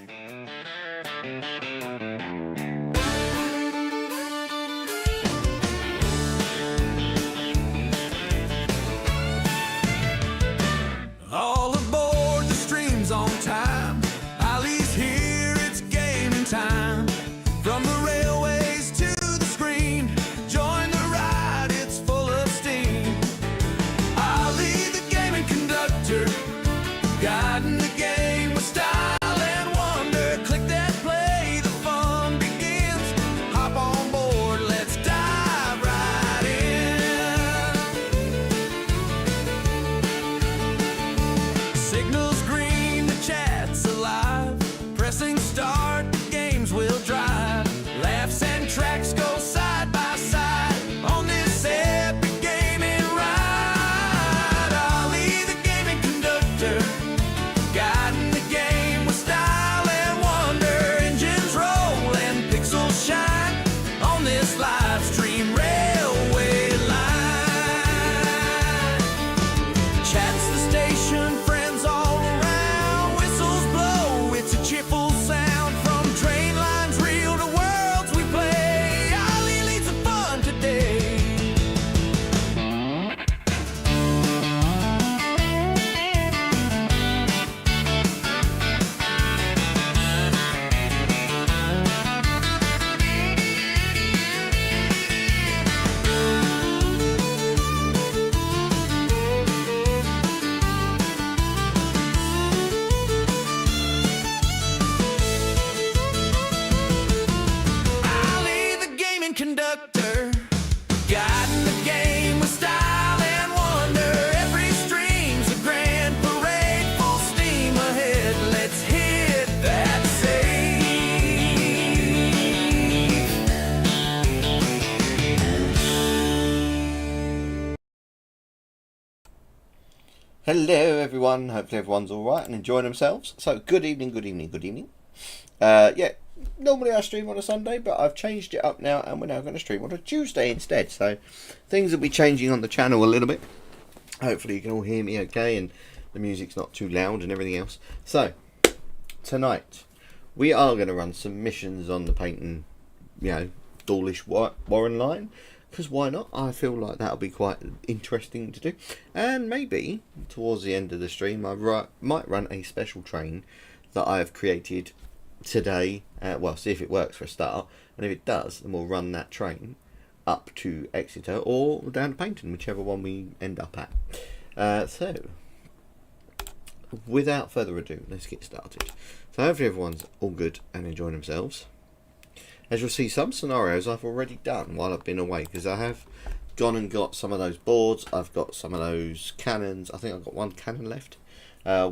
All aboard, the stream's on time. Ali's here, it's gaming time. From the railways to the screen, join the ride, it's full of steam. Ali, the gaming conductor, guiding the game with style and wonder. Click that play, the fun begins. Hop on board, let's dive right in. Signals green, the chat's alive. Pressing start, the games will drive. Laughs and tracks go side by side on this epic gaming ride. Ali, the gaming conductor, guiding the game with style and wonder. Engines roll and pixels shine on this live stream railway line. Chats the station, friends all around. Whistles blow, it's a cheerful sound. From train lines real to worlds we play, Ali leads the fun today. Ali, the gaming conductor, guiding the game with style and wonder. Every stream's a grand parade, full steam ahead. Let's hit that save. Hello everyone, hopefully everyone's alright and enjoying themselves. So good evening, good evening, good evening. Yeah, normally I stream on a Sunday, but I've changed it up now and we're now going to stream on a Tuesday instead. So things will be changing on the channel a little bit. Hopefully you can all hear me okay and the music's not too loud and everything else. So tonight we are going to run some missions on the Painting, Dawlish Warren line. Because why not? I feel like that'll be quite interesting to do. And maybe towards the end of the stream I might run a special train that I have created today. Well, see if it works for a start. And if it does, then we'll run that train up to Exeter or down to Paynton, whichever one we end up at. So, without further ado, let's get started. So hopefully everyone's all good and enjoying themselves. As you'll see, some scenarios I've already done while I've been away, because I have gone and got some of those boards. I've got some of those cannons. I think I've got one cannon left, a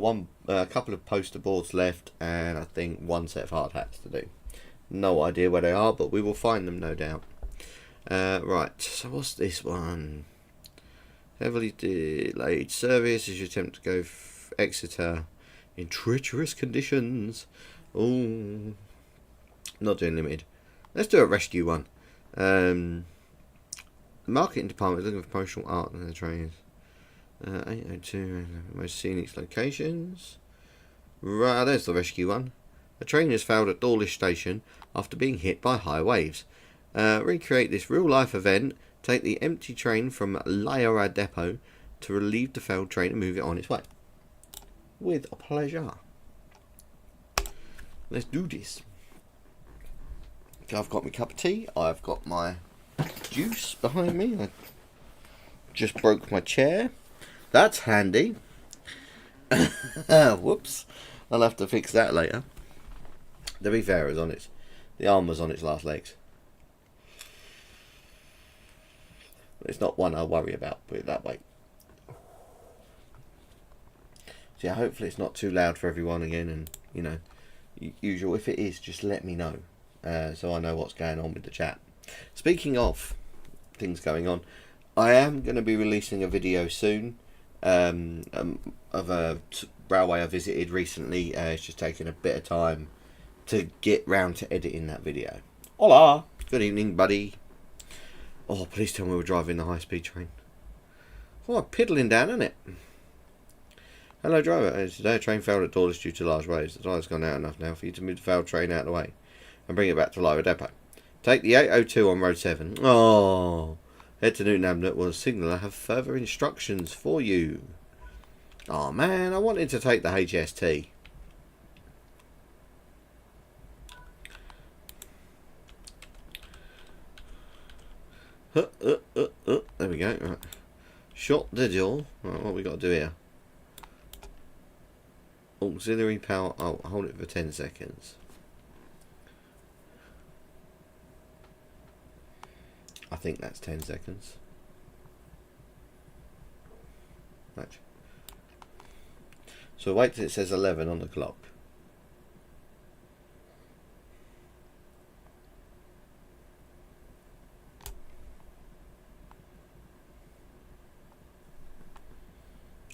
couple of poster boards left, and I think one set of hard hats to do. No idea where they are, but we will find them, no doubt. Right, so what's this one? Heavily delayed service as you attempt to go Exeter in treacherous conditions. Oh, not doing limited. Let's do a rescue one. The marketing department is looking for promotional art in the trains. 802, most scenic locations. Right, there's the rescue one. A train has failed at Dawlish Station after being hit by high waves. Recreate this real-life event. Take the empty train from Lyra Depot to relieve the failed train and move it on its way. With pleasure. Let's do this. I've got my cup of tea. I've got my juice behind me. I just broke my chair. That's handy. Whoops. I'll have to fix that later. To be fair, the arm was on its last legs. But it's not one I worry about, put it that way. So yeah, hopefully it's not too loud for everyone again, and usual, if it is, just let me know. So I know what's going on with the chat. Speaking of things going on, I am going to be releasing a video soon of a railway I visited recently. It's just taken a bit of time to get round to editing that video. Hola! Good evening, buddy. Oh, please tell me we're driving the high-speed train. Oh, piddling down, isn't it? Hello driver, today a train failed at Dawlish due to large waves. The tire's gone out enough now for you to move the failed train out of the way and bring it back to Lyra Depot. Take the 802 on Road 7. Oh, head to Newton Abbot will signaller have further instructions for you. Oh man, I wanted to take the HST. There we go. Right. Short digital. Right, what we got to do here? Auxiliary power. I'll hold it for 10 seconds. I think that's 10 seconds. Right. So wait till it says 11 on the clock.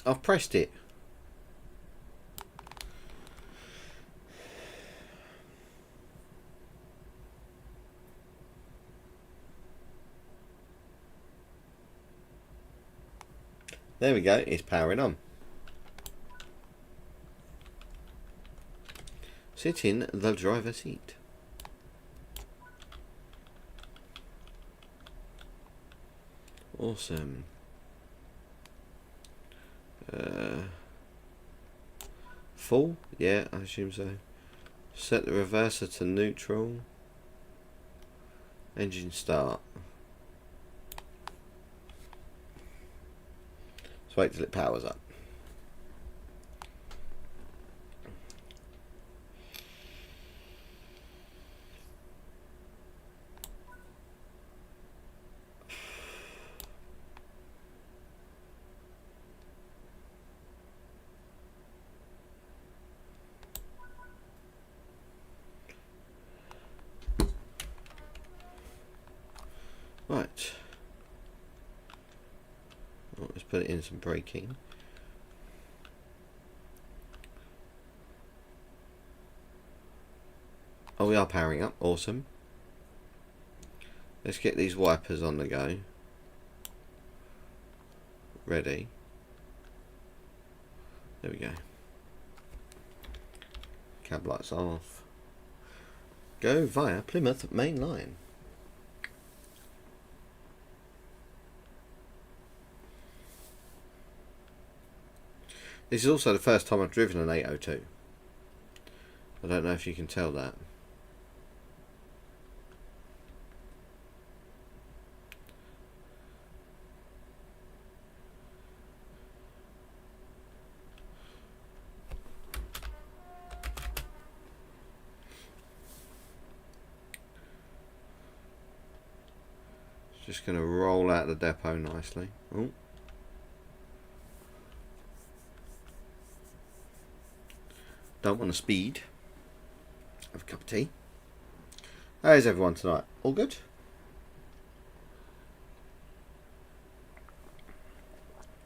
I've pressed it. There we go, it's powering on. Sit in the driver's seat. Awesome. Full? Yeah, I assume so. Set the reverser to neutral. Engine start. Let's wait till it powers up. Right. Oh, let's put it in some braking. Oh, we are powering up. Awesome. Let's get these wipers on the go. Ready. There we go. Cab lights off. Go via Plymouth Main Line. This is also the first time I've driven an 802. I don't know if you can tell that. Just going to roll out the depot nicely. Oh. Don't want to speed. Have a cup of tea. How is everyone tonight? All good?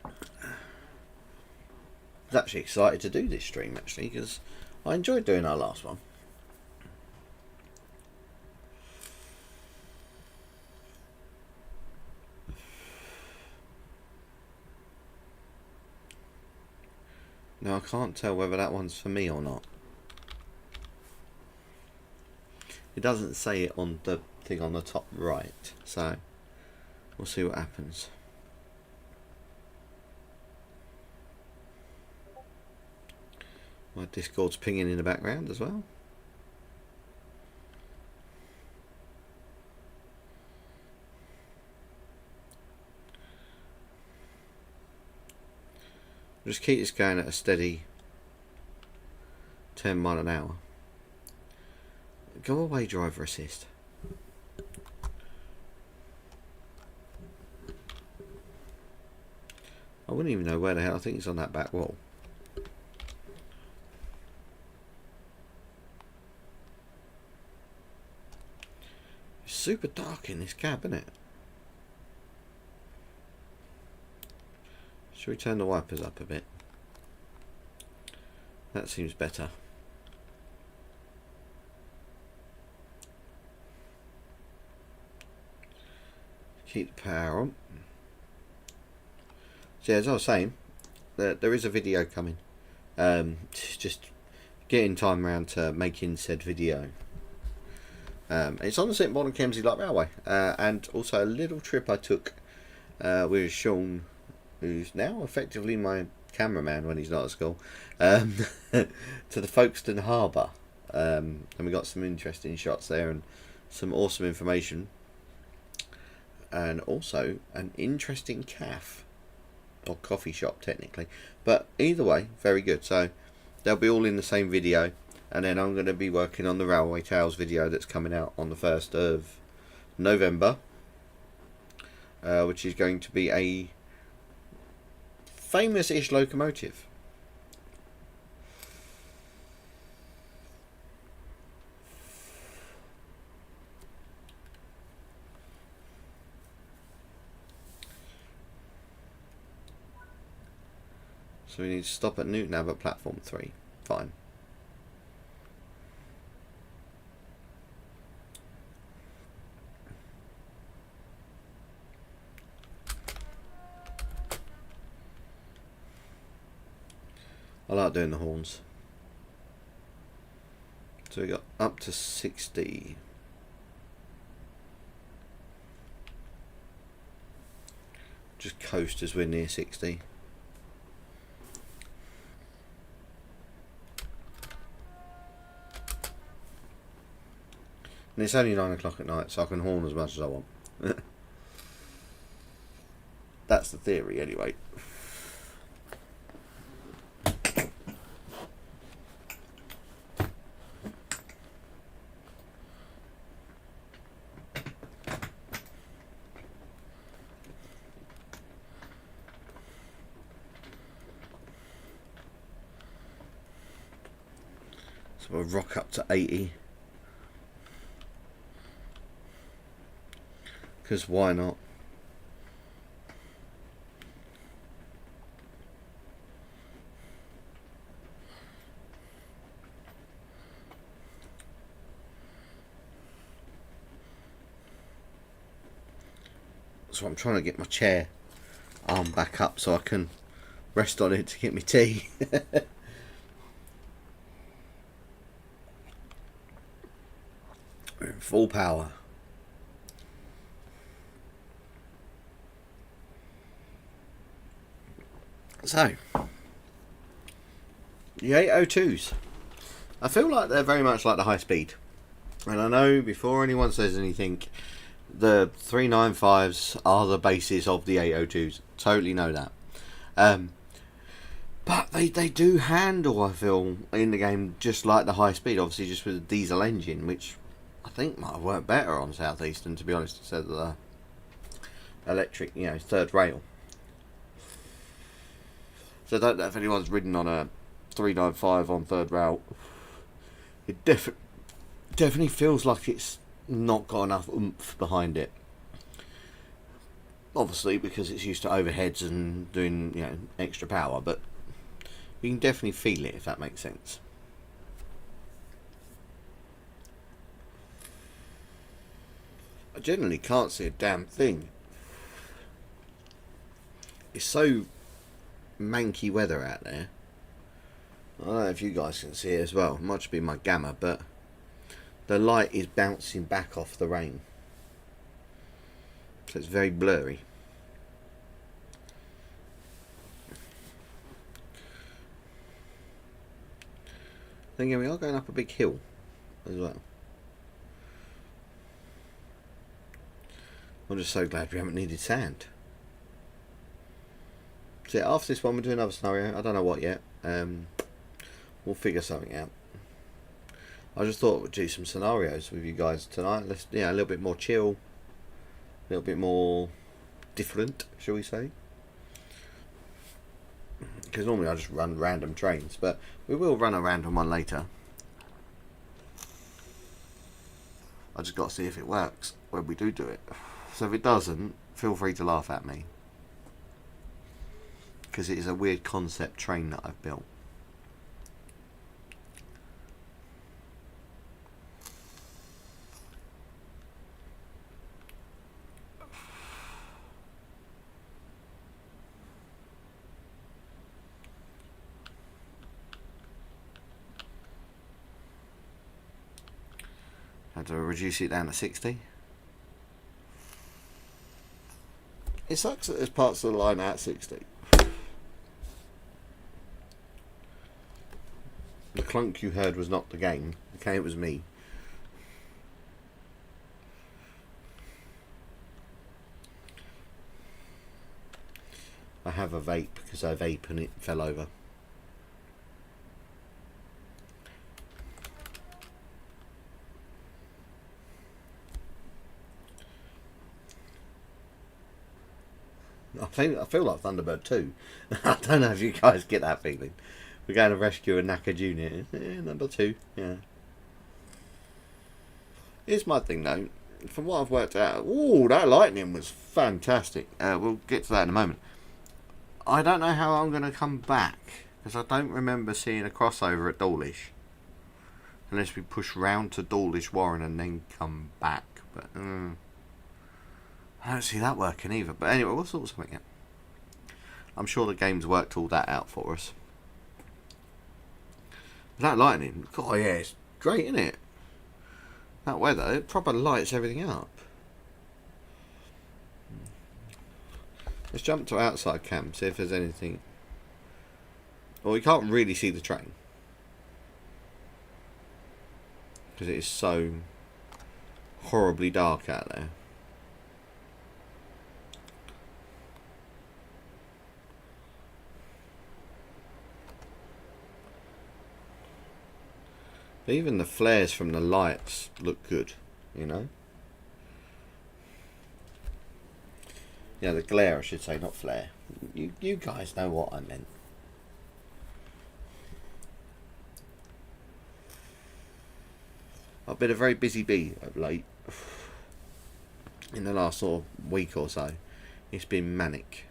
I was actually excited to do this stream actually because I enjoyed doing our last one. Now I can't tell whether that one's for me or not. It doesn't say it on the thing on the top right, so we'll see what happens. My Discord's pinging in the background as well. Just keep this going at a steady 10 miles an hour. Go away, driver assist. I wouldn't even know where the hell. I think it's on that back wall. It's super dark in this cab, isn't it? Should we turn the wipers up a bit? That seems better. Keep the power on. So yeah, as I was saying, there is a video coming. Just getting time around to making said video. It's on the St Bond and Kemsey Light Railway, and also a little trip I took with Sean, who's now effectively my cameraman when he's not at school, to the Folkestone Harbour, and we got some interesting shots there and some awesome information, and also an interesting cafe or coffee shop technically, but either way very good. So they'll be all in the same video, and then I'm going to be working on the Railway Tales video that's coming out on the 1st of November, which is going to be a famous-ish locomotive. So we need to stop at Newton Abbot platform 3. Fine. I like doing the horns. So we got up to 60. Just coast as we're near 60. And it's only 9 o'clock at night, so I can horn as much as I want. That's the theory, anyway. So we'll rock up to 80. Because why not? So I'm trying to get my chair arm back up so I can rest on it to get my tea. We're in full power. So, the 802s. I feel like they're very much like the high speed. And I know before anyone says anything, the 395s are the basis of the 802s. Totally know that. But they do handle, I feel, in the game just like the high speed. Obviously just with a diesel engine, which I think might have worked better on Southeastern, to be honest, instead of the electric, third rail. So I don't know if anyone's ridden on a 395 on third rail. It definitely feels like it's not got enough oomph behind it. Obviously because it's used to overheads and doing extra power, but you can definitely feel it, if that makes sense. I generally can't see a damn thing. It's so manky weather out there. I don't know if you guys can see it as well. It might just be my gamma, but the light is bouncing back off the rain, so it's very blurry. Then again, we are going up a big hill as well. I'm just so glad we haven't needed sand. So yeah, after this one we'll do another scenario. I don't know what yet. We'll figure something out. I just thought we'd do some scenarios with you guys tonight. Let's a little bit more chill, a little bit more different, shall we say? Because normally I just run random trains, but we will run a random one later. I just got to see if it works when we do it. So if it doesn't, feel free to laugh at me, because it is a weird concept train that I've built. had to reduce it down to 60. It sucks that there's parts of the line at 60. The clunk you heard was not the game. Okay, it was me. I have a vape because I vape and it fell over. I feel like Thunderbird 2. I don't know if you guys get that feeling. We're going to rescue a Naka Junior. Number 2, yeah. Here's my thing though. From what I've worked out, ooh, that lightning was fantastic. We'll get to that in a moment. I don't know how I'm going to come back, because I don't remember seeing a crossover at Dawlish. Unless we push round to Dawlish Warren and then come back. But I don't see that working either. But anyway, we'll sort something out. I'm sure the game's worked all that out for us. That lightning, God, yeah, it's great, isn't it? That weather, it proper lights everything up. Let's jump to outside camp, see if there's anything. Well, we can't really see the train, because it is so horribly dark out there. But even the flares from the lights look good, you know? Yeah, the glare I should say, not flare. You guys know what I meant. I've been a very busy bee of late. In the last sort of week or so. It's been manic.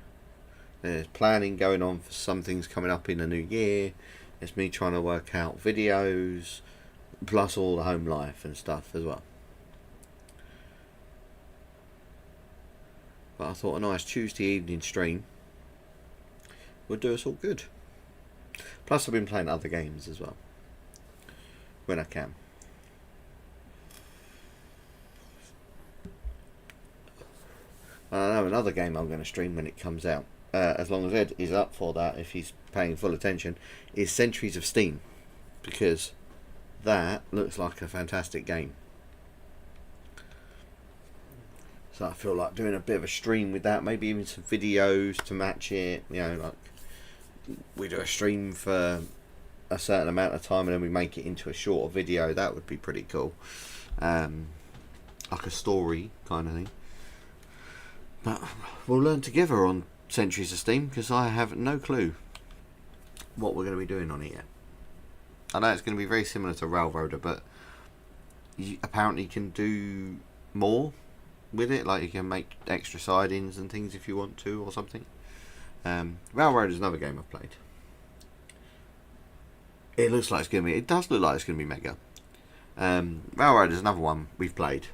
There's planning going on for some things coming up in the new year. It's me trying to work out videos, plus all the home life and stuff as well. But I thought a nice Tuesday evening stream would do us all good. Plus I've been playing other games as well, when I can. I know another game I'm going to stream when it comes out, as long as Ed is up for that, if he's paying full attention, is Centuries of Steam, because that looks like a fantastic game. So I feel like doing a bit of a stream with that, maybe even some videos to match it. You know, like we do a stream for a certain amount of time and then we make it into a shorter video. That would be pretty cool. Like a story kind of thing. But we'll learn together on Centuries of Steam, because I have no clue what we're going to be doing on it yet. I know it's going to be very similar to Railroader, but you apparently can do more with it. Like you can make extra sidings and things if you want to, or something. Railroader is another game I've played. It looks like it's going to be. It does look like it's going to be mega. Railroader is another one we've played.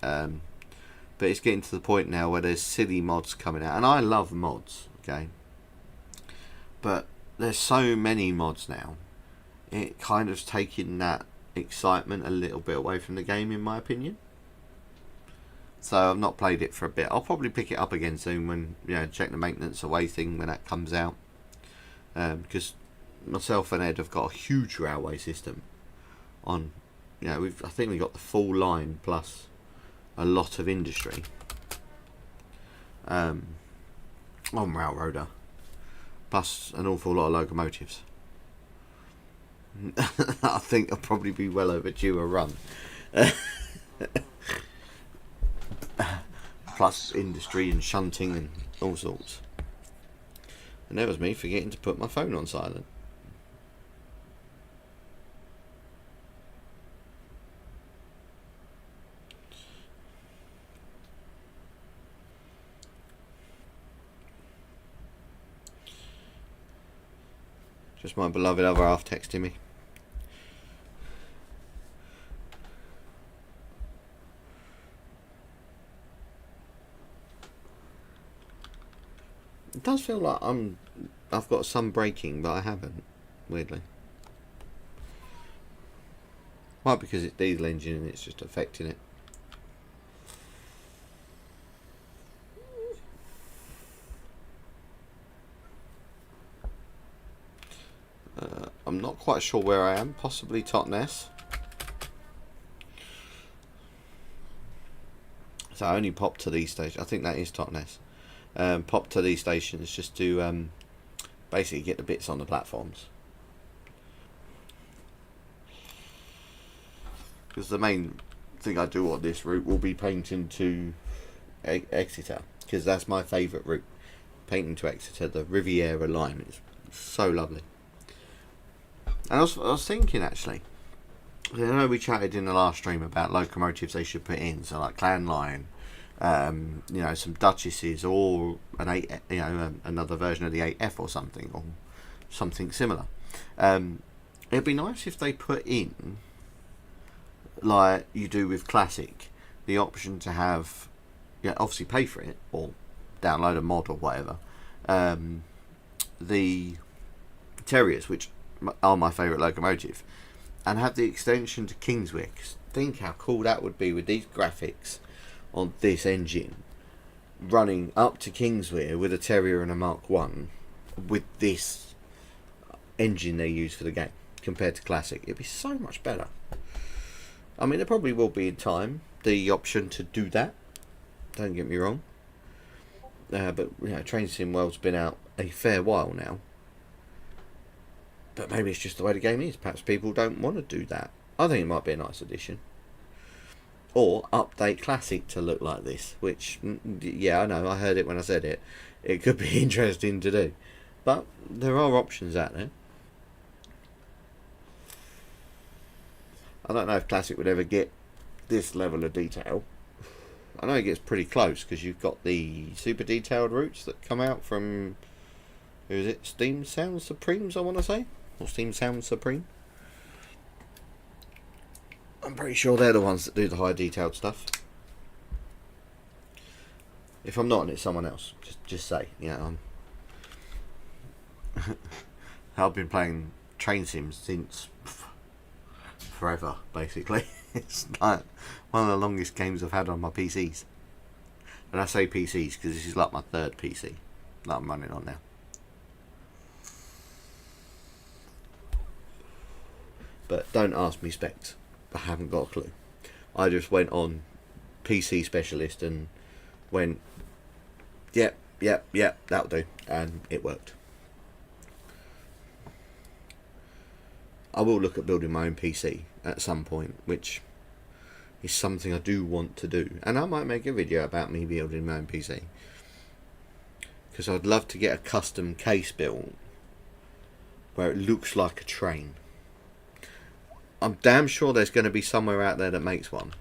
But it's getting to the point now where there's silly mods coming out, and I love mods. Okay. But there's so many mods now. It kind of's taking that excitement a little bit away from the game, in my opinion. So I've not played it for a bit. I'll probably pick it up again soon when, you know, check the maintenance away thing when that comes out. Because myself and Ed have got a huge railway system on. You know, I think we got the full line plus a lot of industry on Railroader, plus an awful lot of locomotives. I think I'll probably be well overdue a run. Plus industry and shunting and all sorts. And there was me forgetting to put my phone on silent. Just my beloved other half texting me. It does feel like I've got some braking, but I haven't, weirdly. Might because it's diesel engine and it's just affecting it. I'm not quite sure where I am. Possibly Totnes. So I only popped to these stations. I think that is Totnes. Pop to these stations just to basically get the bits on the platforms. Because the main thing I do on this route will be painting to Exeter, because that's my favourite route. Painting to Exeter, the Riviera line is so lovely. And I was thinking actually, I know we chatted in the last stream about locomotives they should put in, so like Clan Line, you know, some Duchesses, or an 8, you know, another version of the 8F or something similar. It'd be nice if they put in, like you do with Classic, the option to have, yeah, obviously pay for it or download a mod or whatever. The Terriers, which are my favourite locomotive, and have the extension to Kingswear. Think how cool that would be with these graphics on this engine, running up to Kingswear with a Terrier and a Mark 1 with this engine they use for the game compared to Classic. It'd be so much better. I mean, there probably will be in time the option to do that, don't get me wrong, but you know, Train Sim World's been out a fair while now. But maybe it's just the way the game is. Perhaps people don't want to do that. I think it might be a nice addition. Or update Classic to look like this. Which, yeah, I know, I heard it when I said it. It could be interesting to do. But there are options out there. I don't know if Classic would ever get this level of detail. I know it gets pretty close because you've got the super detailed routes that come out from, who is it? Steam Sound Supremes, I want to say? Or Steam Sound Supreme. I'm pretty sure they're the ones that do the high detailed stuff. If I'm not, and it's someone else, just say, you know, I've been playing Train Sims since forever, basically. It's like one of the longest games I've had on my PCs. And I say PCs because this is like my third PC that I'm running on now. But don't ask me specs. I haven't got a clue. I just went on PC Specialist and went, yep, that'll do. And it worked. I will look at building my own PC at some point, which is something I do want to do. And I might make a video about me building my own PC. Because I'd love to get a custom case built where it looks like a train. I'm damn sure there's going to be somewhere out there that makes one.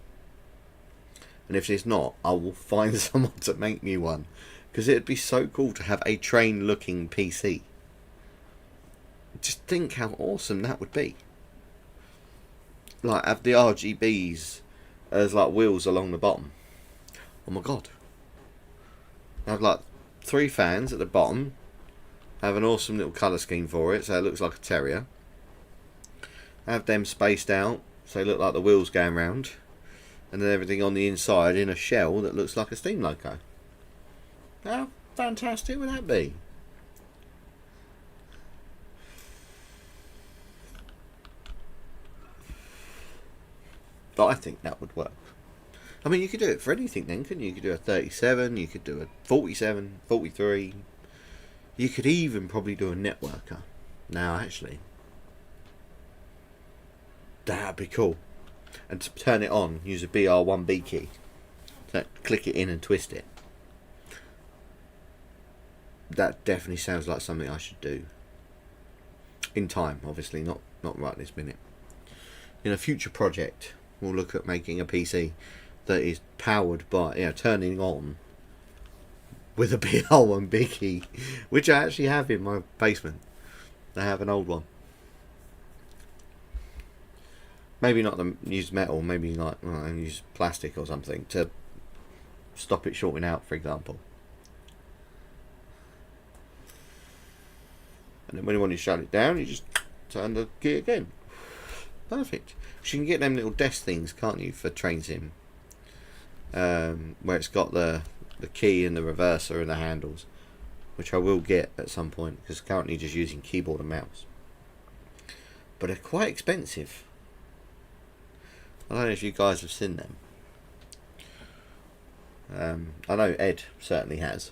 And if there's not, I will find someone to make me one. Because it'd be so cool to have a train looking PC. Just think how awesome that would be. Like, have the RGBs as like wheels along the bottom. Oh my god. Have like 3 fans at the bottom. Have an awesome little colour scheme for it, so it looks like a Terrier. Have them spaced out so they look like the wheels going round, and then everything on the inside in a shell that looks like a steam loco. How fantastic would that be? But I think that would work. I mean, you could do it for anything then, couldn't you? You could do a 37, you could do a 47, 43. You could even probably do a networker. Now, actually, that'd be cool. And to turn it on, use a BR1B key. So click it in and twist it. That definitely sounds like something I should do. In time, obviously, not right this minute. In a future project, we'll look at making a PC that is powered by, you know, turning on with a BR1B key, which I actually have in my basement. I have an old one. Maybe not use metal, maybe like use plastic or something to stop it shorting out, for example. And then when you want to shut it down, you just turn the key again. Perfect. You can get them little desk things, can't you, for train sim? Where it's got the key and the reverser and the handles, which I will get at some point because currently just using keyboard and mouse. But they're quite expensive. I don't know if you guys have seen them. I know Ed certainly has.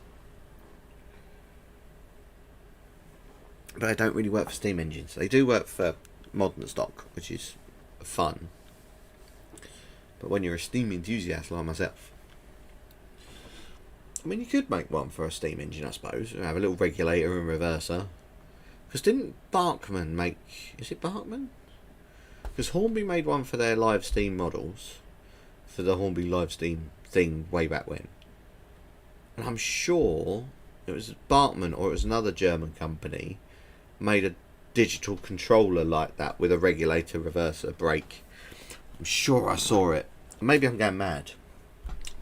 But they don't really work for Steam engines. They do work for modern stock, which is fun. But when you're a Steam enthusiast like myself, I mean, you could make one for a Steam engine, I suppose. Have a little regulator and reverser. Because didn't Barkman make... Is it Barkman? Because Hornby made one for their live Steam models. For the Hornby live Steam thing way back when. And I'm sure it was Barkman or it was another German company made a digital controller like that with a regulator, reverser, brake. I'm sure I saw it. Maybe I'm going mad.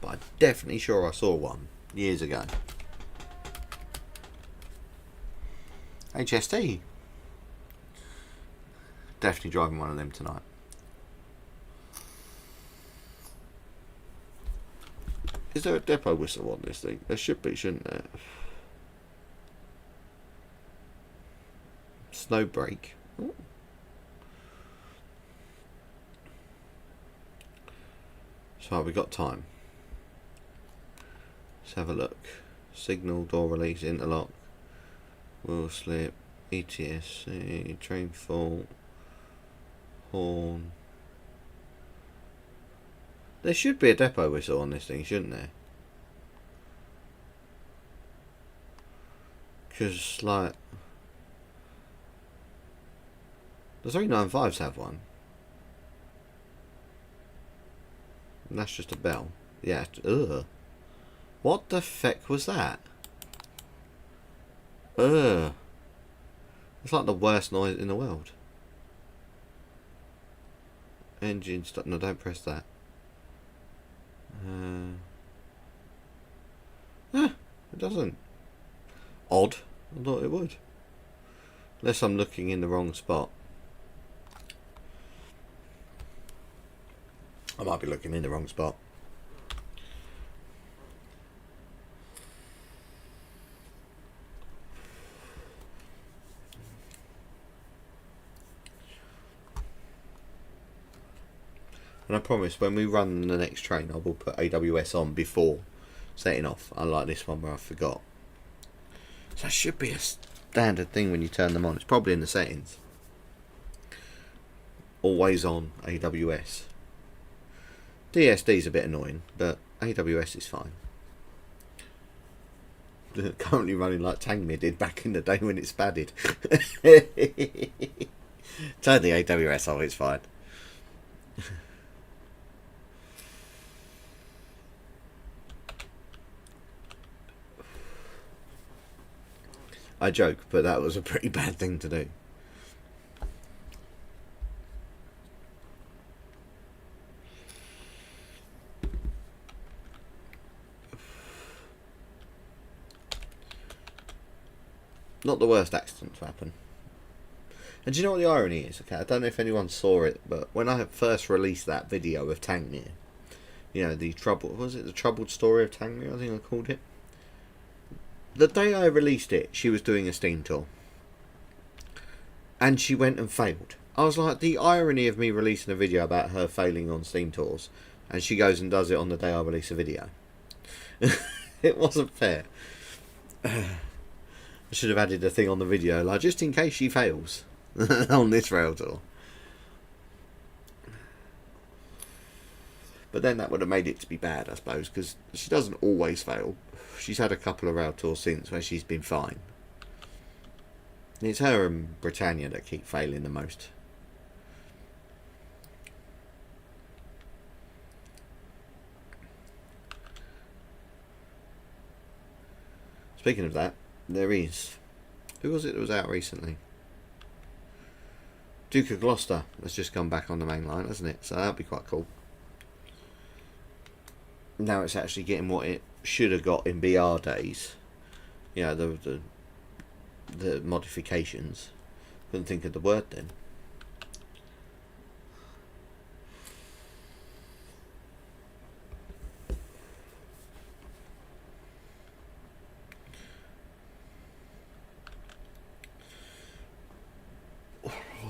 But I'm definitely sure I saw one years ago. HST. Definitely driving one of them tonight. Is there a depot whistle on this thing? There should be, shouldn't there? Snow brake. Ooh. So we got time. Let's have a look. Signal, door release, interlock, wheel slip, ETSC, train fault, horn. There should be a depot whistle on this thing, shouldn't there? Because, like, the 395s have one. And that's just a bell. Yeah, ugh. What the feck was that? Ugh. It's like the worst noise in the world. Engine stop. No, don't press that. It doesn't. Odd. I thought it would. Unless I'm looking in the wrong spot. I might be looking in the wrong spot. And I promise when we run the next train I will put AWS on before setting off, unlike this one where I forgot. So that should be a standard thing when you turn them on. It's probably in the settings. Always on AWS. DSD is a bit annoying, but AWS is fine. Currently running like Tangmere did back in the day when it spadded. Turn the AWS off, it's fine. I joke, but that was a pretty bad thing to do. Not the worst accident to happen. And do you know what the irony is? Okay, I don't know if anyone saw it, but when I first released that video of Tangmere, you know, the troubled story of Tangmere, I think I called it. The day I released it, she was doing a Steam tour. And she went and failed. I was like, the irony of me releasing a video about her failing on Steam tours, and she goes and does it on the day I release a video. It wasn't fair. I should have added a thing on the video, like, just in case she fails on this rail tour. But then that would have made it to be bad, I suppose, because she doesn't always fail. She's had a couple of rail tours since where she's been fine. And it's her and Britannia that keep failing the most. Speaking of that, there is... Who was it that was out recently? Duke of Gloucester has just come back on the main line, hasn't it? So that'll be quite cool. Now it's actually getting what it should have got in BR days. You know, the modifications. Couldn't think of the word then.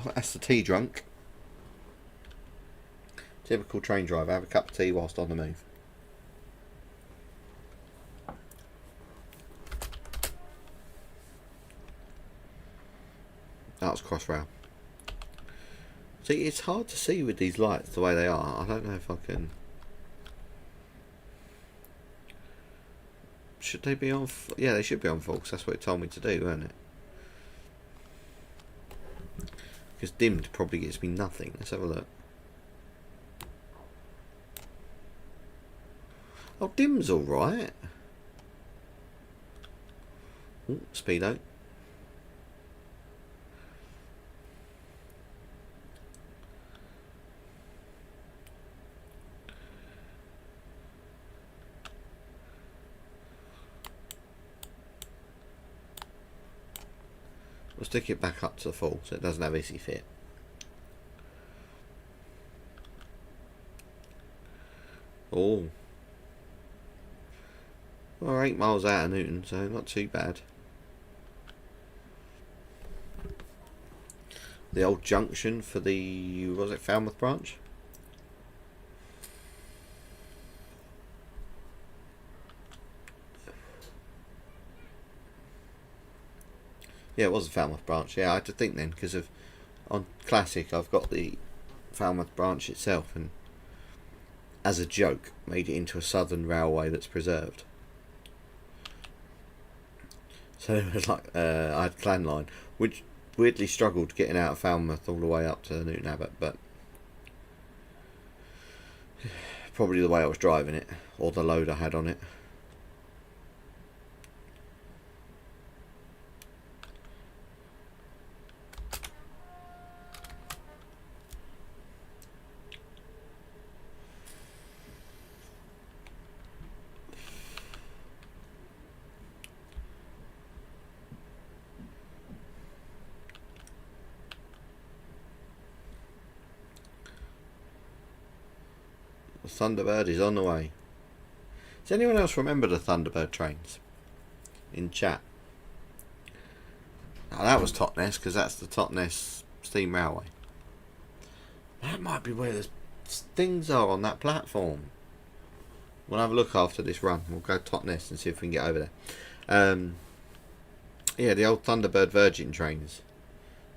that's the tea drunk. Typical train driver, have a cup of tea whilst on the move. That was Crossrail. See, it's hard to see with these lights the way they are. I don't know if I can... Should they be on... Yeah, they should be on full, because that's what it told me to do, weren't it? Because dimmed probably gets me nothing. Let's have a look. Oh, dim's alright. Oh, speedo. We'll stick it back up to the full so it doesn't have easy fit. Oh. Well, 8 miles out of Newton, so not too bad. The old junction for the, was it Falmouth branch? Yeah, it was the Falmouth branch. Yeah, I had to think then, because of on Classic I've got the Falmouth branch itself, and as a joke made it into a Southern Railway that's preserved. So it was like I had Clan Line, which weirdly struggled getting out of Falmouth all the way up to Newton Abbot, but probably the way I was driving it or the load I had on it. The Thunderbird is on the way. Does anyone else remember the Thunderbird trains? In chat. Now that was Totnes, because that's the Totnes Steam Railway. That might be where the things are on that platform. We'll have a look after this run. We'll go Totnes and see if we can get over there. Yeah, the old Thunderbird Virgin trains.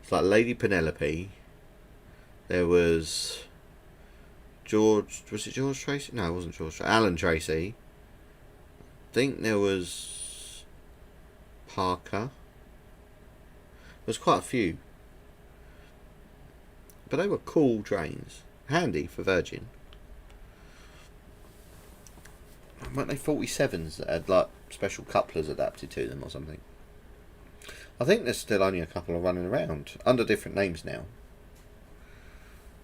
It's like Lady Penelope. There was... George, was it George Tracy? No, it wasn't George Tracy. Alan Tracy. I think there was Parker. There's quite a few. But they were cool trains. Handy for Virgin. Weren't they 47s that had like special couplers adapted to them or something? I think there's still only a couple of running around. Under different names now.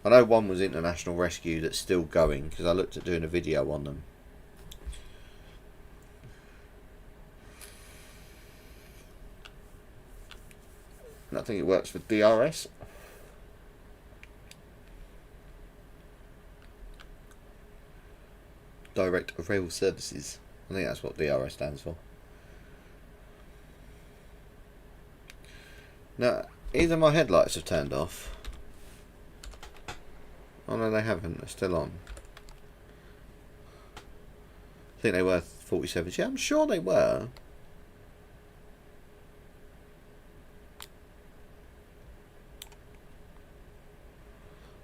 I know one was International Rescue that's still going, because I looked at doing a video on them. And I think it works for DRS. Direct Rail Services. I think that's what DRS stands for. Now, either my headlights have turned off. Oh no, they haven't. They're still on. I think they were 47s. Yeah, I'm sure they were.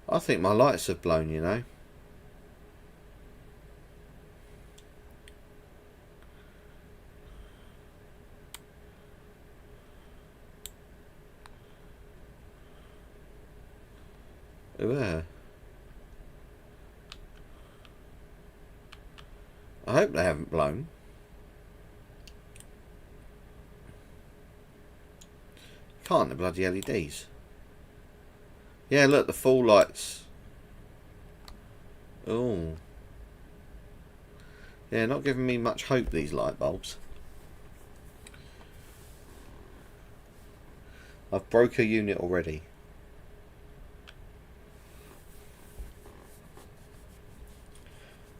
I think my lights have blown, you know. They were. I hope they haven't blown. Can't, the bloody LEDs. Yeah, look, the full lights. Oh. Yeah, not giving me much hope, these light bulbs. I've broke a unit already.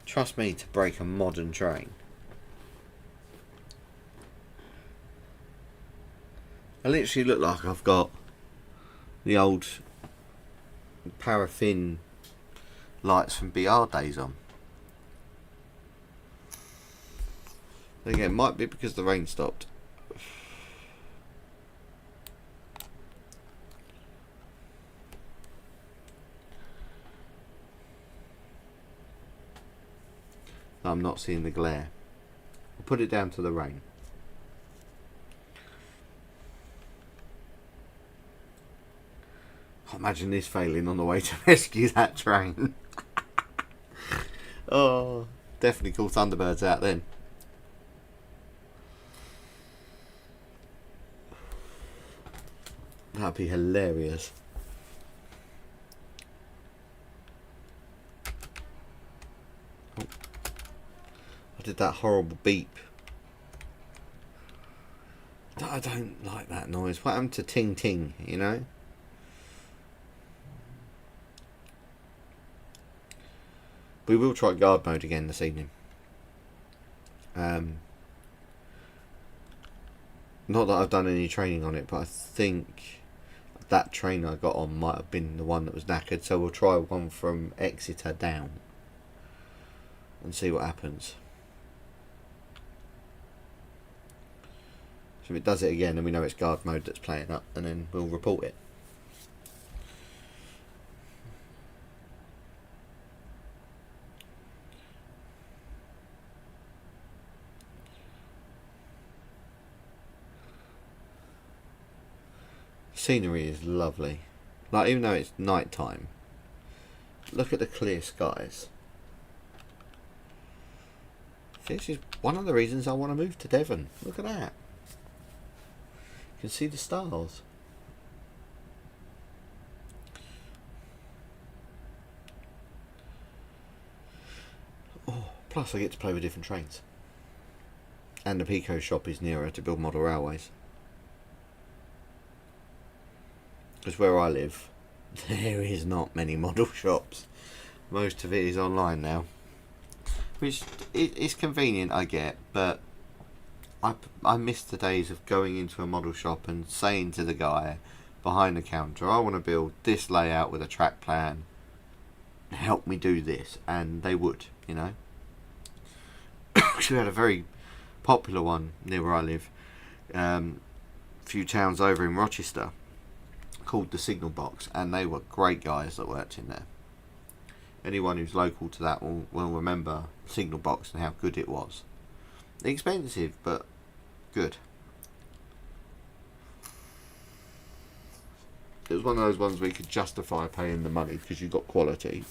Trust me to break a modern train. I literally look like I've got the old paraffin lights from BR days on. Again, might be because the rain stopped. I'm not seeing the glare. I'll put it down to the rain. Imagine this failing on the way to rescue that train. Oh, definitely call Thunderbirds out then. That'd be hilarious. Oh. I did that horrible beep. I don't like that noise. What happened to ting ting, you know? We will try guard mode again this evening. Not that I've done any training on it, but I think that train I got on might have been the one that was knackered, so we'll try one from Exeter down and see what happens. So if it does it again, then we know it's guard mode that's playing up, and then we'll report it. Scenery is lovely. Like, even though it's night time, look at the clear skies. This is one of the reasons I want to move to Devon. Look at that. You can see the stars. Oh, plus I get to play with different trains. And the Pico shop is nearer to build model railways. Because where I live, there is not many model shops. Most of it is online now. Which is convenient, I get, but I miss the days of going into a model shop and saying to the guy behind the counter, I want to build this layout with a track plan. Help me do this. And they would, you know. We had a very popular one near where I live. A few towns over in Rochester, called the Signal Box, and they were great guys that worked in there. Anyone who's local to that will remember Signal Box and how good it was. Expensive, but good. It was one of those ones where you could justify paying the money because you got quality.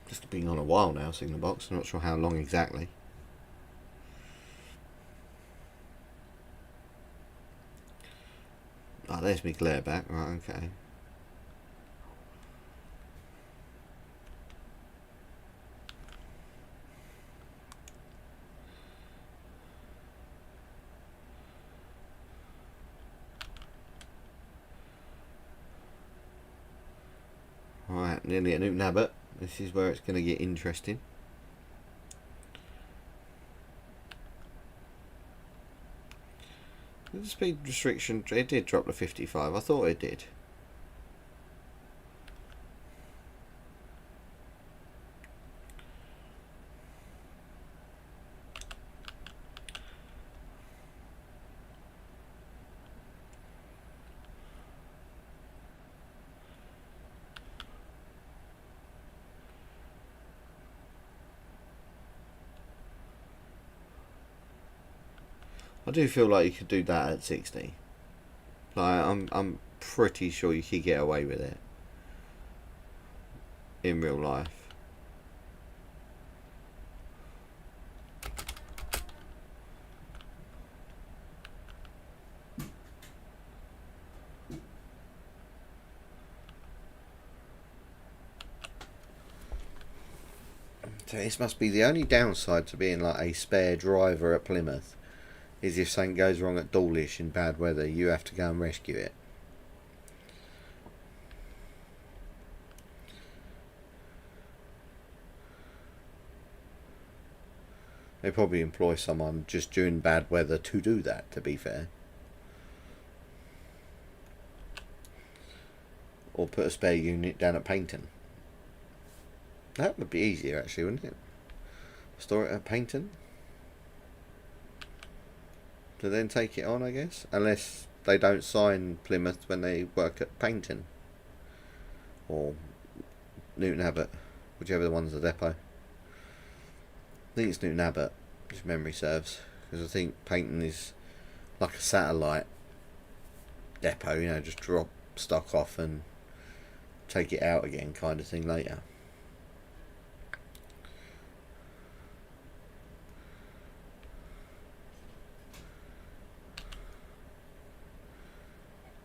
Just been on a while now, Signal Box. I'm not sure how long exactly. Oh, there's me glare back. Right, okay. Right, nearly at Newton Abbot. This is where it's going to get interesting. The speed restriction, it did drop to 55. I thought it did. I do feel like you could do that at 60. Like, I'm pretty sure you could get away with it in real life. So this must be the only downside to being like a spare driver at Plymouth, is if something goes wrong at Dawlish in bad weather, you have to go and rescue it. They probably employ someone just during bad weather to do that, to be fair. or put a spare unit down at Paignton. That would be easier actually, wouldn't it? Store it at Paignton to then take it on, I guess, unless they don't sign Plymouth when they work at Paignton or Newton Abbot, whichever one's the depot. I think it's Newton Abbot, if memory serves, because I think Paignton is like a satellite depot, you know, just drop stock off and take it out again kind of thing later.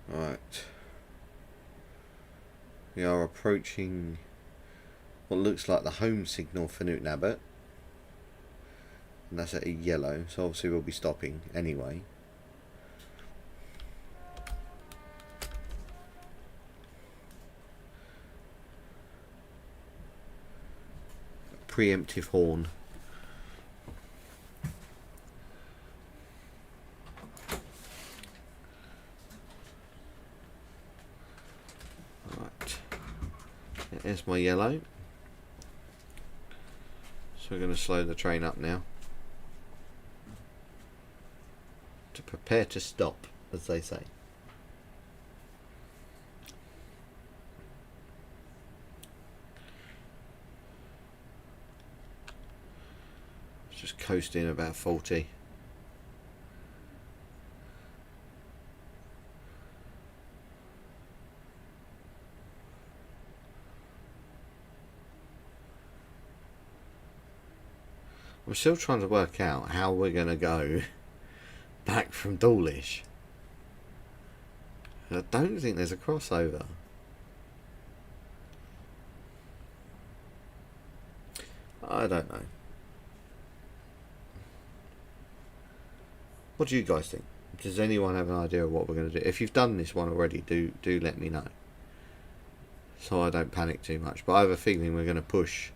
Right, we are approaching what looks like the home signal for Newton Abbot, and that's at a yellow, so obviously we'll be stopping anyway. Preemptive horn. Right, there's my yellow. So we're going to slow the train up now to prepare to stop, as they say. Just coasting about 40. I'm still trying to work out how we're going to go back from Dawlish. I don't think there's a crossover. I don't know. What do you guys think? Does anyone have an idea of what we're going to do? If you've done this one already, do let me know, so I don't panic too much. But I have a feeling we're going to push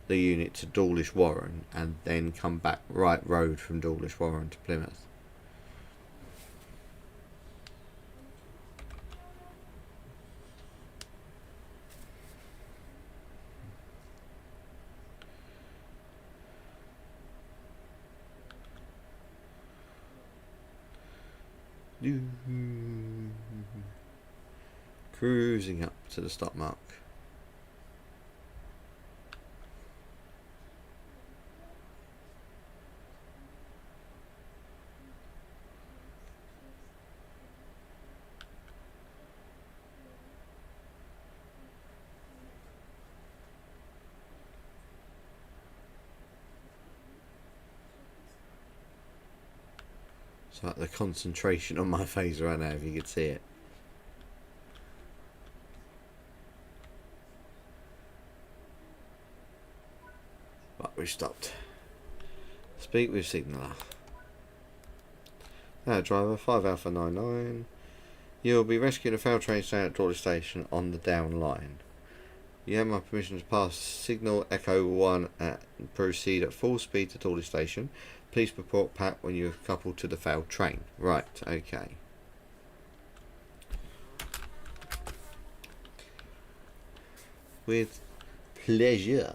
the unit to Dawlish Warren and then come back right road from Dawlish Warren to Plymouth. Cruising up to the stop mark. It's like the concentration on my face right now, if you could see it. Right, we've stopped. Speak with signaller. Driver 5 Alpha 99. You'll be rescuing a failed train stand at Dawlish Station on the down line. You have my permission to pass signal Echo 1 and proceed at full speed to Dawlish Station. Please report Pat when you have coupled to the failed train. Right, okay. With pleasure.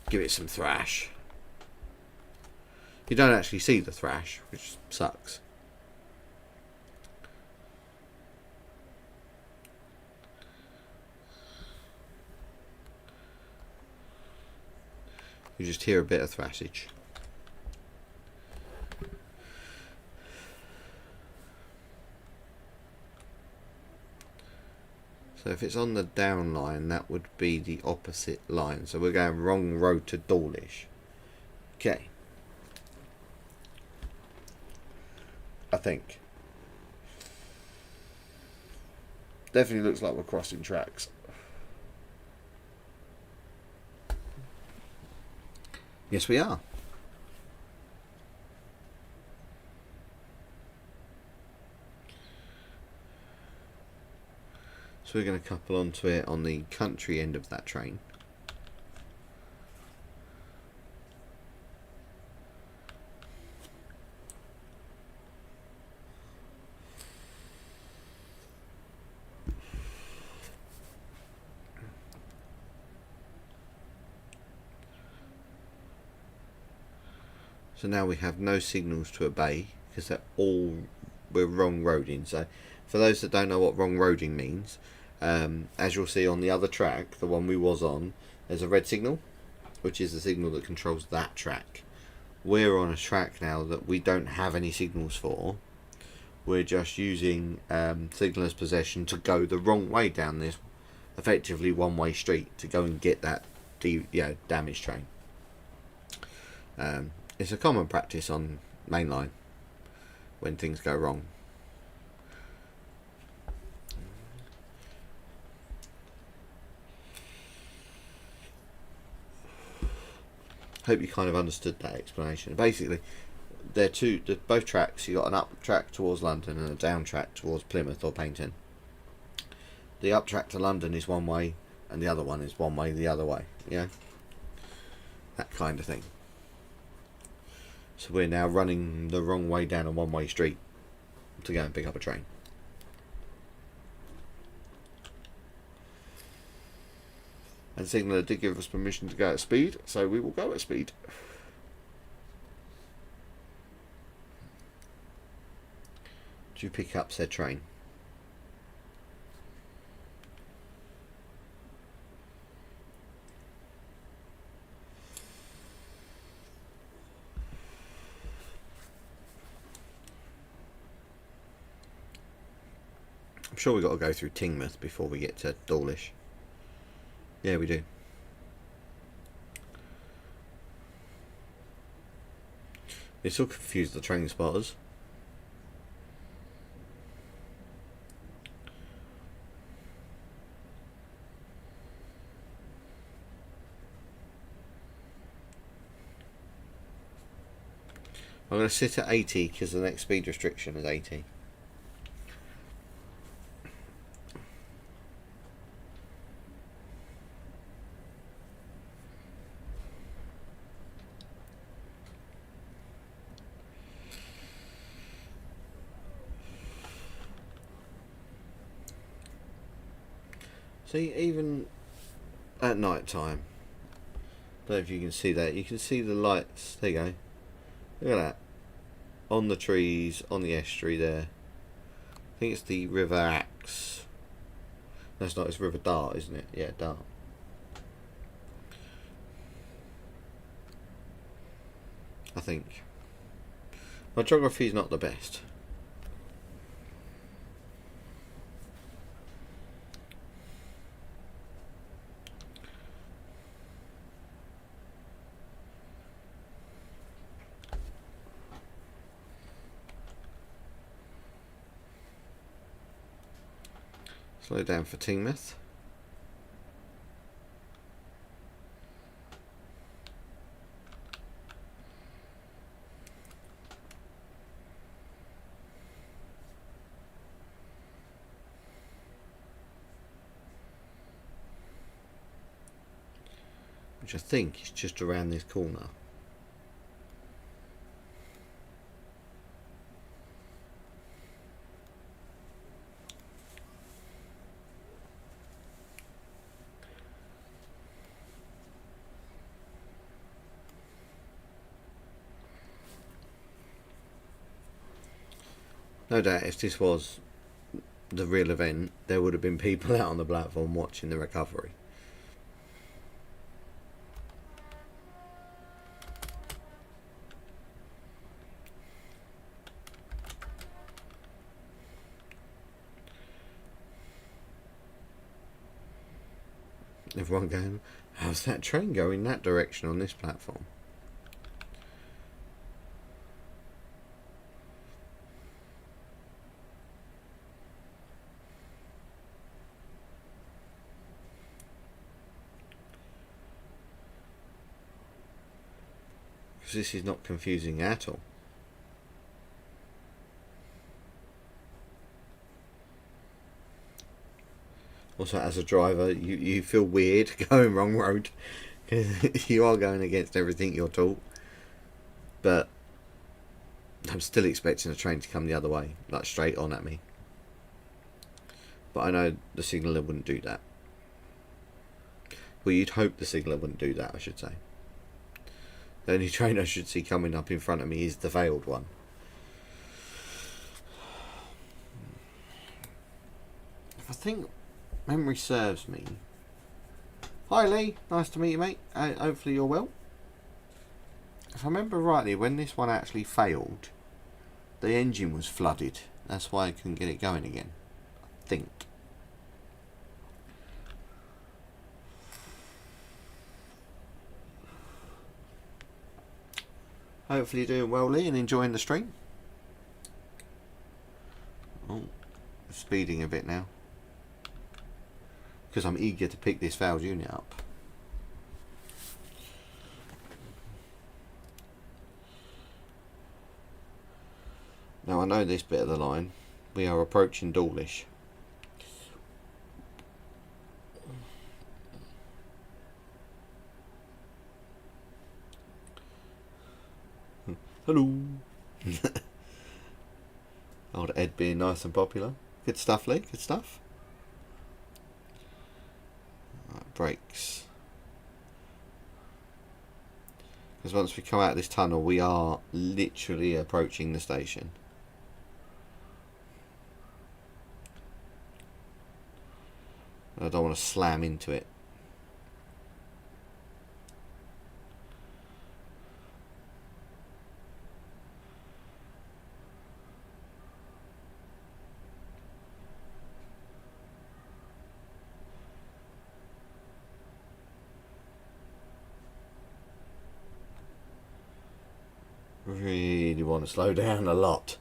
Give it some thrash. You don't actually see the thrash, which sucks. You just hear a bit of thrashage. So if it's on the down line, that would be the opposite line. So we're going wrong road to Dawlish. Okay. I think. Definitely looks like we're crossing tracks. Yes, we are. So we're going to couple onto it on the country end of that train. So now we have no signals to obey because we're wrong roading. So for those that don't know what wrong roading means, as you'll see on the other track, the one we was on, there's a red signal, which is the signal that controls that track. We're on a track now that we don't have any signals for. We're just using signaller's possession to go the wrong way down this effectively one-way street to go and get that damaged train. It's a common practice on mainline when things go wrong. Hope you kind of understood that explanation. Basically, they're both tracks. You got an up track towards London and a down track towards Plymouth or Paignton. The up track to London is one way, and the other one is one way the other way. Yeah, that kind of thing. So we're now running the wrong way down a one-way street to go and pick up a train. And signaller did give us permission to go at speed, so we will go at speed. To pick up said train. I'm sure we've got to go through Tingmouth before we get to Dawlish. Yeah, we do. This will confuse the train spotters. I'm going to sit at 80 because the next speed restriction is 80. See, even at night time, I don't know if you can see that, you can see the lights. There you go. Look at that. On the trees, on the estuary there. I think it's the River Axe. No, it's not, it's River Dart, isn't it? Yeah, Dart. I think. My geography is not the best. Slow down for Tingmouth. Which I think is just around this corner. No doubt if this was the real event, there would have been people out on the platform watching the recovery. Everyone going, how's that train going that direction on this platform? Because this is not confusing at all. Also, as a driver, you feel weird going wrong road because you are going against everything you're taught. But I'm still expecting a train to come the other way, like straight on at me. But I know the signaller wouldn't do that. Well, you'd hope the signaller wouldn't do that, I should say. The only train I should see coming up in front of me is the failed one. If I think memory serves me. Hi Lee, nice to meet you, mate. Hopefully you're well. If I remember rightly, when this one actually failed, the engine was flooded. That's why I couldn't get it going again. I think. Hopefully you're doing well, Lee, and enjoying the stream. Oh, speeding a bit now. Because I'm eager to pick this failed unit up. Now I know this bit of the line. We are approaching Dawlish. Hello. Old Ed being nice and popular. Good stuff, Lee. Good stuff. Right, brakes. Because once we come out of this tunnel, we are literally approaching the station. I don't want to slam into it. Really want to slow down a lot.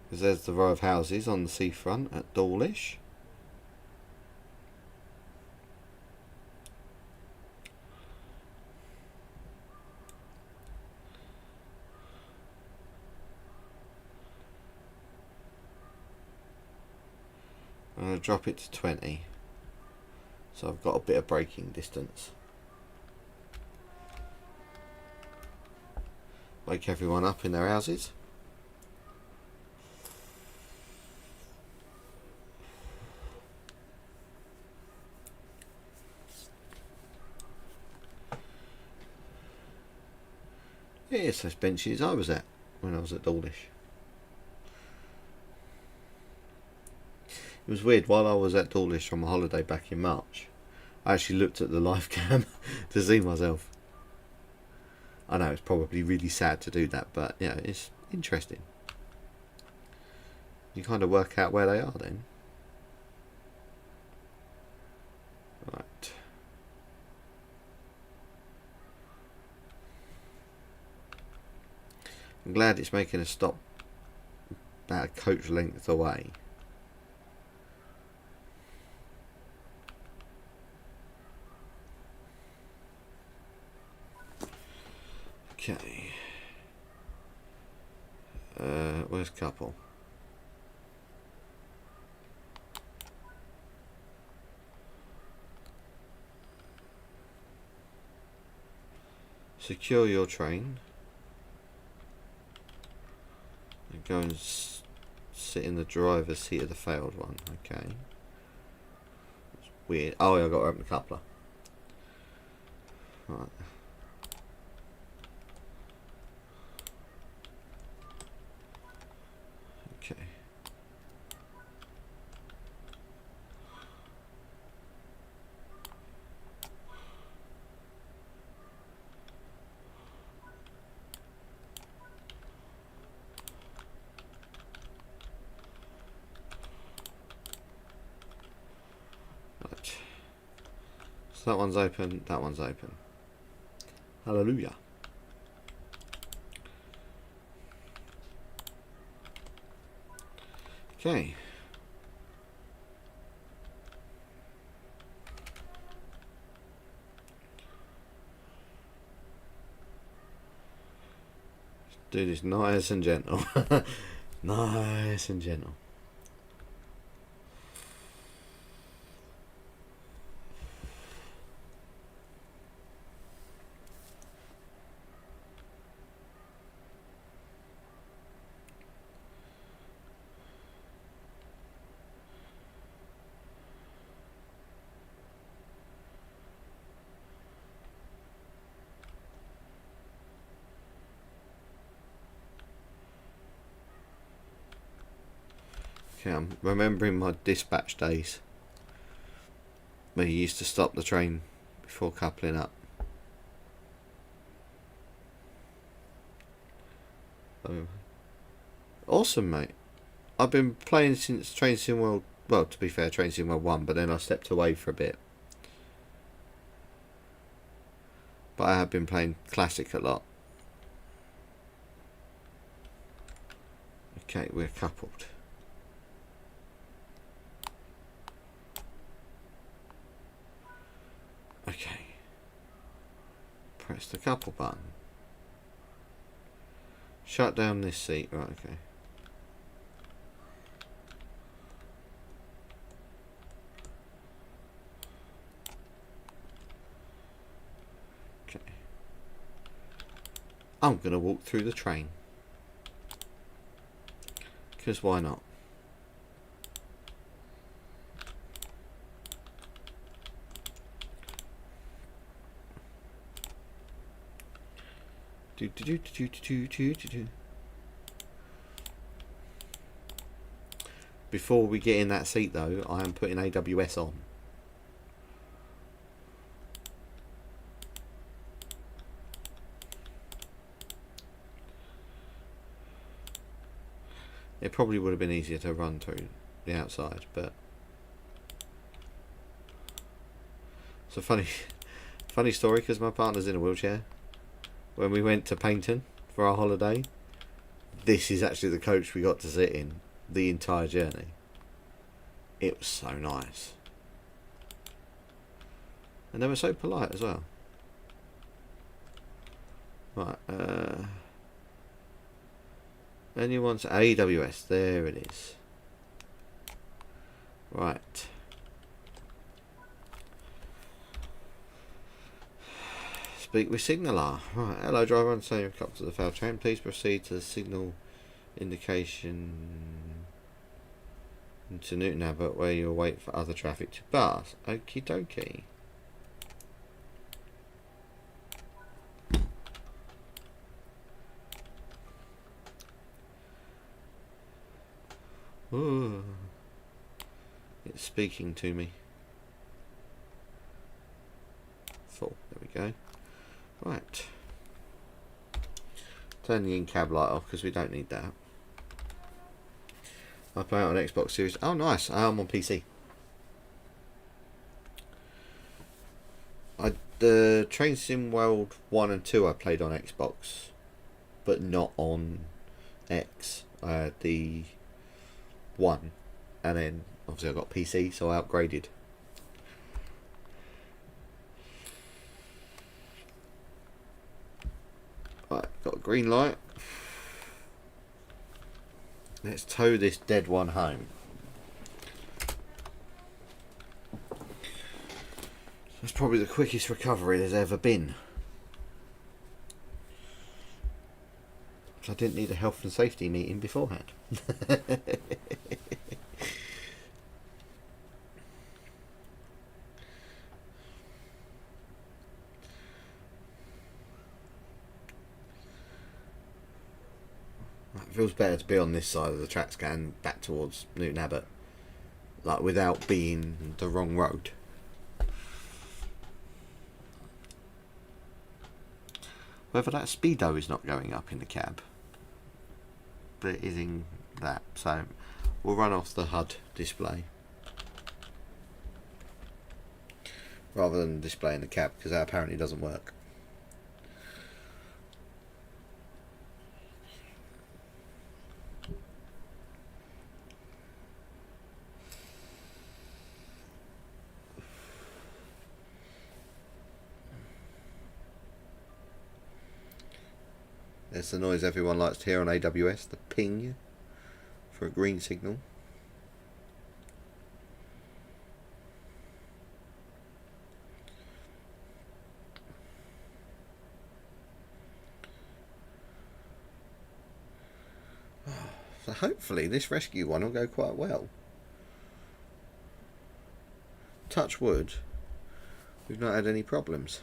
Because there's the row of houses on the seafront at Dawlish. I'm going to drop it to 20. So I've got a bit of braking distance. Wake everyone up in their houses. Yes, those benches I was at when I was at Dawlish. It was weird, while I was at Dawlish on my holiday back in March, I actually looked at the live cam to see myself. I know it's probably really sad to do that, but yeah, it's interesting. You kind of work out where they are then. Right. I'm glad it's making a stop about a coach length away. Okay. Where's couple? Secure your train. And go and sit in the driver's seat of the failed one. Okay. That's weird. Oh, yeah, I've got to open the coupler. Right. Okay. Right. So that one's open, that one's open. Hallelujah. Okay. Do this nice and gentle. Nice and gentle. Okay, I'm remembering my dispatch days where you used to stop the train before coupling up. Oh. Awesome, mate. I've been playing since Train Sim World. Well, to be fair, Train Sim World 1, but then I stepped away for a bit. But I have been playing Classic a lot. Okay, we're coupled. Okay. Press the couple button. Shut down this seat. Right, okay. Okay. I'm going to walk through the train. Because why not? Before we get in that seat though, I am putting AWS on. It probably would have been easier to run through the outside, but it's a funny story because my partner's in a wheelchair. When we went to Paynton for our holiday, this is actually the coach we got to sit in the entire journey. It was so nice. And they were so polite as well. Right, anyone's AWS, there it is. Right. Speak with signaller. Right, hello driver, I'm saying you've come to the failed train. Please proceed to the signal indication to Newton Abbot where you'll wait for other traffic to pass. Okie dokie. Ooh. It's speaking to me. Full. There we go. Right. Turn the in-cab light off because we don't need that. I play it on Xbox Series. Oh, nice. I'm on PC. The Train Sim World 1 and 2 I played on Xbox, but not on X. I had the 1, and then obviously I got PC, so I upgraded. Right, got a green light. Let's tow this dead one home. That's probably the quickest recovery there's ever been. I didn't need a health and safety meeting beforehand. It feels better to be on this side of the track scan back towards Newton Abbot, like without being the wrong road. Whether that speedo is not going up in the cab, but it is in that, so we'll run off the HUD display rather than displaying the cab because that apparently doesn't work. There's the noise everyone likes to hear on AWS, the ping for a green signal. So hopefully this rescue one will go quite well. Touch wood, we've not had any problems.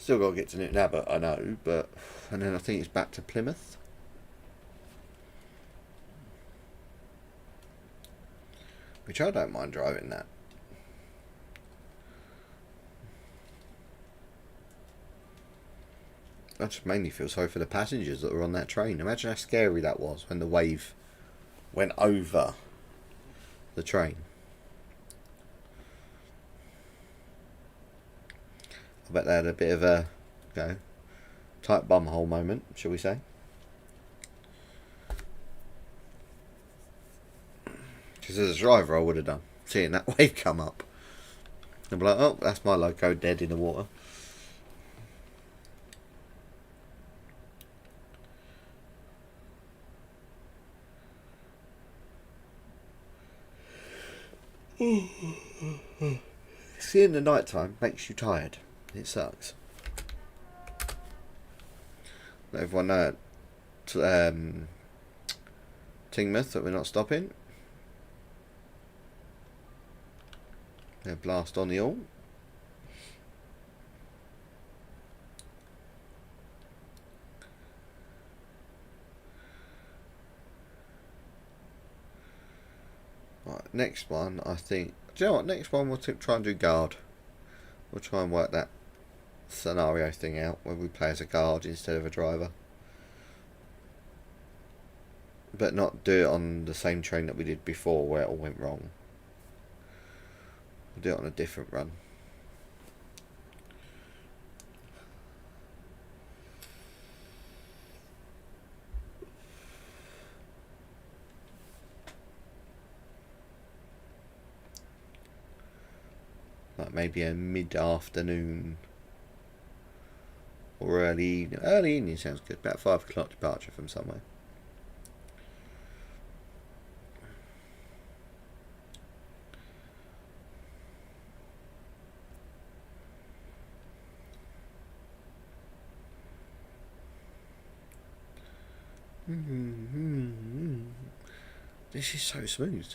Still got to get to Newton Abbot, I know, but and then I think it's back to Plymouth. Which I don't mind driving that. I just mainly feel sorry for the passengers that were on that train. Imagine how scary that was when the wave went over the train. I bet they had a bit of a tight bumhole moment, shall we say. Because as a driver I would have done, seeing that wave come up. I'd be like, oh, that's my loco dead in the water. Seeing the night time makes you tired. It sucks. Let everyone know at Tingmouth that we're not stopping. They blast on the all. Right, next one, I think. Do you know what? Next one we'll try and do guard. We'll try and work that scenario thing out where we play as a guard instead of a driver. But not do it on the same train that we did before where it all went wrong. We'll do it on a different run. Like maybe a mid-afternoon or early evening. Early evening sounds good. About 5 o'clock departure from somewhere. This is so smooth.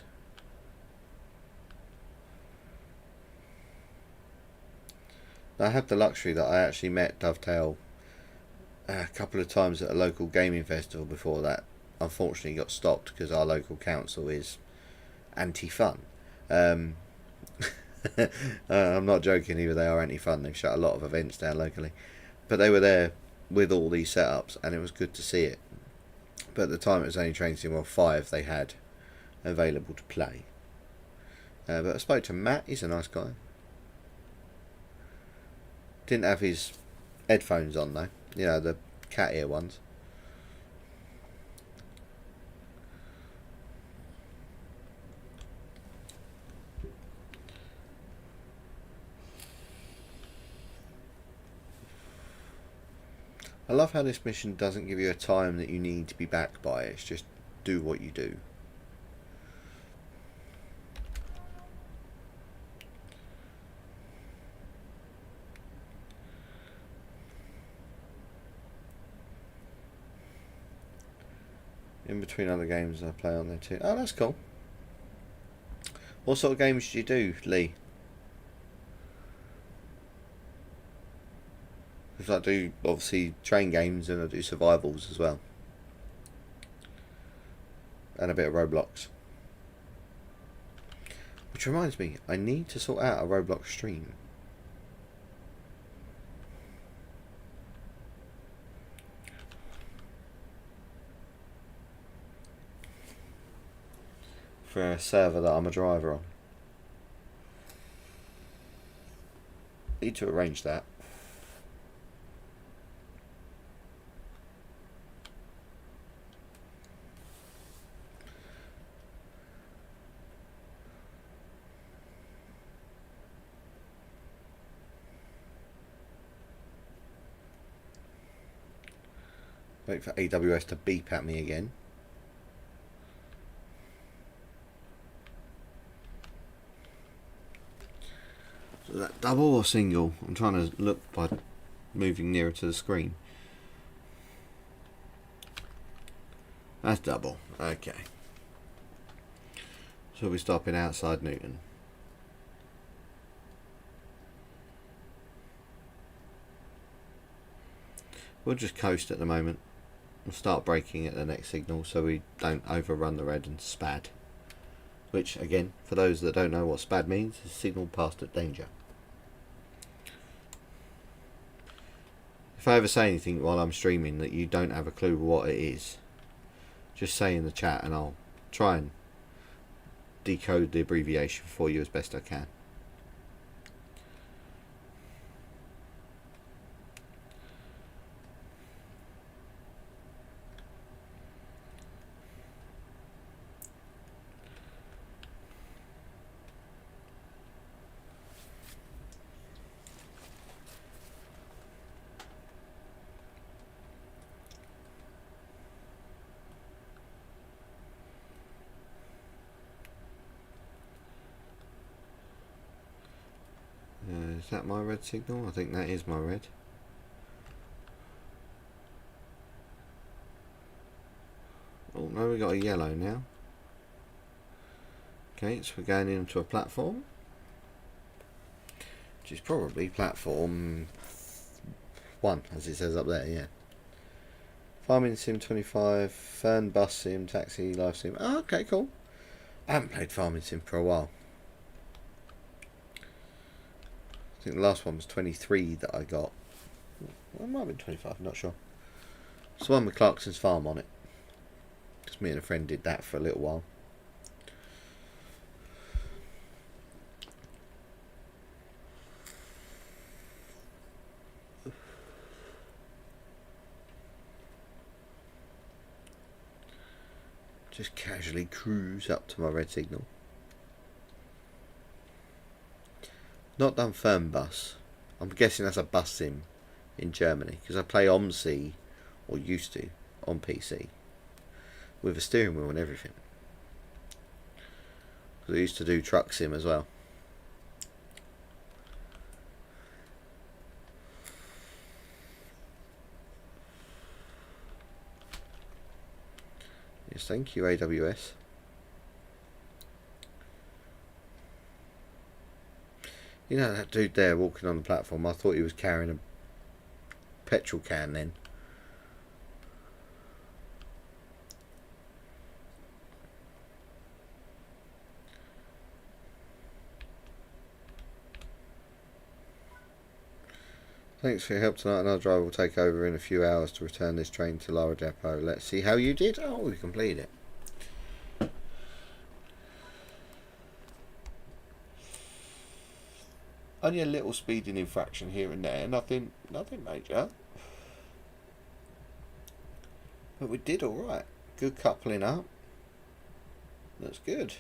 I have the luxury that I actually met Dovetail a couple of times at a local gaming festival before that unfortunately got stopped because our local council is anti-fun. I'm not joking either, they are anti-fun. They've shut a lot of events down locally. But they were there with all these setups and it was good to see it. But at the time it was only Train Sim World 5 they had available to play. But I spoke to Matt, he's a nice guy. Didn't have his headphones on though, you know, the cat ear ones. I love how this mission doesn't give you a time that you need to be back by, it's just do what you do. In between other games I play on there too. Oh, that's cool. What sort of games do you do, Lee? Because I do obviously train games and I do survivals as well. And a bit of Roblox. Which reminds me, I need to sort out a Roblox stream. For a server that I'm a driver on. Need to arrange that. Wait for AWS to beep at me again. So that double or single? I'm trying to look by moving nearer to the screen. That's double. Okay. So we're stopping outside Newton. We'll just coast at the moment. We'll start braking at the next signal so we don't overrun the red and spad. Which, again, for those that don't know what spad means, is signal passed at danger. If I ever say anything while I'm streaming that you don't have a clue what it is, just say in the chat and I'll try and decode the abbreviation for you as best I can. Is that my red signal? I think that is my red. Oh no, we got a yellow now. Okay, so we're going into a platform, which is probably platform 1, as it says up there, yeah. Farming Sim 25, Fern Bus Sim, Taxi, Live Sim. Oh, okay, cool. I haven't played Farming Sim for a while. I think the last one was 23 that I got. Well, it might have been 25, I'm not sure. It's the one with Clarkson's Farm on it. Because me and a friend did that for a little while. Just casually cruise up to my red signal. Not done Fernbus. I'm guessing that's a bus sim in Germany because I play OMSI, or used to, on PC with a steering wheel and everything. Because I used to do truck sim as well. Yes, thank you, AWS. You know that dude there walking on the platform, I thought he was carrying a petrol can then. Thanks for your help tonight. Another driver will take over in a few hours to return this train to Lara Depot. Let's see how you did. Oh, we completed it. Only a little speeding infraction here and there, nothing major. But we did alright. Good coupling up. That's good.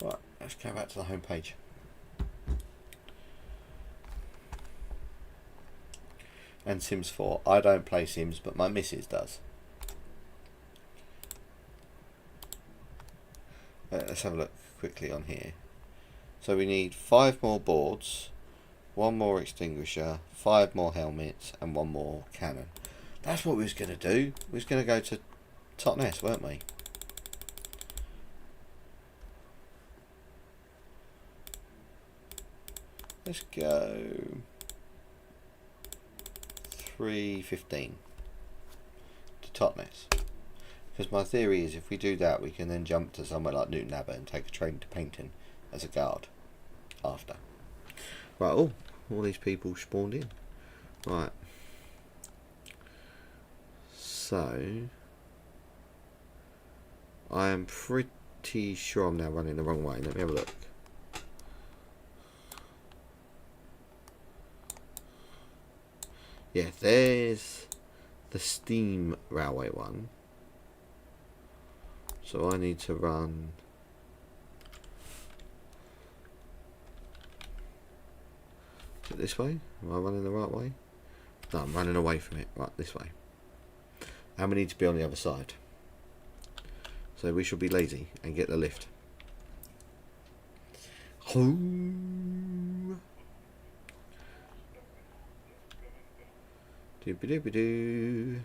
Right, let's go back to the home page. And Sims 4. I don't play Sims, but my missus does. Let's have a look quickly on here. So we need 5 more boards, 1 more extinguisher, 5 more helmets, and 1 more cannon. That's what we was going to do. We was going to go to Totnes, weren't we? Let's go 3:15 to Totnes. Because my theory is if we do that, we can then jump to somewhere like Newton Abbot and take a train to Paynton as a guard after. Right, oh, all these people spawned in. Right. So, I am pretty sure I'm now running the wrong way. Let me have a look. Yeah, there's the steam railway one. So I need to run... Is it this way? Am I running the right way? No, I'm running away from it. Right, this way. And we need to be on the other side. So we should be lazy and get the lift. Dooby dooby doo.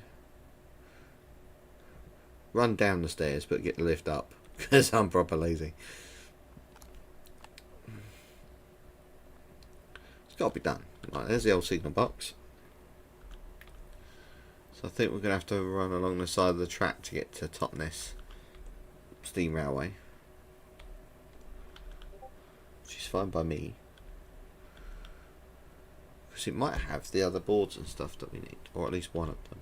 Run down the stairs but get the lift up because I'm proper lazy. It's got to be done. Right, there's the old signal box. So I think we're going to have to run along the side of the track to get to Totnes Steam Railway. Which is fine by me. Because it might have the other boards and stuff that we need. Or at least one of them.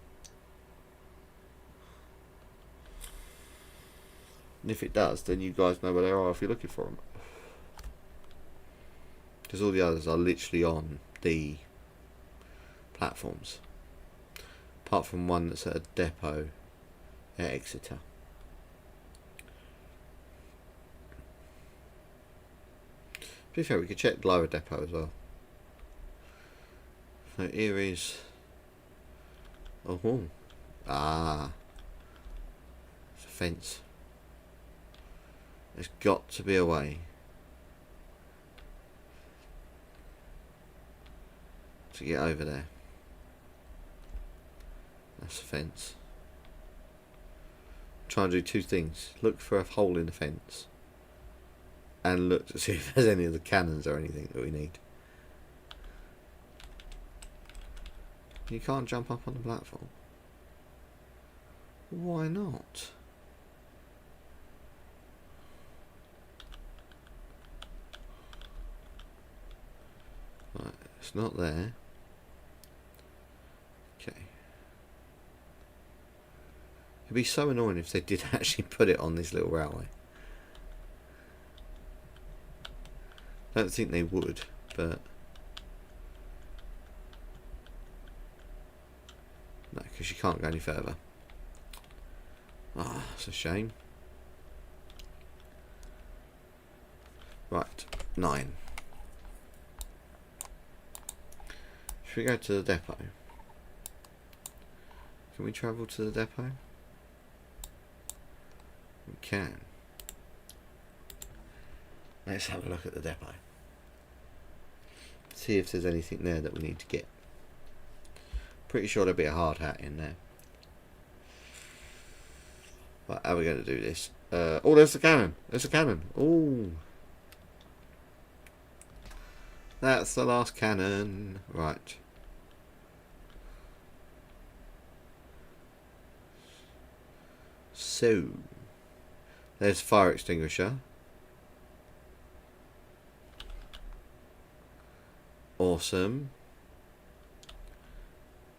And if it does, then you guys know where they are if you're looking for them. Because all the others are literally on the platforms. Apart from one that's at a depot at Exeter. To be fair, we could check the lower depot as well. So here is... Oh, ah, it's a fence. There's got to be a way to get over there. That's a fence. Try and do two things. Look for a hole in the fence. And look to see if there's any of the cannons or anything that we need. You can't jump up on the platform. Why not? Right, it's not there. Okay. It'd be so annoying if they did actually put it on this little railway. I don't think they would, but... No, because you can't go any further. Ah, it's a shame. Right, 9. Should we go to the depot? Can we travel to the depot? We can. Let's have a look at the depot. See if there's anything there that we need to get. Pretty sure there'll be a hard hat in there. Right, how are we going to do this? Oh, there's the cannon. There's a cannon. Oh. That's the last cannon. Right. So. There's fire extinguisher. Awesome.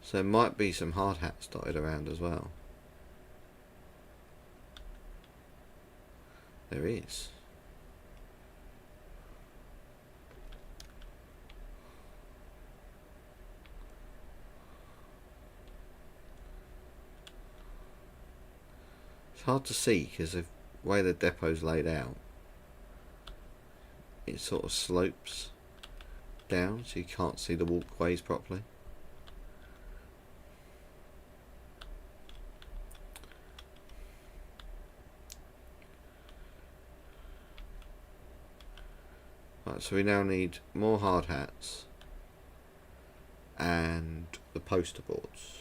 So there might be some hard hats dotted around as well. There is. It's hard to see because of the way the depot's laid out. It sort of slopes down so you can't see the walkways properly. Right, so we now need more hard hats and the poster boards.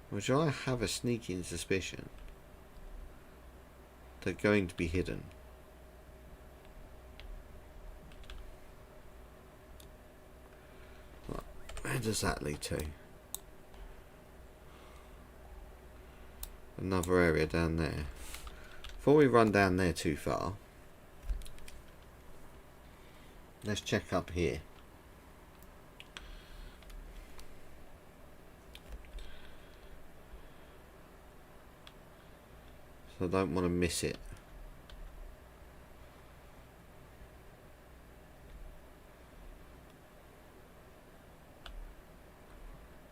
Which I have a sneaking suspicion they're going to be hidden. Right, where does that lead to? Another area down there. Before we run down there too far, let's check up here. So I don't want to miss it.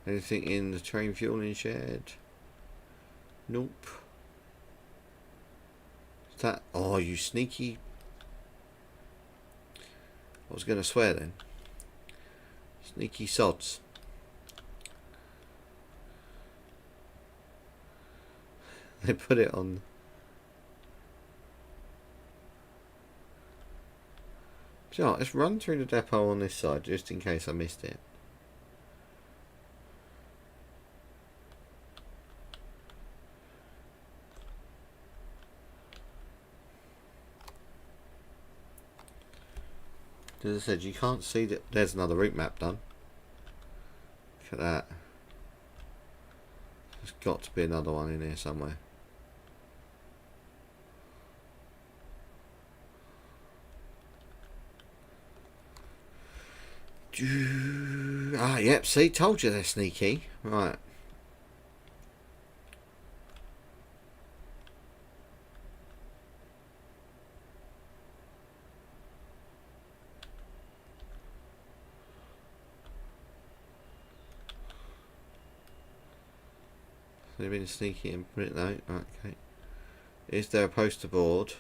Anything in the train fueling shed? Nope. Is that... Oh, you sneaky... I was going to swear then. Sneaky sods. They put it on... So let's run through the depot on this side just in case I missed it. As I said, you can't see that. There's another route map done. Look at that. There's got to be another one in here somewhere. Ah, yep, see, told you they're sneaky. Right. They've been sneaky and put it no. Right, okay. Is there a poster board?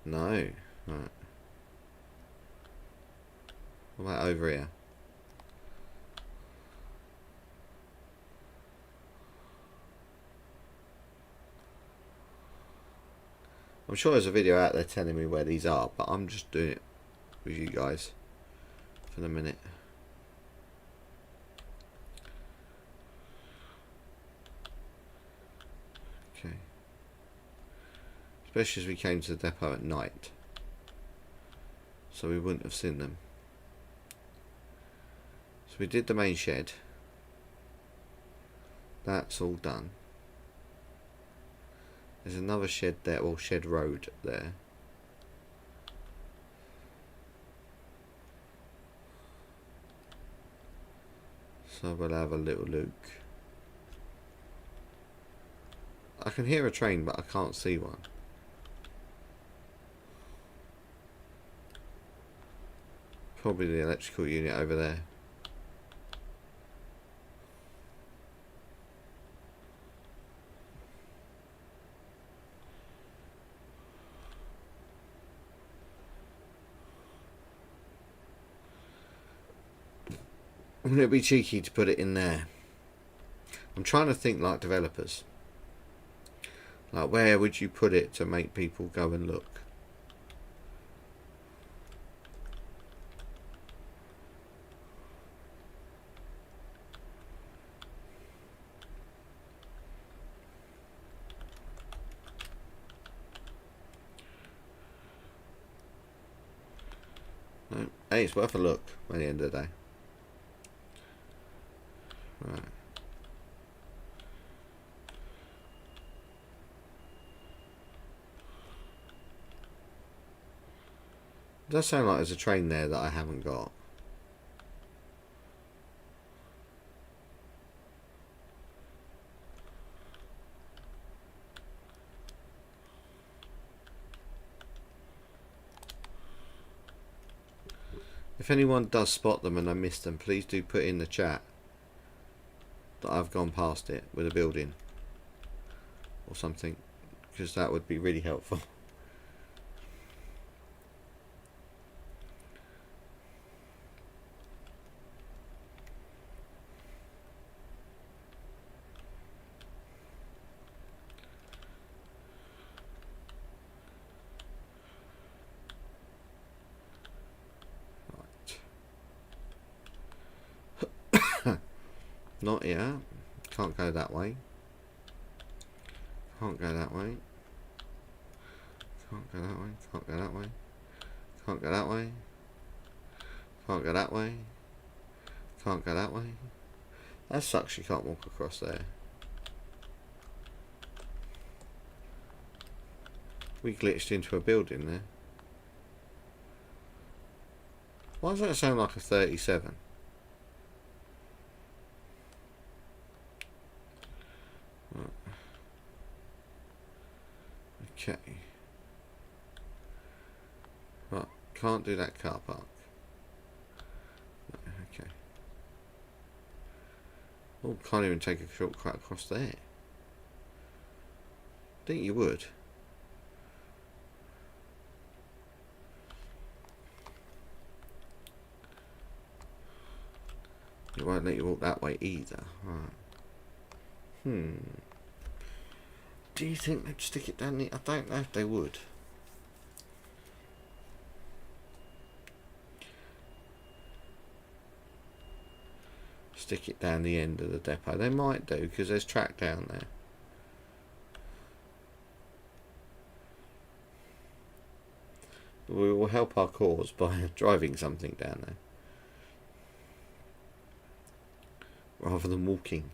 No. Right. What about over here? I'm sure there's a video out there telling me where these are, but I'm just doing it with you guys for the minute. Okay. Especially as we came to the depot at night, so we wouldn't have seen them. So we did the main shed. That's all done. There's another shed there, or shed road there. So we'll have a little look. I can hear a train, but I can't see one. Probably the electrical unit over there. Wouldn't it be cheeky to put it in there? I'm trying to think like developers. Like, where would you put it to make people go and look? No. Hey, it's worth a look at the end of the day. Right. It does sound like there's a train there that I haven't got. If anyone does spot them and I miss them, please do put in the chat that I've gone past it with a building or something, because that would be really helpful. Not yet. Can't go that way. Can't go that way. Can't go that way. Can't go that way. Can't go that way. Can't go that way. Can't go that way. That sucks, you can't walk across there. We glitched into a building there. Why does that sound like a 37? Okay. Right, can't do that car park. Okay. Oh, can't even take a shortcut across there. Think you would. It won't let you walk that way either. Right. Do you think they'd stick it down the... I don't know if they would. Stick it down the end of the depot. They might do, because there's track down there. We will help our cause by driving something down there. Rather than walking.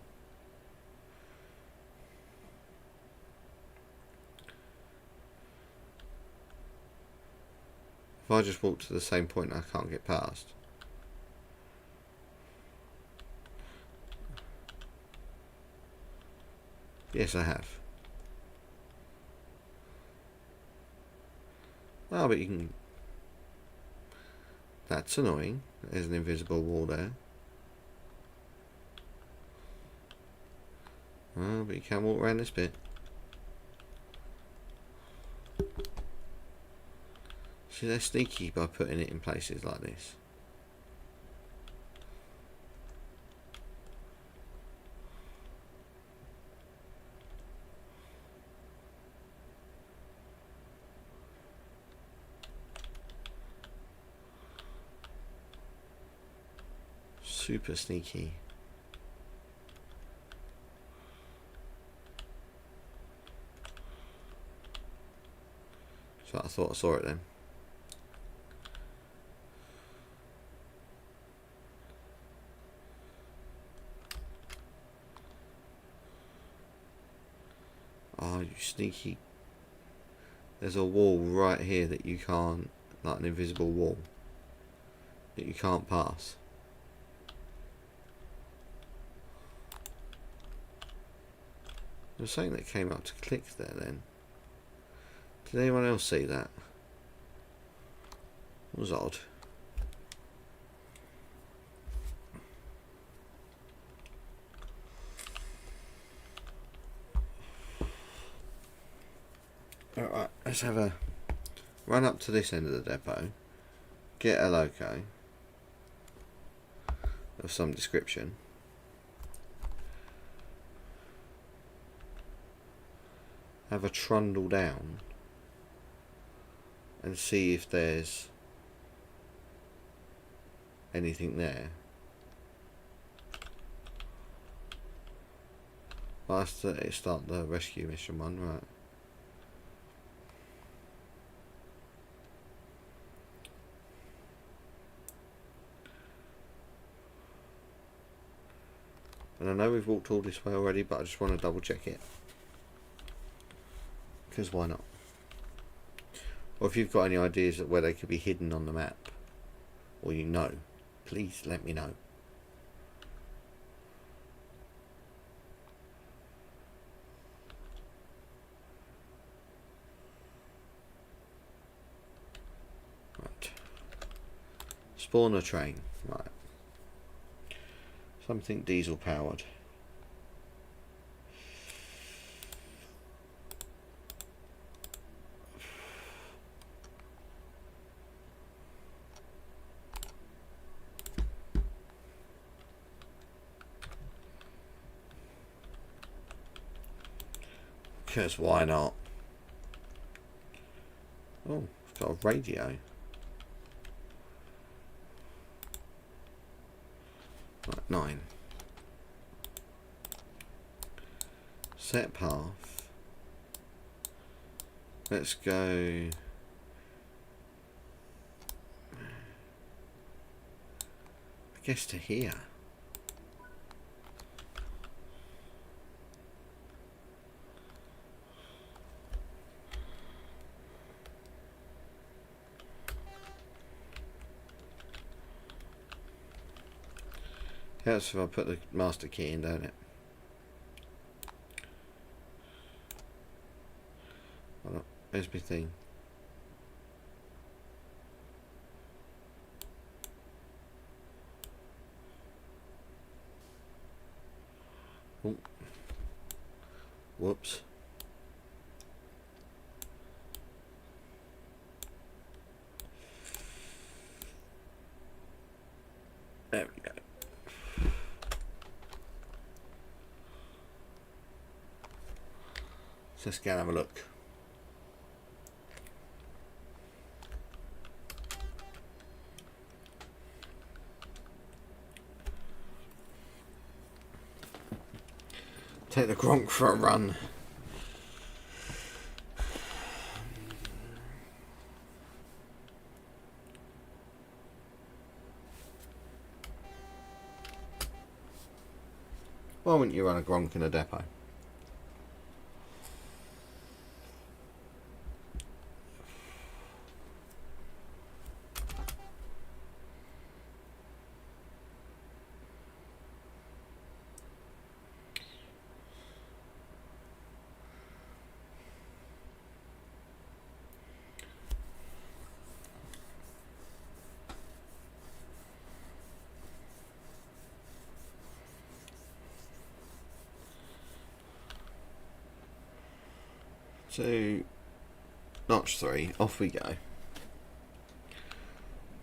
If I just walk to the same point I can't get past. Yes, I have. Oh, but you can... That's annoying. There's an invisible wall there. Oh, but you can walk around this bit. See, they're sneaky by putting it in places like this. Super sneaky. So I thought I saw it then. Oh, you sneaky. There's a wall right here that you can't, like an invisible wall, that you can't pass. There was something that came up to click there then. Did anyone else see that? It was odd. Alright, let's have a run up to this end of the depot, get a loco of some description, have a trundle down and see if there's anything there. Well, let's start the rescue mission one, right? And I know we've walked all this way already, but I just want to double check it. Because why not? Or if you've got any ideas of where they could be hidden on the map, or you know, please let me know. Right. Spawn a train. Right. Something diesel powered. Because why not? Oh, it's got a radio. Right, 9. Set path. Let's go. I guess to here. Helps if I put the master key in, don't it? Hold on, where's my thing? Oh. Whoops. There we go. So let's go and have a look. Take the Gronk for a run. Why wouldn't you run a Gronk in a depot? So, notch 3, off we go.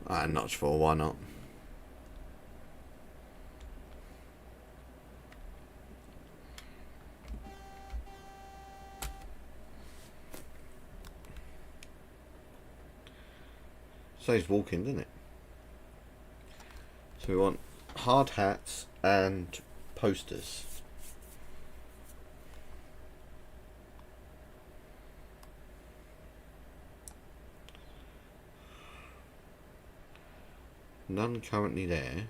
Notch 4, why not? Saves walking, doesn't it? So we want hard hats and posters. None currently there.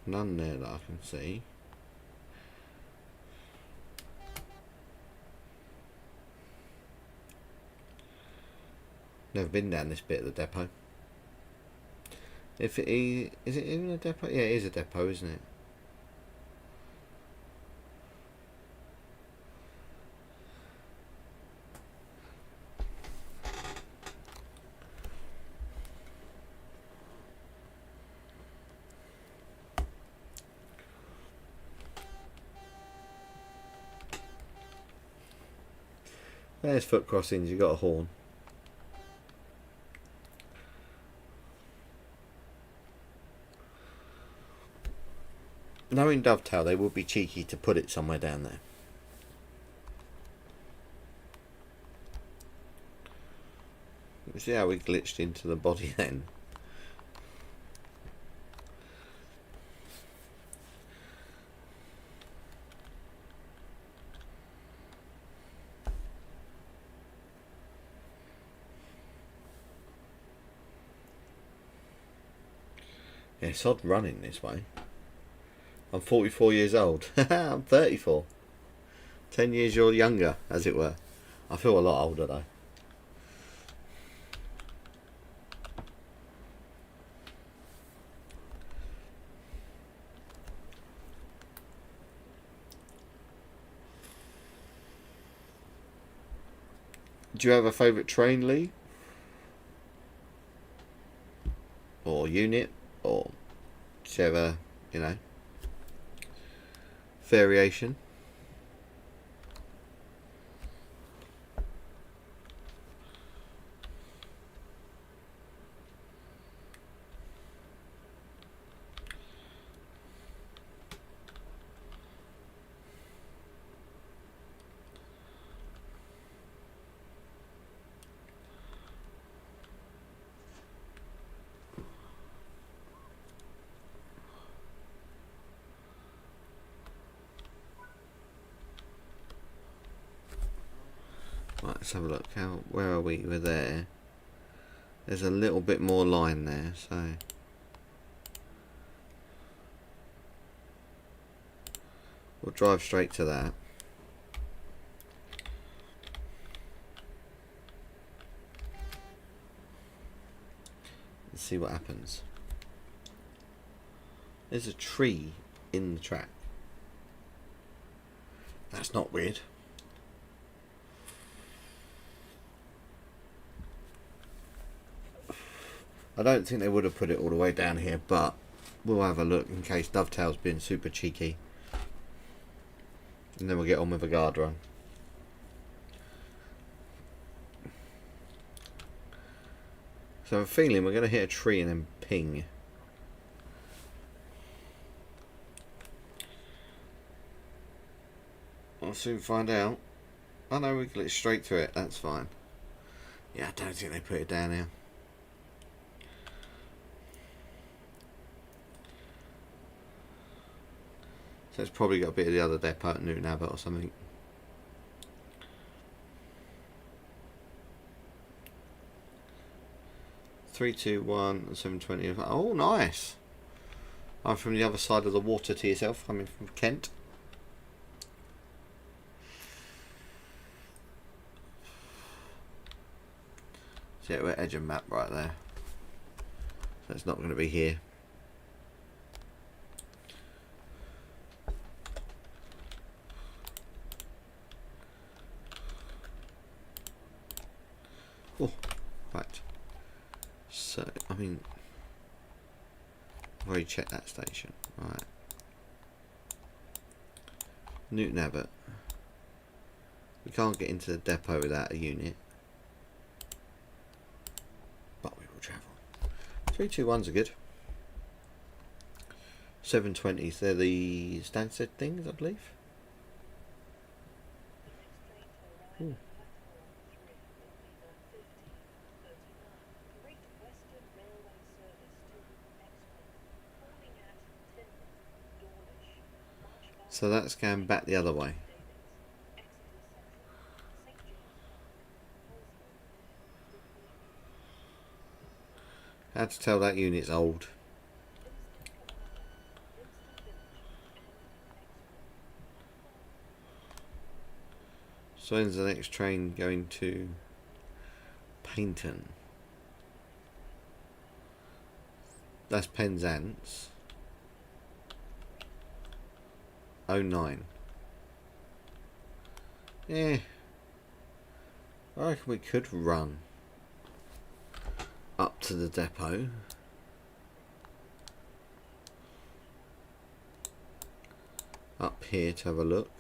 None there that I can see. Never been down this bit of the depot. If it is it even a depot? Yeah, it is a depot, isn't it? There's foot crossings, you got a horn. Knowing Dovetail, they would be cheeky to put it somewhere down there. You see how we glitched into the body then? Yeah, it's odd running this way. I'm 44 years old. I'm 34. 10 years younger, as it were. I feel a lot older though. Do you have a favourite train, Lee? Or unit? Or whichever, you know, variation? Right, let's have a look. Where are we? We're there. There's a little bit more line there, so we'll drive straight to that. And see what happens. There's a tree in the track. That's not weird. I don't think they would have put it all the way down here, but we'll have a look in case Dovetail's been super cheeky. And then we'll get on with the guard run. So I'm feeling we're going to hit a tree and then ping. I'll soon find out. I know we glitch straight through it, that's fine. Yeah, I don't think they put it down here. So it's probably got a bit of the other depot at Newton Abbot or something. 321 720. Oh, nice. I'm from the other side of the water to yourself, coming from Kent. So yeah, we're edge of map right there. So it's not going to be here. Oh, right. So, I mean, I've already checked that station. Right. Newton Abbot. We can't get into the depot without a unit. But we will travel. 321s are good. 720s, they're the Stansted things, I believe. Ooh. So that's going back the other way. How to tell that unit's old? So when's the next train going to Paynton? That's Penzance. 09. Yeah. I reckon we could run up to the depot. Up here to have a look.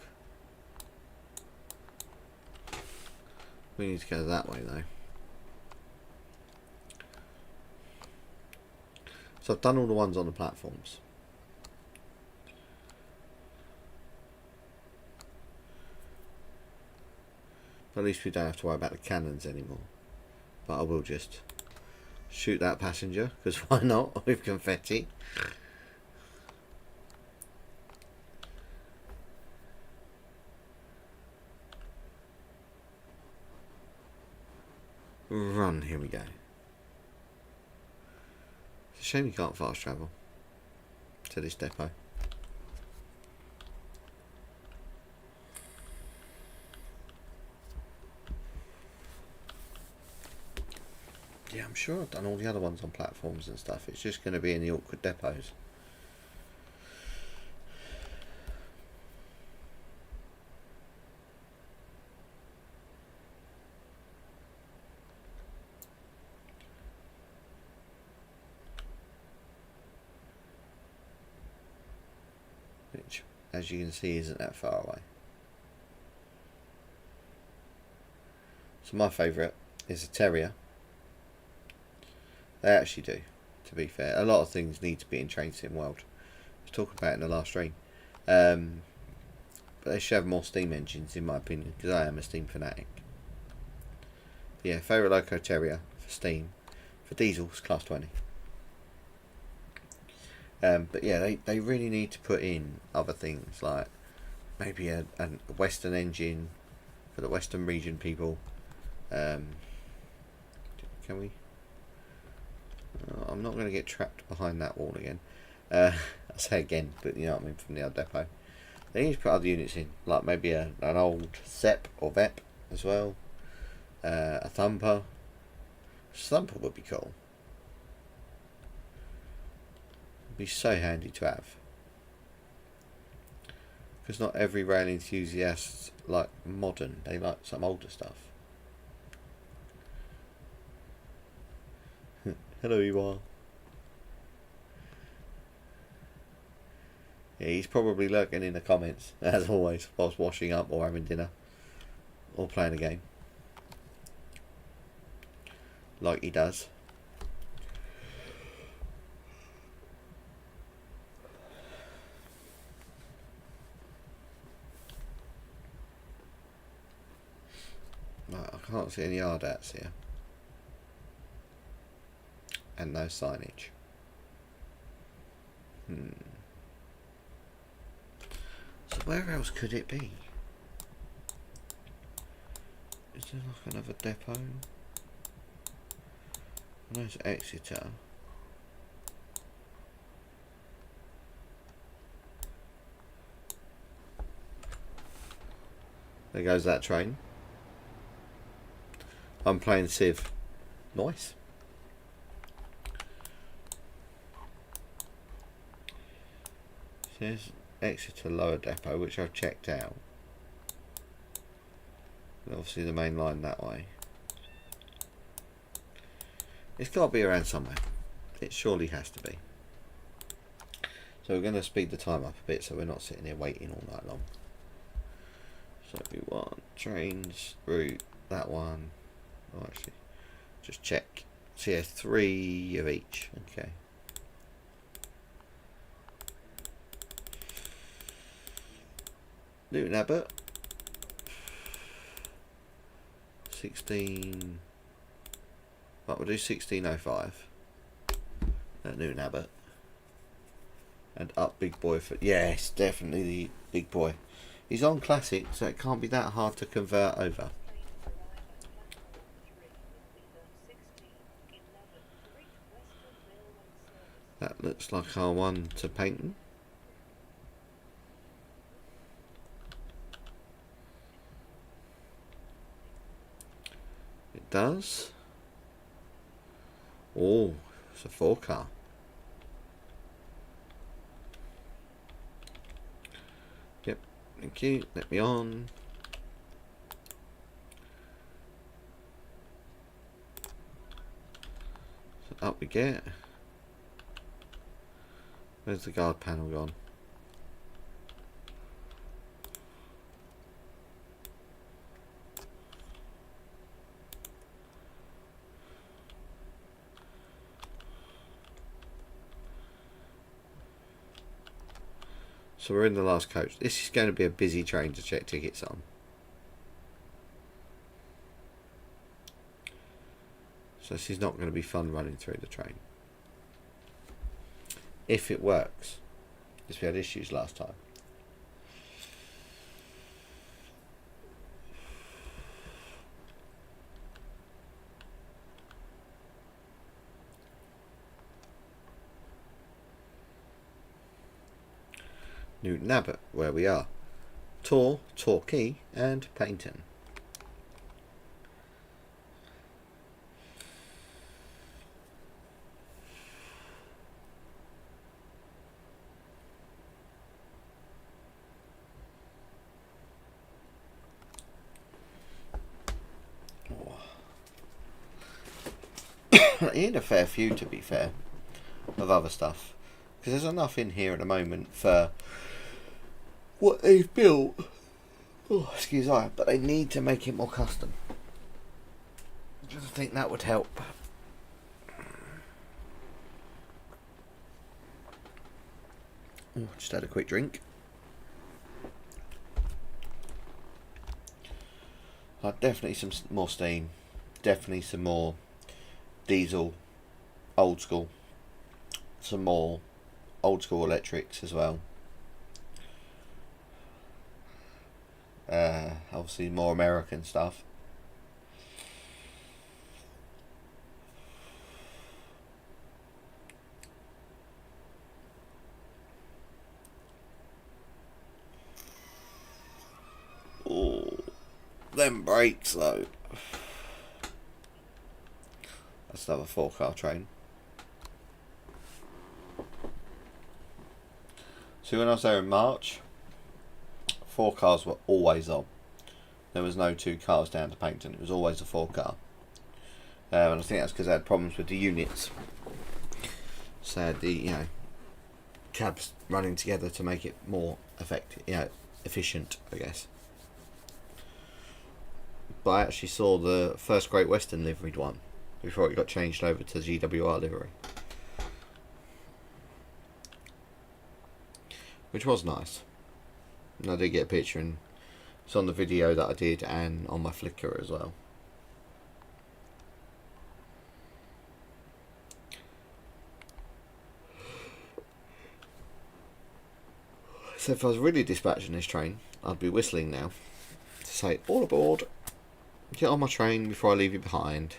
We need to go that way though. So I've done all the ones on the platforms. But at least we don't have to worry about the cannons anymore. But I will just shoot that passenger, because why not, with confetti. Run, here we go. It's a shame you can't fast travel to this depot. Yeah, I'm sure I've done all the other ones on platforms and stuff. It's just going to be in the awkward depots. Which, as you can see, isn't that far away. So my favourite is a Terrier. They actually do, to be fair. A lot of things need to be in Train Sim World. I was talking about it in the last stream. But they should have more Steam engines, in my opinion, because I am a Steam fanatic. But yeah, favourite Loco Terrier for Steam. For diesel, it's class 20. But yeah, they really need to put in other things, like maybe a Western engine for the Western region people. Can we? I'm not going to get trapped behind that wall again. I'll say again, but you know what I mean, from the old depot. They need to put other units in, like maybe an old Zep or Vep as well. A Thumper. Thumper would be cool. It'd be so handy to have. Because not every rail enthusiast like modern, they like some older stuff. Hello, you are. Yeah, he's probably lurking in the comments, as always, whilst washing up or having dinner. Or playing a game. Like he does. Right, I can't see any Ardats here. And no signage. So where else could it be? Is there like another depot? There's Exeter. There goes that train. I'm playing Civ. Nice. There's Exeter Lower Depot, which I've checked out. And obviously the main line that way. It's got to be around somewhere. It surely has to be. So we're going to speed the time up a bit so we're not sitting here waiting all night long. So we want trains, route, that one. Oh, actually, just check. So yeah, 3 of each. Okay. Newton Abbot. 16. Right, we'll do 1605 at Newton Abbot. And up Big Boy for... Yes, definitely the Big Boy. He's on Classic, so it can't be that hard to convert over. That looks like our one to Paignton. It does. Oh, it's a 4-car. Yep, thank you. Let me on. So up we get. Where's the guard panel gone? So we're in the last coach. This is going to be a busy train to check tickets on. So this is not going to be fun running through the train. If it works. Because we had issues last time. Newton Abbot, where we are. Tor, Torquay, and Paignton. In a fair few, to be fair, of other stuff, because there's enough in here at the moment for what they've built. Oh, excuse me, but they need to make it more custom. I think that would help. Oh, just had a quick drink. Definitely some more steam. Definitely some more diesel, old school. Some more old school electrics as well. Obviously more American stuff. Oh, them brakes though. That's another 4-car train. So when I was there in March, 4 cars were always on. There was no 2 cars down to Paignton. It was always a 4-car. And I think that's because they had problems with the units. So they had the, cabs running together to make it more effective, efficient, I guess. But I actually saw the first Great Western liveried one before it got changed over to GWR livery, which was nice. And I did get a picture, and it's on the video that I did and on my Flickr as well. So if I was really dispatching this train, I'd be whistling now to say, all aboard, get on my train before I leave you behind.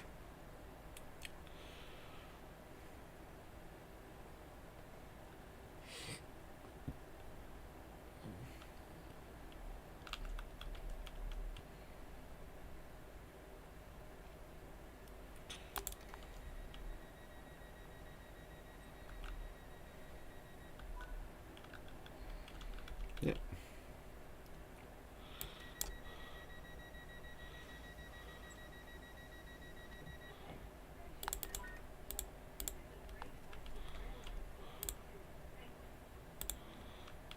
Yep.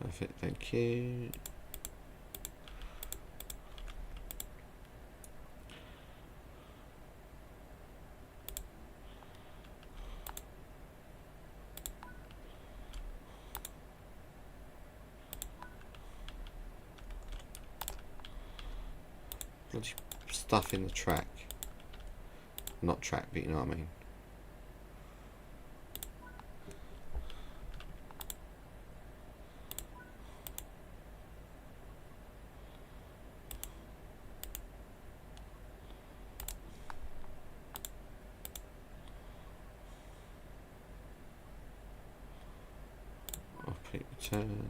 Perfect, thank you. Bloody stuff in the track. Not track, but you know what I mean. Off-peak return.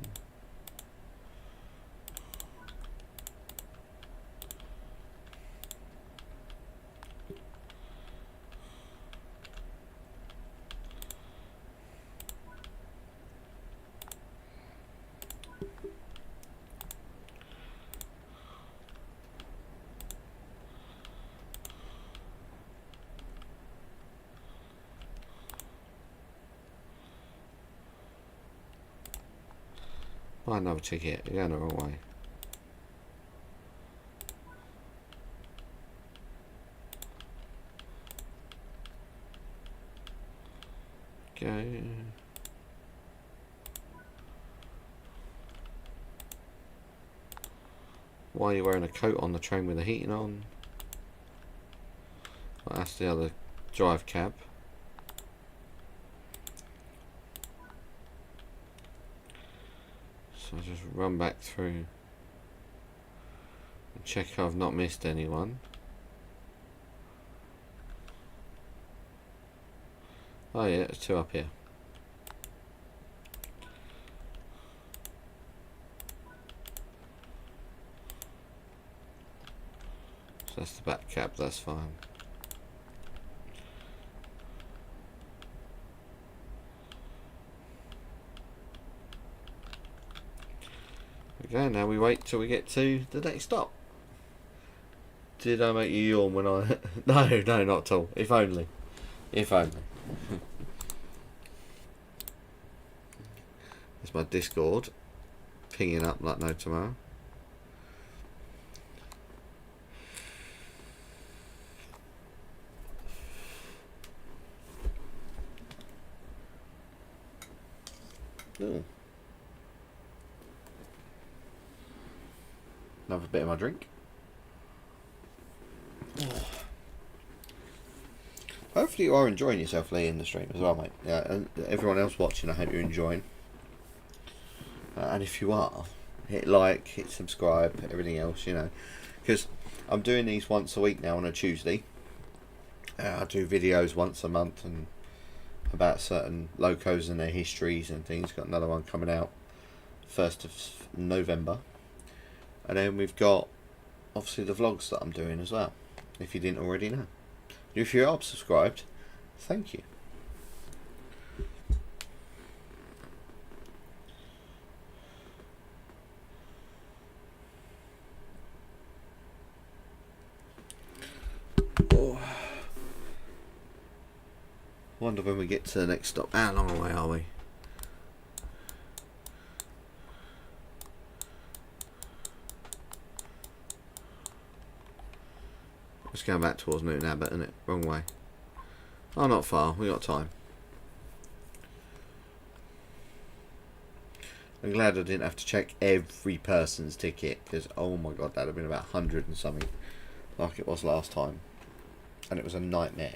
Buy another ticket. You're going the wrong way. Go. Why are you wearing a coat on the train with the heating on? Well, that's the other drive cab. So I'll just run back through and check I've not missed anyone. Oh yeah, there's two up here. So that's the back cab, that's fine. Okay, now we wait till we get to the next stop. Did I make you yawn when I... No, not at all. If only. If only. It's my Discord pinging up like no tomorrow. Ooh. Another bit of my drink. Hopefully you are enjoying yourself, Lee, in the stream as well, mate. Yeah, and everyone else watching, I hope you're enjoying. And if you are, hit like, hit subscribe, everything else, you know. Because I'm doing these once a week now on a Tuesday. I do videos once a month and about certain locos and their histories and things. Got another one coming out 1st of November. And then we've got, obviously, the vlogs that I'm doing as well, if you didn't already know. If you are subscribed, thank you. Oh. Wonder when we get to the next stop. How long away are we? It's going back towards Newton Abbot, isn't it? Wrong way. Oh, not far. We got time. I'm glad I didn't have to check every person's ticket, because oh my god, that'd have been about 100 and something, like it was last time, and it was a nightmare.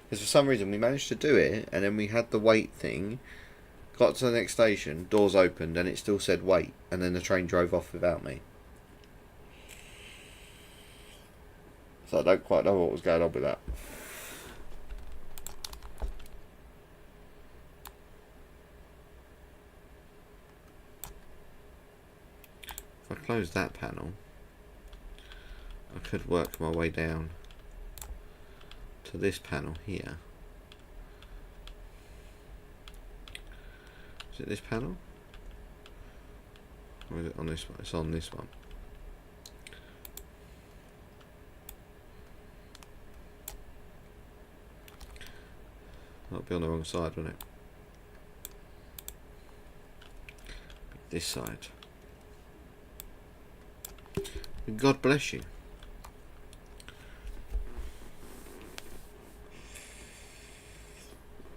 Because for some reason we managed to do it, and then we had the wait thing. Got to the next station, doors opened, and it still said wait, and then the train drove off without me. So I don't quite know what was going on with that. If I close that panel, I could work my way down to this panel here. Is it this panel? Or is it on this one? It's on this one. That'll be on the wrong side, won't it? This side. God bless you.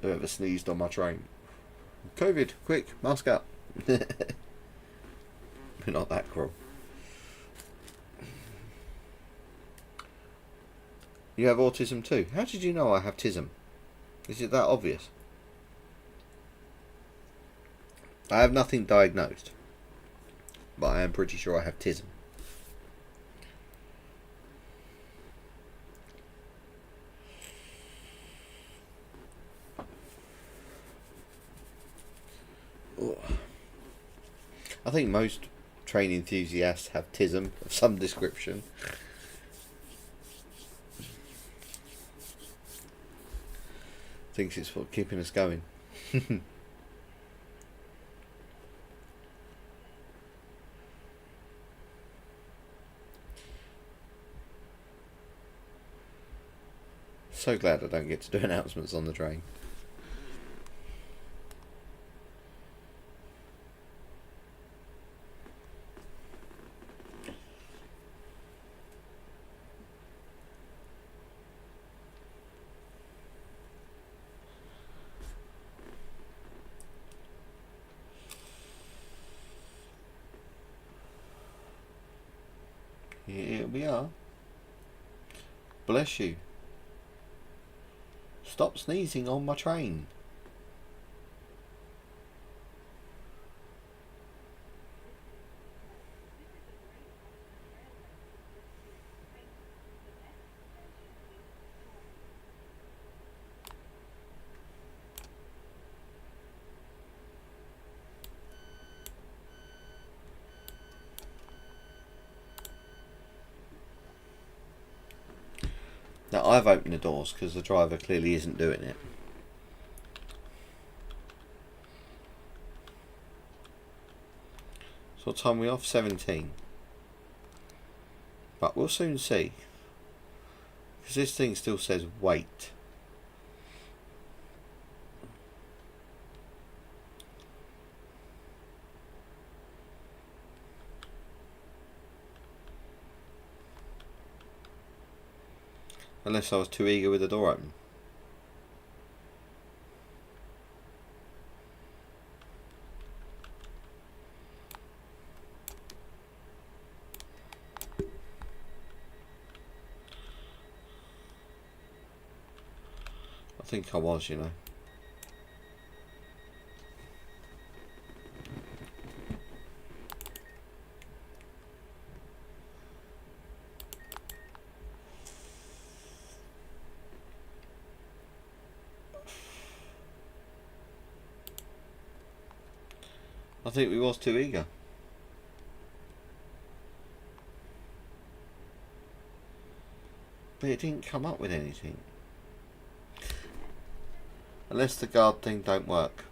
Whoever sneezed on my train. COVID, quick, mask up. We're not that cruel. You have autism too. How did you know I have tism? Is it that obvious? I have nothing diagnosed, but I am pretty sure I have tism. I think most train enthusiasts have tism of some description. Thinks it's for keeping us going. So glad I don't get to do announcements on the train. Here we are. Bless you. Stop sneezing on my train. Now I've opened the doors because the driver clearly isn't doing it. So what time are we off? 17. But we'll soon see. Because this thing still says wait. Unless I was too eager with the door open. I think I was, you know. I think we was too eager. But it didn't come up with anything. Unless the guard thing don't work.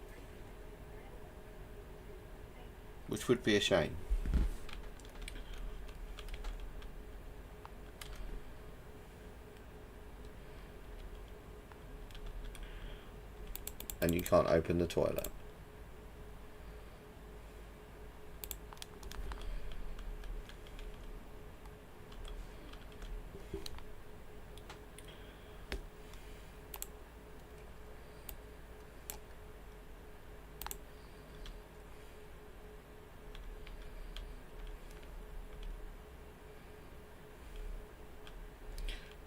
Which would be a shame. And you can't open the toilet.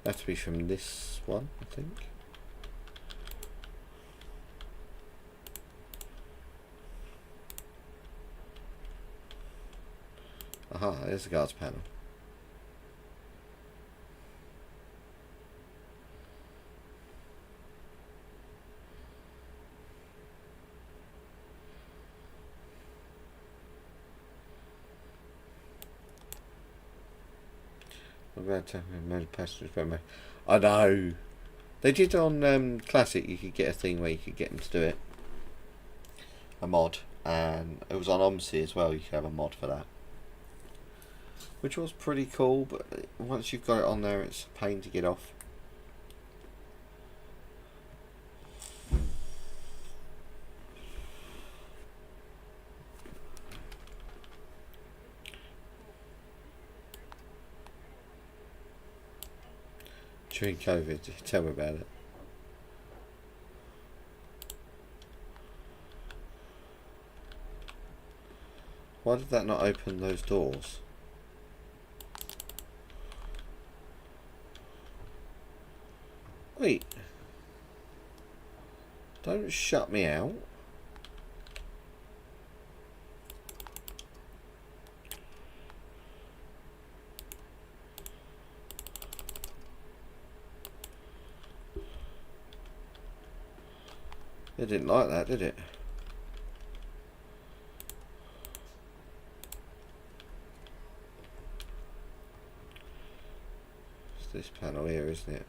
Have to be from this one, I think. Aha, there's the guards panel. I'm glad to have made passengers from. I know. They did on Classic. You could get a thing where you could get them to do it. A mod. and it was on OMSI as well. You could have a mod for that, which was pretty cool. But once you've got it on there, it's a pain to get off. During COVID, tell me about it. Why did that not open those doors? Wait. Don't shut me out. It didn't like that, did it? It's this panel here, isn't it?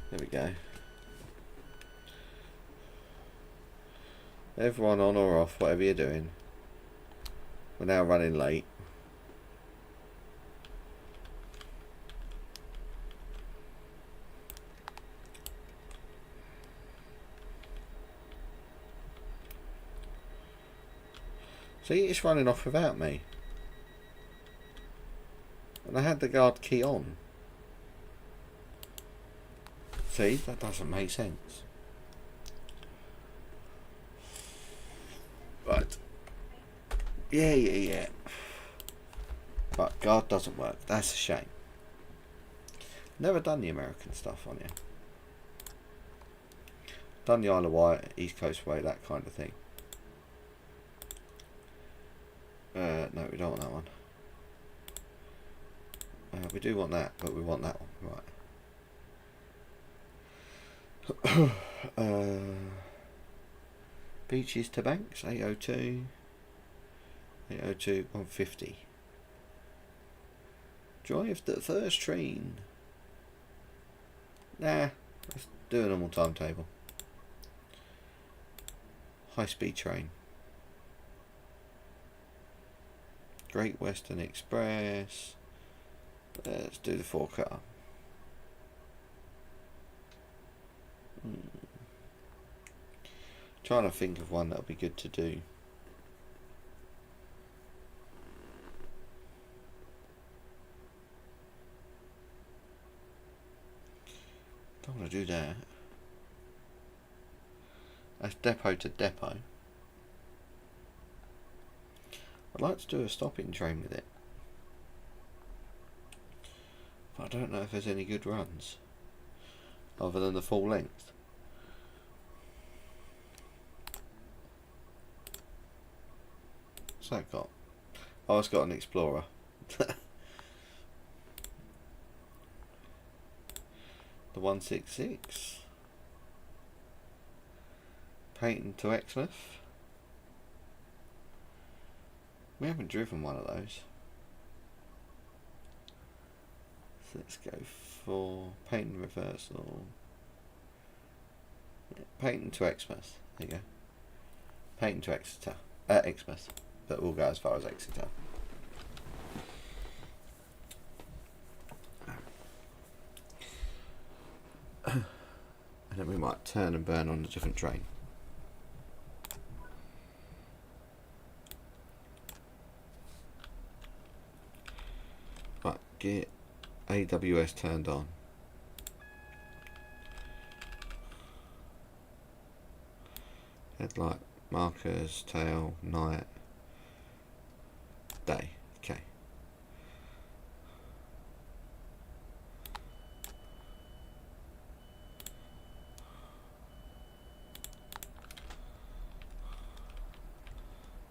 There we go. Everyone on or off, whatever you're doing. We're now running late. See, it's running off without me. And I had the guard key on. See, that doesn't make sense. Right. Yeah. But guard doesn't work. That's a shame. Never done the American stuff on you. Done the Isle of Wight, East Coast Way, that kind of thing. No, we don't want that one. We do want that, but we want that one. Right. Beaches to Banks, 802. 802, 150. Drive the first train. Nah, let's do a normal timetable. High speed train. Great Western Express. Let's do the 4-car. Trying to think of one that would be good to do. Don't want to do that. That's depot to depot. I'd like to do a stopping train with it, but I don't know if there's any good runs other than the full length. What's that got? Oh, it's got an Explorer. The 166. Payton to Exmouth. We haven't driven one of those. So let's go for Payton reversal. Yeah, Payton to Exmouth. There you go. Payton to Exeter. Exmouth. But we'll go as far as Exeter. And then we might turn and burn on a different train. Right, get AWS turned on. Headlight, markers, tail, night, day. Okay.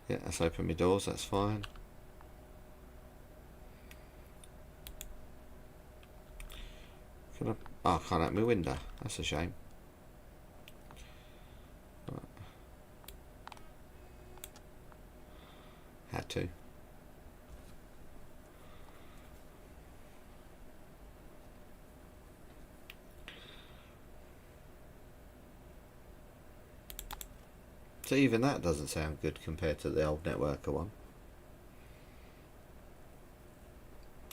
Yeah, let's open my doors, that's fine. Can I? Oh, I can't open my window. That's a shame. Right. Had to. So even that doesn't sound good compared to the old Networker one.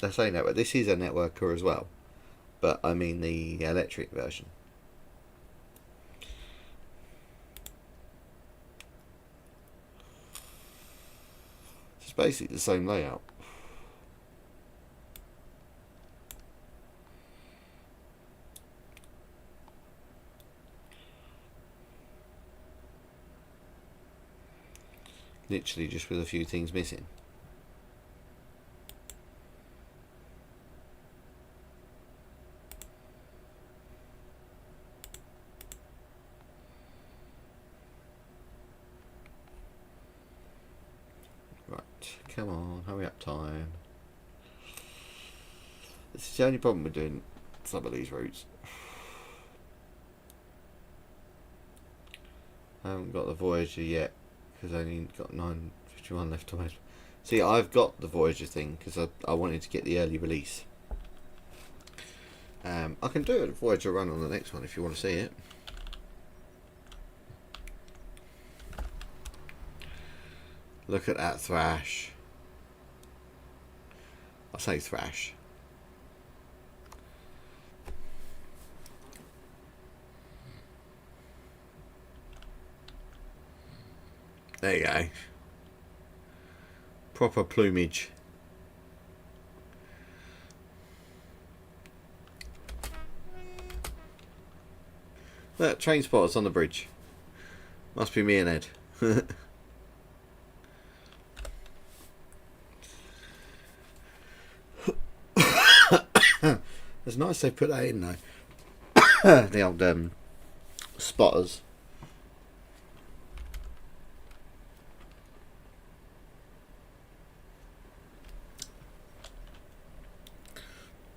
I say network. This is a Networker as well, but I mean the electric version. It's basically the same layout. Literally just with a few things missing. Right, come on, hurry up time. This is the only problem with doing some of these routes. I haven't got the Voyager yet because I only got 9:51 left to wait. See, I've got the Voyager thing because I wanted to get the early release. I can do a Voyager run on the next one if you want to see it. Look at that thrash. I say thrash. There you go. Proper plumage. Look, train spotters on the bridge. Must be me and Ed. It's nice they put that in though. The old spotters.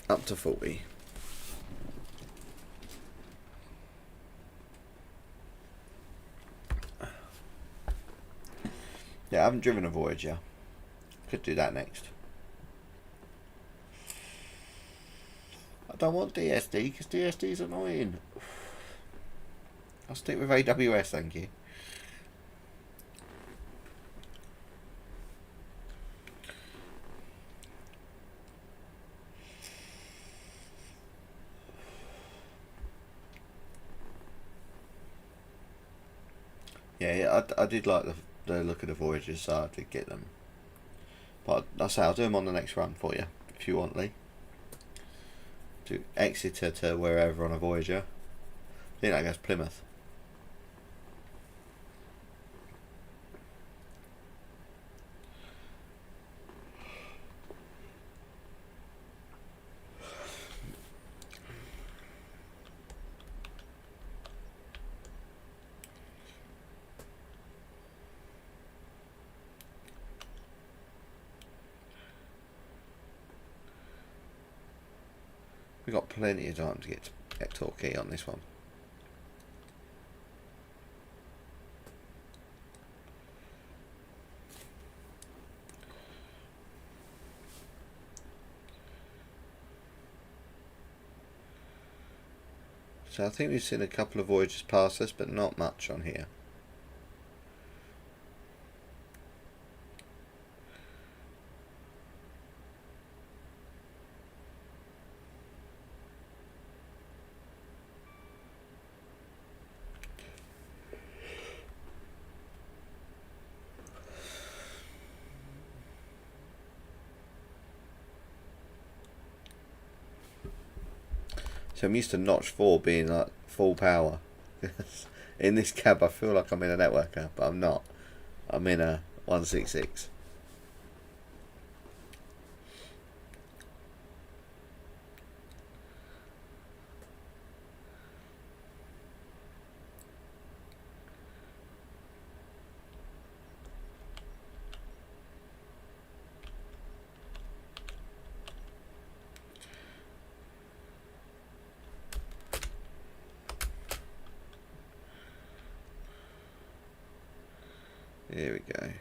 Up to 40. Yeah, I haven't driven a Voyager. Could do that next. I don't want DSD because DSD is annoying. I'll stick with AWS, thank you. Yeah, I did like the look of the Voyagers, so I did get them. But I say I'll do them on the next run for you if you want, Lee. To Exeter to wherever on a Voyager. I think that goes Plymouth. We've got plenty of time to get to Torquay on this one. So I think we've seen a couple of Voyagers pass us, but not much on here. So I'm used to notch 4 being like full power. In this cab I feel like I'm in a Networker, but I'm not. I'm in a 166. Here we go.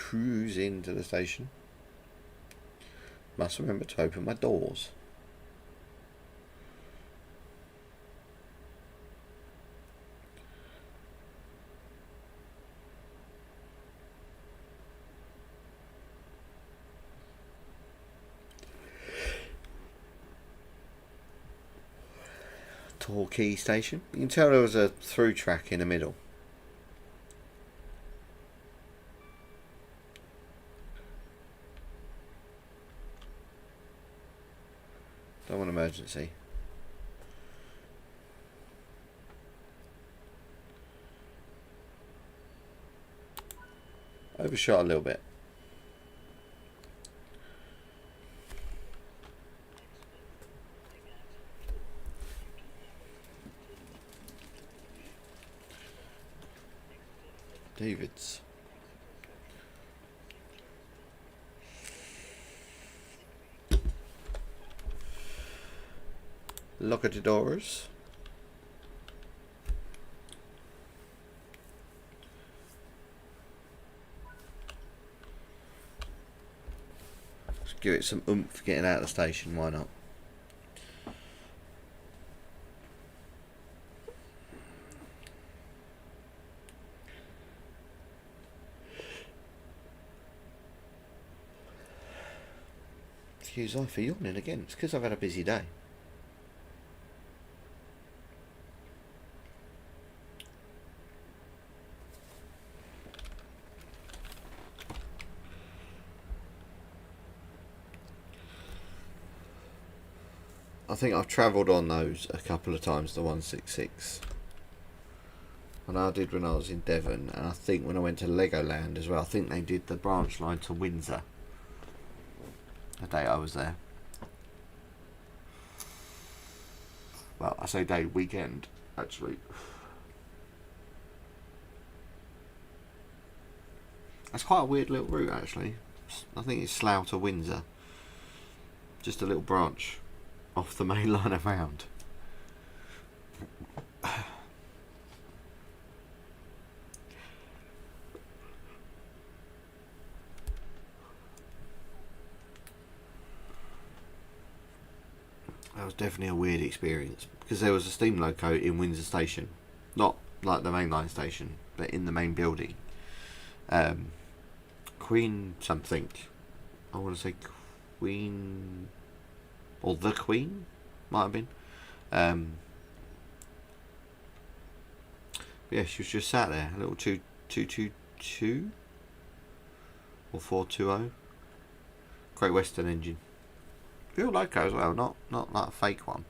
cruise into the station. Must remember to open my doors. Torquay station. You can tell there was a through track in the middle. Don't want emergency. Overshot a little bit. David's. Lock at the doors. Just give it some oomph getting out of the station, why not? Excuse me for yawning again. It's because I've had a busy day. I think I've travelled on those a couple of times, the 166. And I did when I was in Devon, and I think when I went to Legoland as well, I think they did the branch line to Windsor the day I was there. Well, I say day, weekend, actually. That's quite a weird little route, actually. I think it's Slough to Windsor. Just a little branch off the main line around. That was definitely a weird experience because there was a steam loco in Windsor Station, not like the main line station, but in the main building. Queen something, I want to say Queen or the Queen might have been. Yeah, she was just sat there, a little 222 or 420 Great Western engine. Real loco as well, not like a fake one.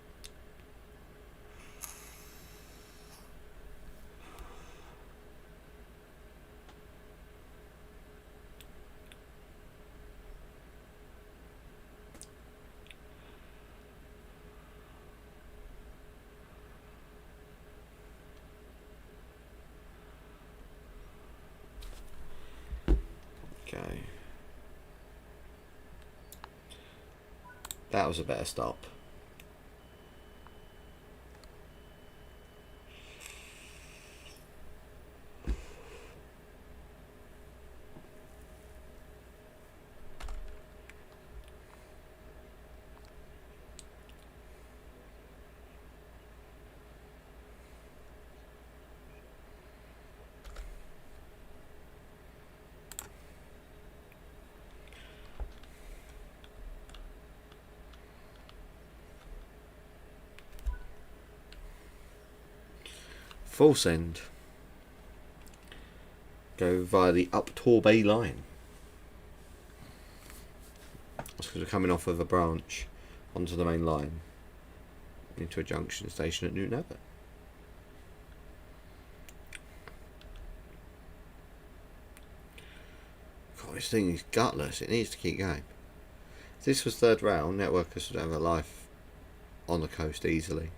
Okay. That was a better stop. Full send. Go via the up Torbay line. That's because we're coming off of a branch onto the main line into a junction station at Newton Abbot. God, this thing is gutless. It needs to keep going. If this was third rail, Networkers would have a life on the coast easily.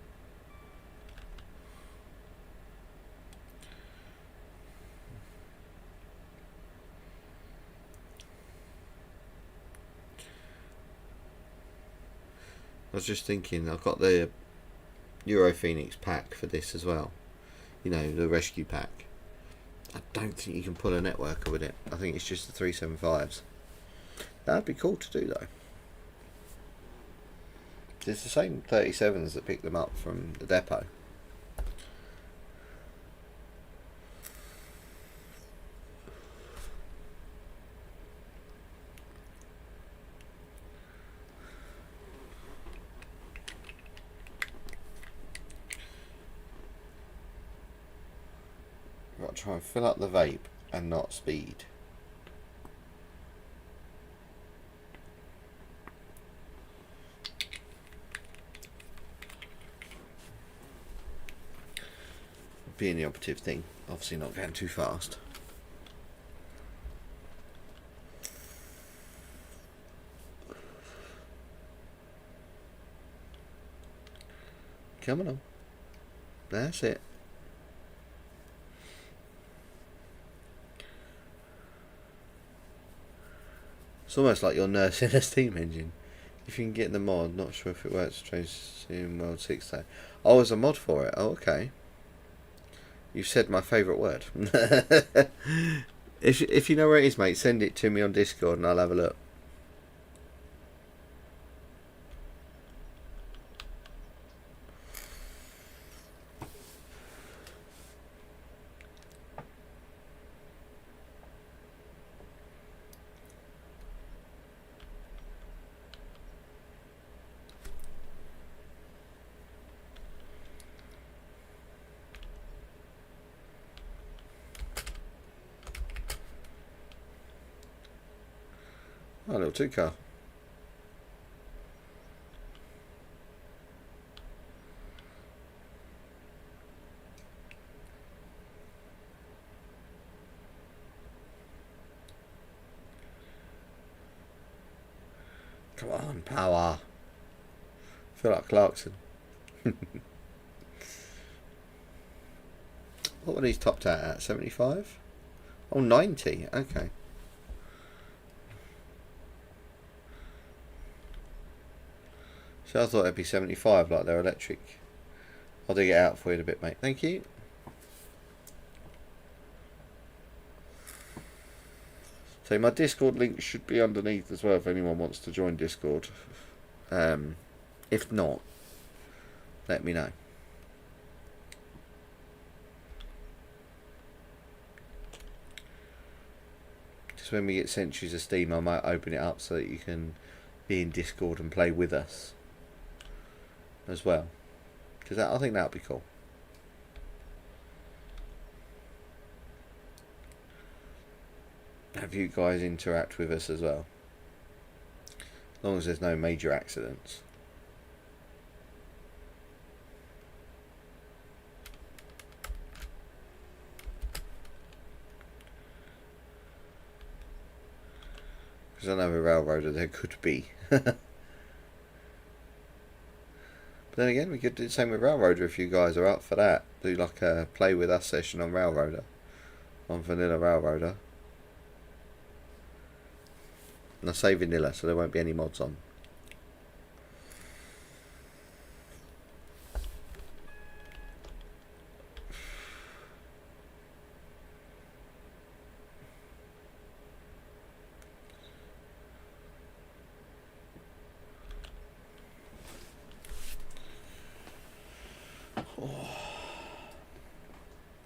I was just thinking, I've got the Euro Phoenix pack for this as well. You know, the rescue pack. I don't think you can pull a networker with it. I think it's just the 375s. That'd be cool to do though. It's the same 37s that picked them up from the depot. I've got to try and fill up the vape and not speed. Being the operative thing, obviously not going too fast. Come on. That's it. It's almost like you're nursing a steam engine. If you can get the mod, not sure if it works. Train World 6 though. Oh, there's a mod for it. Oh, okay. You've said my favourite word. If you know where it is, mate, send it to me on Discord and I'll have a look. Oh, a little 2-car. Come on, power. I feel like Clarkson. What were these topped out at? 75? Oh, 90. Okay. So I thought it'd be 75 like they're electric. I'll dig it out for you in a bit, mate. Thank you. So my Discord link should be underneath as well if anyone wants to join Discord. If not, let me know. Just when we get Centuries of Steam, I might open it up so that you can be in Discord and play with us as well, because I think that would be cool. Have you guys interact with us as well, as long as there's no major accidents. Because I know a railroader there could be. But then again, we could do the same with Railroader if you guys are up for that. Do like a play with us session on Railroader, on vanilla Railroader. And I say vanilla, so there won't be any mods on.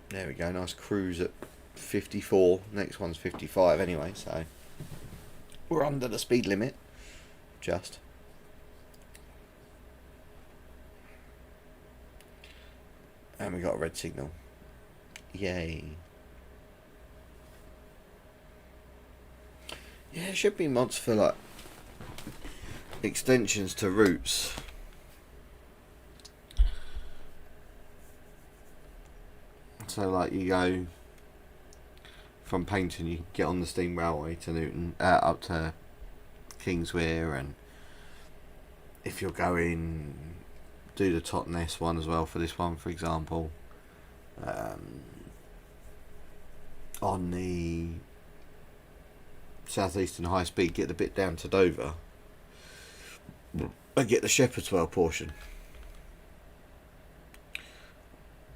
There we go, nice cruise at 54. Next one's 55 anyway, so we're under the speed limit. Just. And we got a red signal. Yay. Yeah, there should be mods for like extensions to routes. So like you go from Paignton, you get on the steam railway to Newton, up to Kingswear, and if you're going, do the Totnes one as well for this one, for example. On the Southeastern High Speed, get the bit down to Dover and get the Shepherd's Well portion.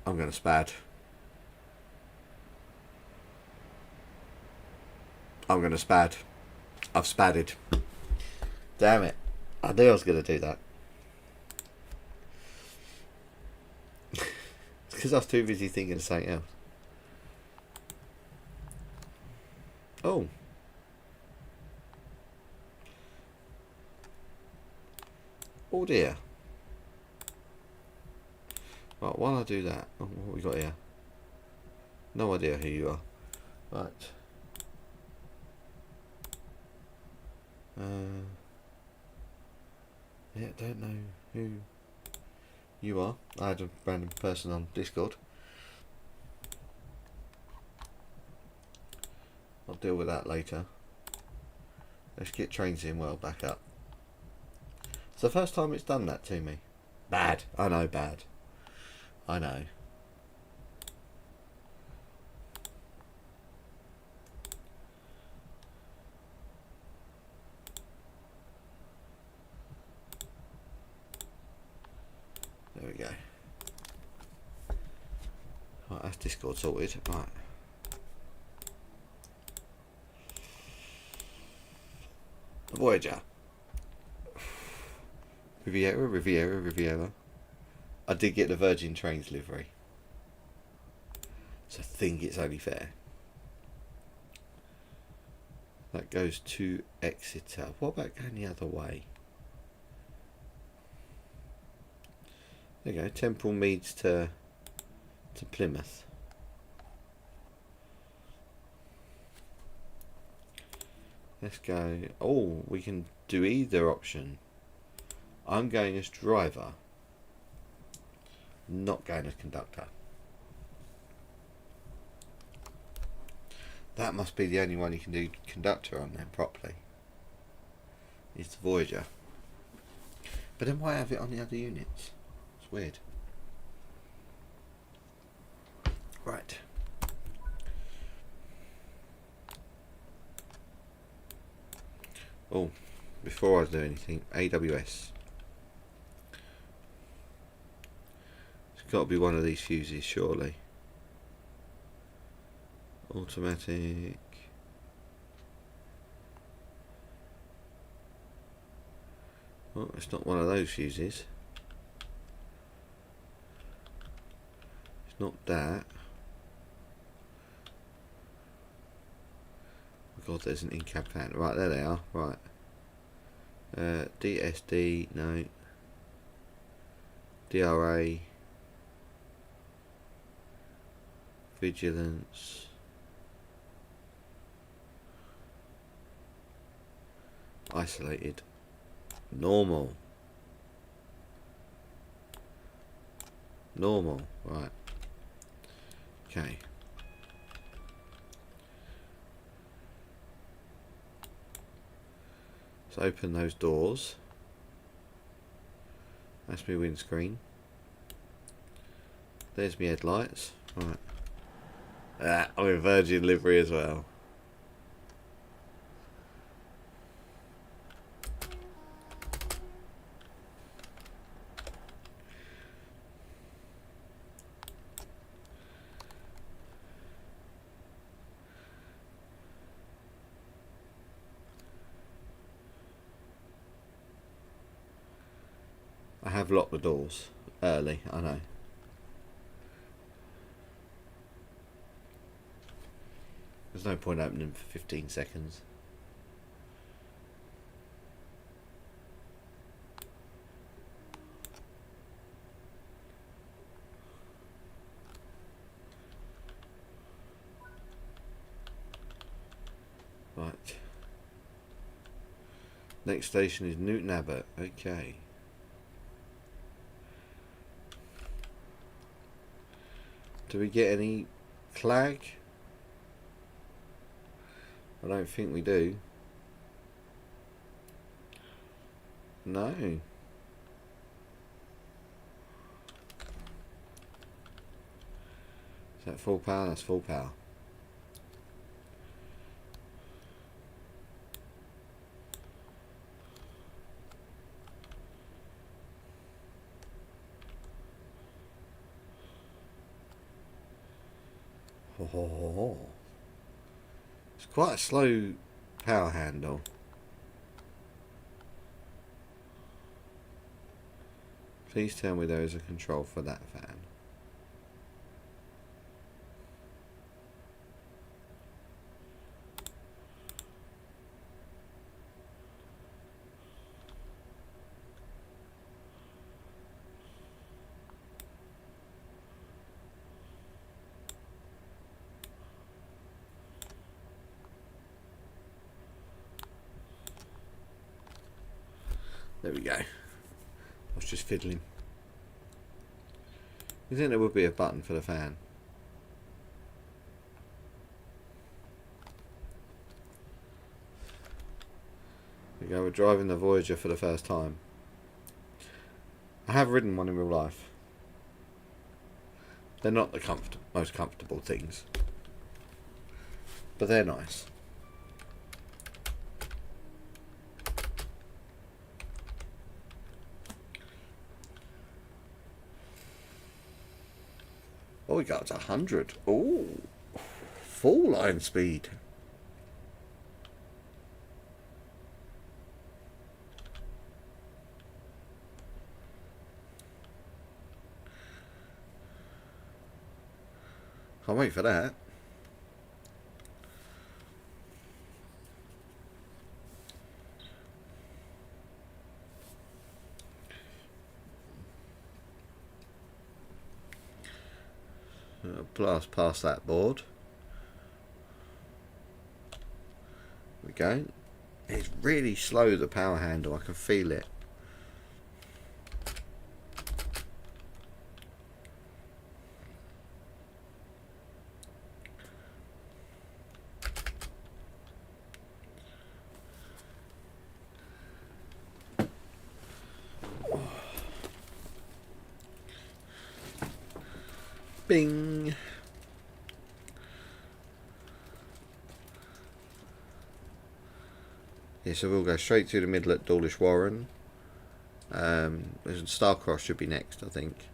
I'm going to spad. I'm going to spad. I've spadded. Damn it. I knew I was going to do that. It's because I was too busy thinking of something else. Oh. Oh dear. Right, while I do that, oh, what we got here? No idea who you are. Right. Yeah, don't know who you are. I had a random person on Discord. I'll deal with that later. Let's get Trains in well back up. It's the first time it's done that to me. Bad. I know, bad. I know. There we go. Right, that's Discord sorted. Right. Voyager. Riviera. I did get the Virgin Trains livery. So I think it's only fair. That goes to Exeter. What about going the other way? There you go. Temple Meads to Plymouth. Let's go. Oh, we can do either option. I'm going as driver. Not going as conductor. That must be the only one you can do conductor on then properly. It's the Voyager. But then why have it on the other units? It's weird. Right. Oh, before I do anything, AWS. It's got to be one of these fuses, surely. Automatic. Oh, it's not one of those fuses. It's not that. Oh God, there's an in-cab fan. Right, there they are. Right. DSD, no. DRA. Vigilance. Isolated. Normal. Right. Okay. Let's open those doors. That's my windscreen. There's my headlights. Right. I'm in Virgin livery as well. I have locked the doors early, I know. There's no point opening for 15 seconds. Right. Next station is Newton Abbot. Okay. Do we get any flag? I don't think we do. No. Is that full power? That's full power. Oh. It's quite a slow power handle. Please tell me there is a control for that fan. There we go. I was just fiddling. You think there would be a button for the fan? There we go, we're driving the Voyager for the first time. I have ridden one in real life. They're not the most comfortable things, but they're nice. Oh, we got up to 100. Oh, full line speed. Can't wait for that. Blast past that board. There we go. It's really slow, the power handle. I can feel it. Bing. Yeah, so we'll go straight through the middle at Dawlish Warren. Starcross should be next, I think.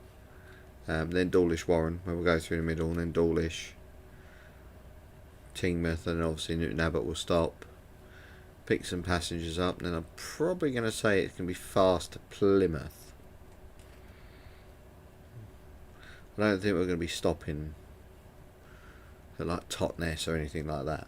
Then Dawlish Warren, where we'll go through the middle, and then Dawlish, Tingmouth, and obviously Newton Abbot will stop. Pick some passengers up, and then I'm probably going to say it's going to be fast to Plymouth. I don't think we're going to be stopping at like Totnes or anything like that.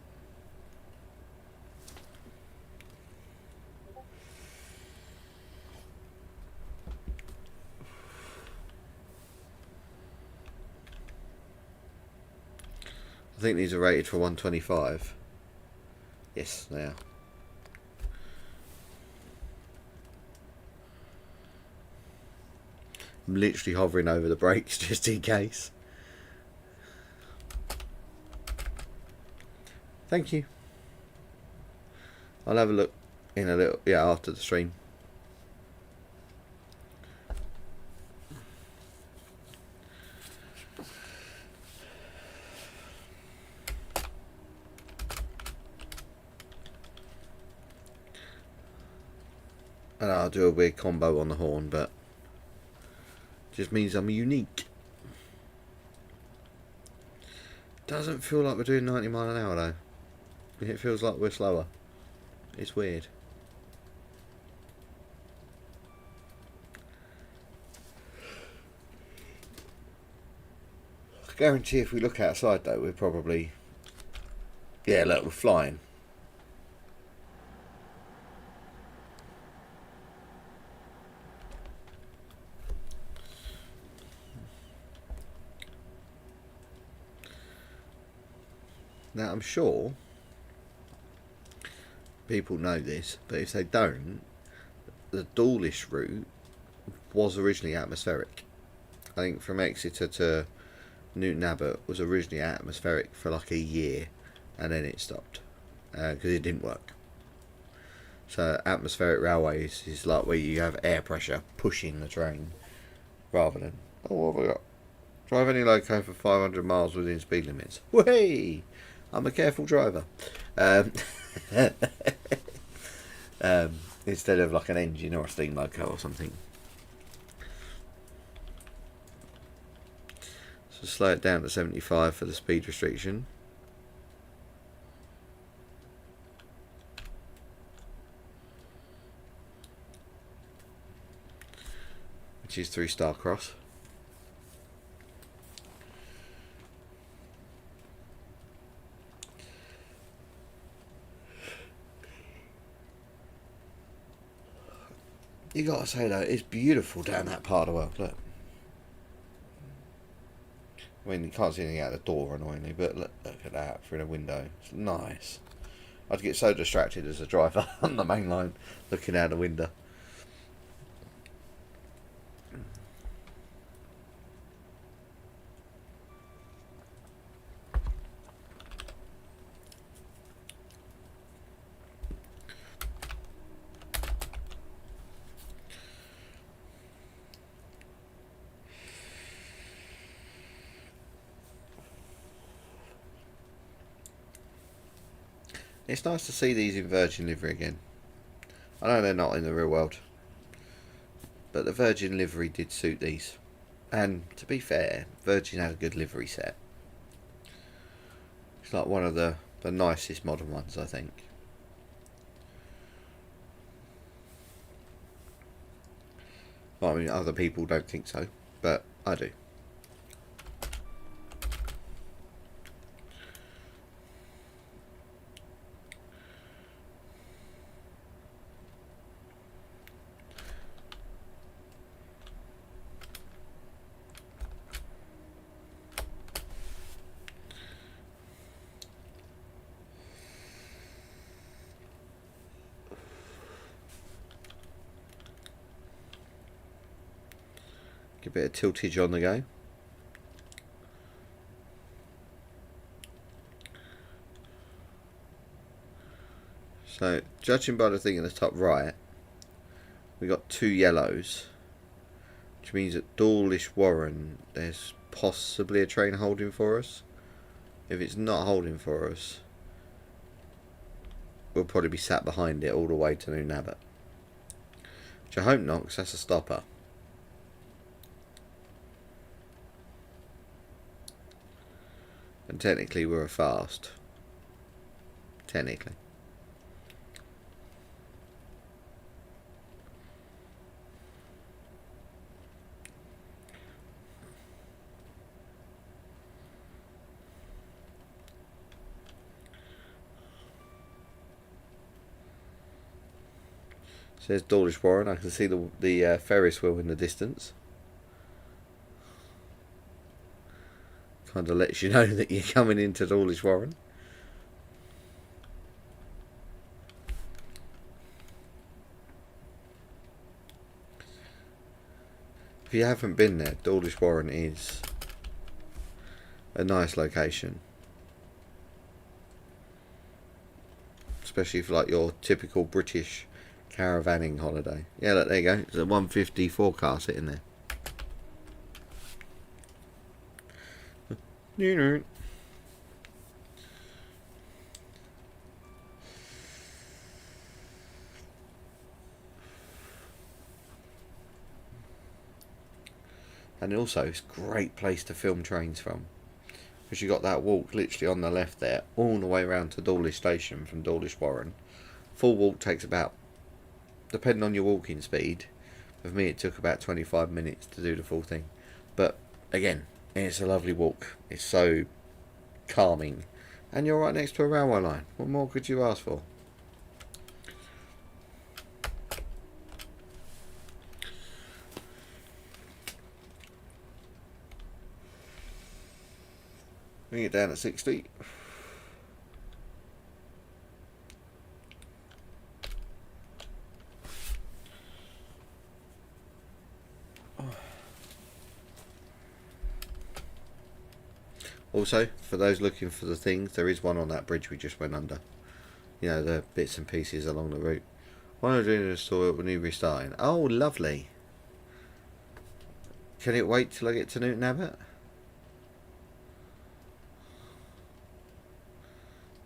I think these are rated for 125. Yes, they are. I'm literally hovering over the brakes just in case. Thank you. I'll have a look in a little, after the stream. And I'll do a weird combo on the horn, but just means I'm unique. Doesn't feel like we're doing 90 mile an hour though. It feels like we're slower. It's weird. I guarantee if we look outside though, we're probably... Yeah, look, we're flying. Now, I'm sure people know this, but if they don't, the Dawlish route was originally atmospheric. I think from Exeter to Newton Abbot was originally atmospheric for like a year, and then it stopped because it didn't work. So atmospheric railways is like where you have air pressure pushing the train rather than, oh, what have we got? Drive any loco for 500 miles within speed limits. Way! I'm a careful driver. Instead of like an engine or a steam loco or something. So slow it down to 75 for the speed restriction. which is through Starcross. You gotta say though, it's beautiful down that part of the world. Look. I mean, you can't see anything out the door annoyingly, but look at that through the window. It's nice. I'd get so distracted as a driver on the main line looking out the window. It's nice to see these in Virgin livery again. I know they're not in the real world, but the Virgin livery did suit these. And to be fair, Virgin had a good livery set. It's like one of the nicest modern ones, I think. Well, I mean, other people don't think so, but I do. A bit of tiltage on the go. So, judging by the thing in the top right, we got 2 yellows, which means at Dawlish Warren there's possibly a train holding for us. If it's not holding for us, we'll probably be sat behind it all the way to Newton Abbot. Which I hope not, because that's a stopper. And technically we're a fast. Technically. Says Dawlish Warren. I can see the Ferris wheel in the distance. Kind of lets you know that you're coming into Dawlish Warren. If you haven't been there, Dawlish Warren is a nice location. Especially for like your typical British caravanning holiday. Yeah, look, there you go. It's a 150 forecast sitting there. And also, it's a great place to film trains from, because you got that walk literally on the left there, all the way around to Dawlish Station from Dawlish Warren. Full walk takes about, depending on your walking speed, with me it took about 25 minutes to do the full thing. But again, it's a lovely walk. It's so calming, and you're right next to a railway line. What more could you ask for? Bring it down at 60. Also, for those looking for the things, there is one on that bridge we just went under. You know, the bits and pieces along the route. What am I doing in the store when you restarting? Oh, lovely. Can it wait till I get to Newton Abbot?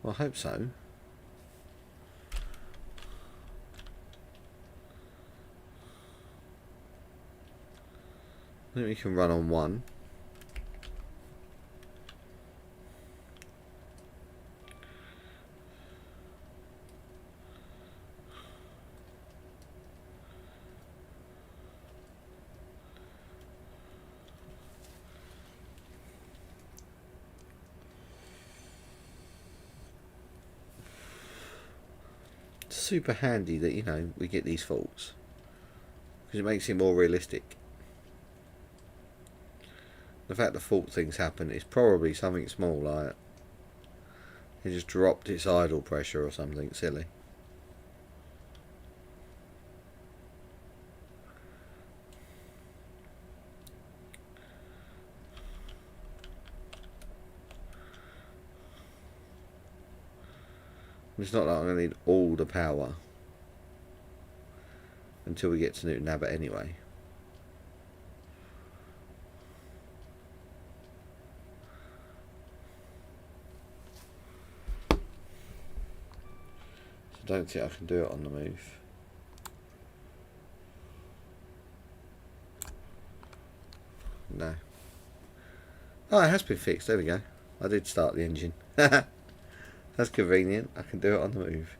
Well, I hope so. I think we can run on one. super handy that, you know, we get these faults. Because it makes it more realistic. The fact the fault things happen is probably something small, like it just dropped its idle pressure or something silly. It's not like I'm going to need all the power until we get to Newton Abbot anyway. So I don't think I can do it on the move. No. Oh, it has been fixed. There we go. I did start the engine. That's convenient. I can do it on the move.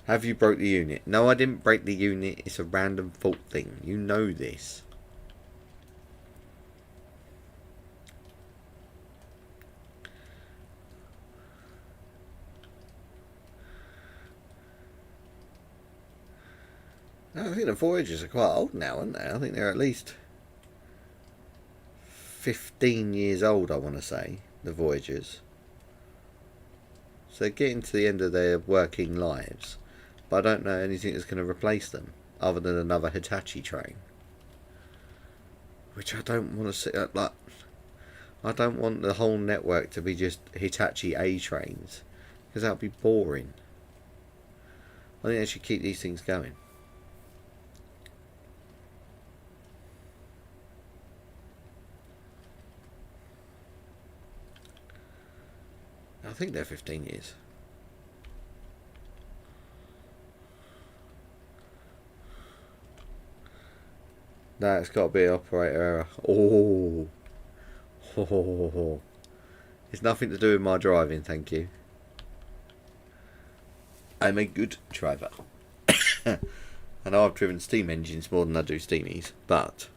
Have you broke the unit? No, I didn't break the unit. It's a random fault thing. You know this. No, I think the Voyagers are quite old now, aren't they? I think they're at least 15 years old, I want to say, the Voyagers. So they're getting to the end of their working lives. But I don't know anything that's going to replace them, other than another Hitachi train. Which I don't want to see. Like, I don't want the whole network to be just Hitachi A trains, because that would be boring. I think they should keep these things going. I think they're 15 years. No, it's got to be an operator error. Oh. It's nothing to do with my driving, thank you. I'm a good driver. I know I've driven steam engines more than I do steamies, but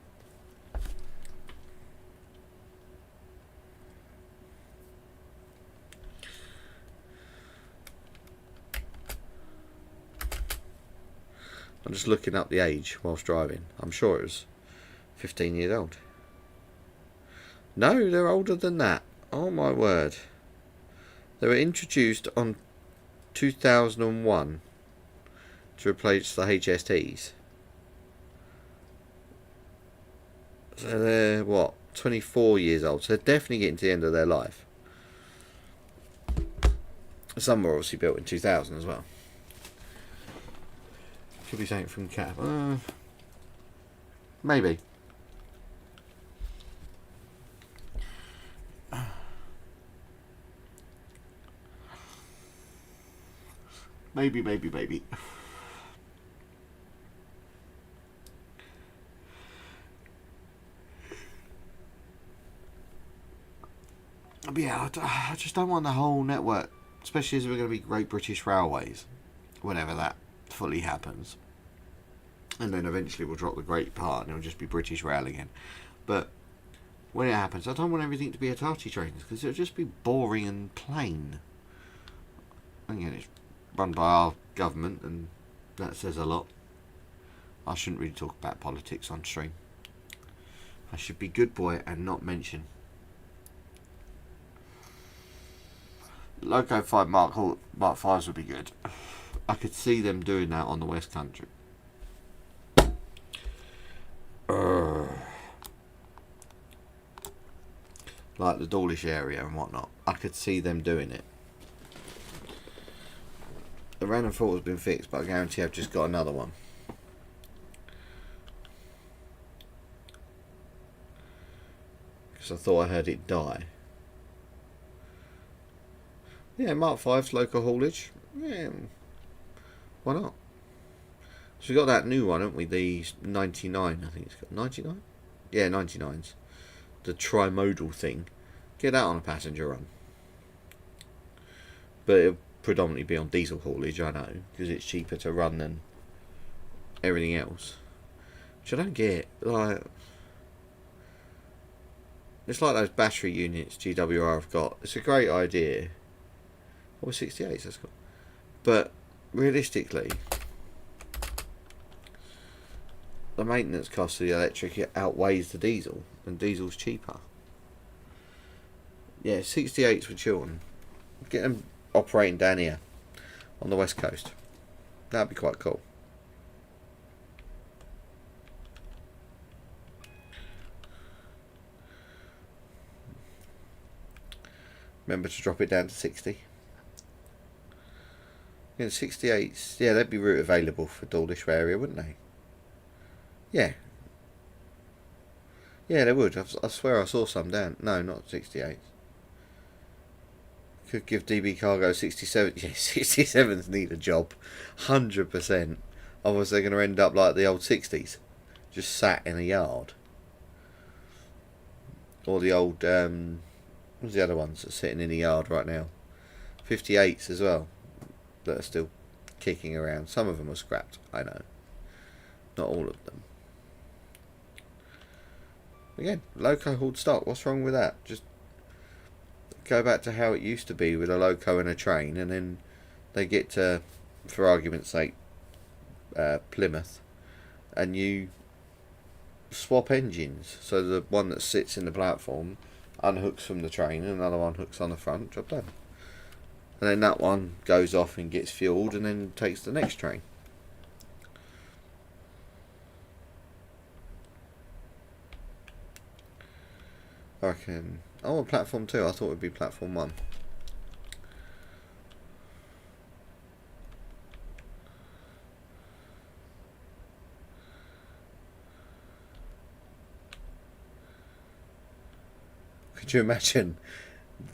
I'm just looking up the age whilst driving. I'm sure it was 15 years old. No, they're older than that. Oh my word. They were introduced on 2001 to replace the HSTs. So they're, what, 24 years old. So they're definitely getting to the end of their life. Some were obviously built in 2000 as well. Could be something from Cap. Maybe. Maybe. But yeah, I just don't want the whole network, especially as we're going to be Great British Railways, whenever that fully happens. And then eventually we'll drop the Great part and it'll just be British Rail again. But when it happens, I don't want everything to be Hitachi trains, because it'll just be boring and plain. Again, it's run by our government, and that says a lot. I shouldn't really talk about politics on stream. I should be good boy and not mention. Loco 5 Mark 5s would be good. I could see them doing that on the West Country. Like the Dawlish area and whatnot. I could see them doing it. The random fault has been fixed, but I guarantee I've just got another one. Because I thought I heard it die. Yeah, Mark 5's local haulage. Yeah, why not? So we got that new one, haven't we? The 99, I think it's got 99. Yeah, 99s. The trimodal thing. Get that on a passenger run. But it'll predominantly be on diesel haulage, I know, because it's cheaper to run than everything else. Which I don't get. Like, it's like those battery units GWR have got. It's a great idea. Or 68s, that's cool. But realistically, the maintenance cost of the electric outweighs the diesel, and diesel's cheaper. Yeah, 68s for Chiltern. Get them operating down here on the west coast. That'd be quite cool. Remember to drop it down to 60. Yeah, 68s. Yeah, they'd be route available for Dawlish area, wouldn't they? Yeah. Yeah, they would. I swear I saw some down. No, not 68s. Could give DB Cargo 67. Yeah, 67s need a job. 100%. Otherwise they're going to end up like the old 60s. Just sat in a yard. Or the old... what's the other ones that are sitting in a yard right now? 58s as well. That are still kicking around. Some of them are scrapped, I know. Not all of them. Again, loco hauled stock. What's wrong with that? Just go back to how it used to be with a loco and a train, and then they get to, for argument's sake, Plymouth, and you swap engines. So the one that sits in the platform unhooks from the train, and another one hooks on the front. Job done. And then that one goes off and gets fueled, and then takes the next train. I reckon. Oh, platform 2. I thought it would be platform 1. Could you imagine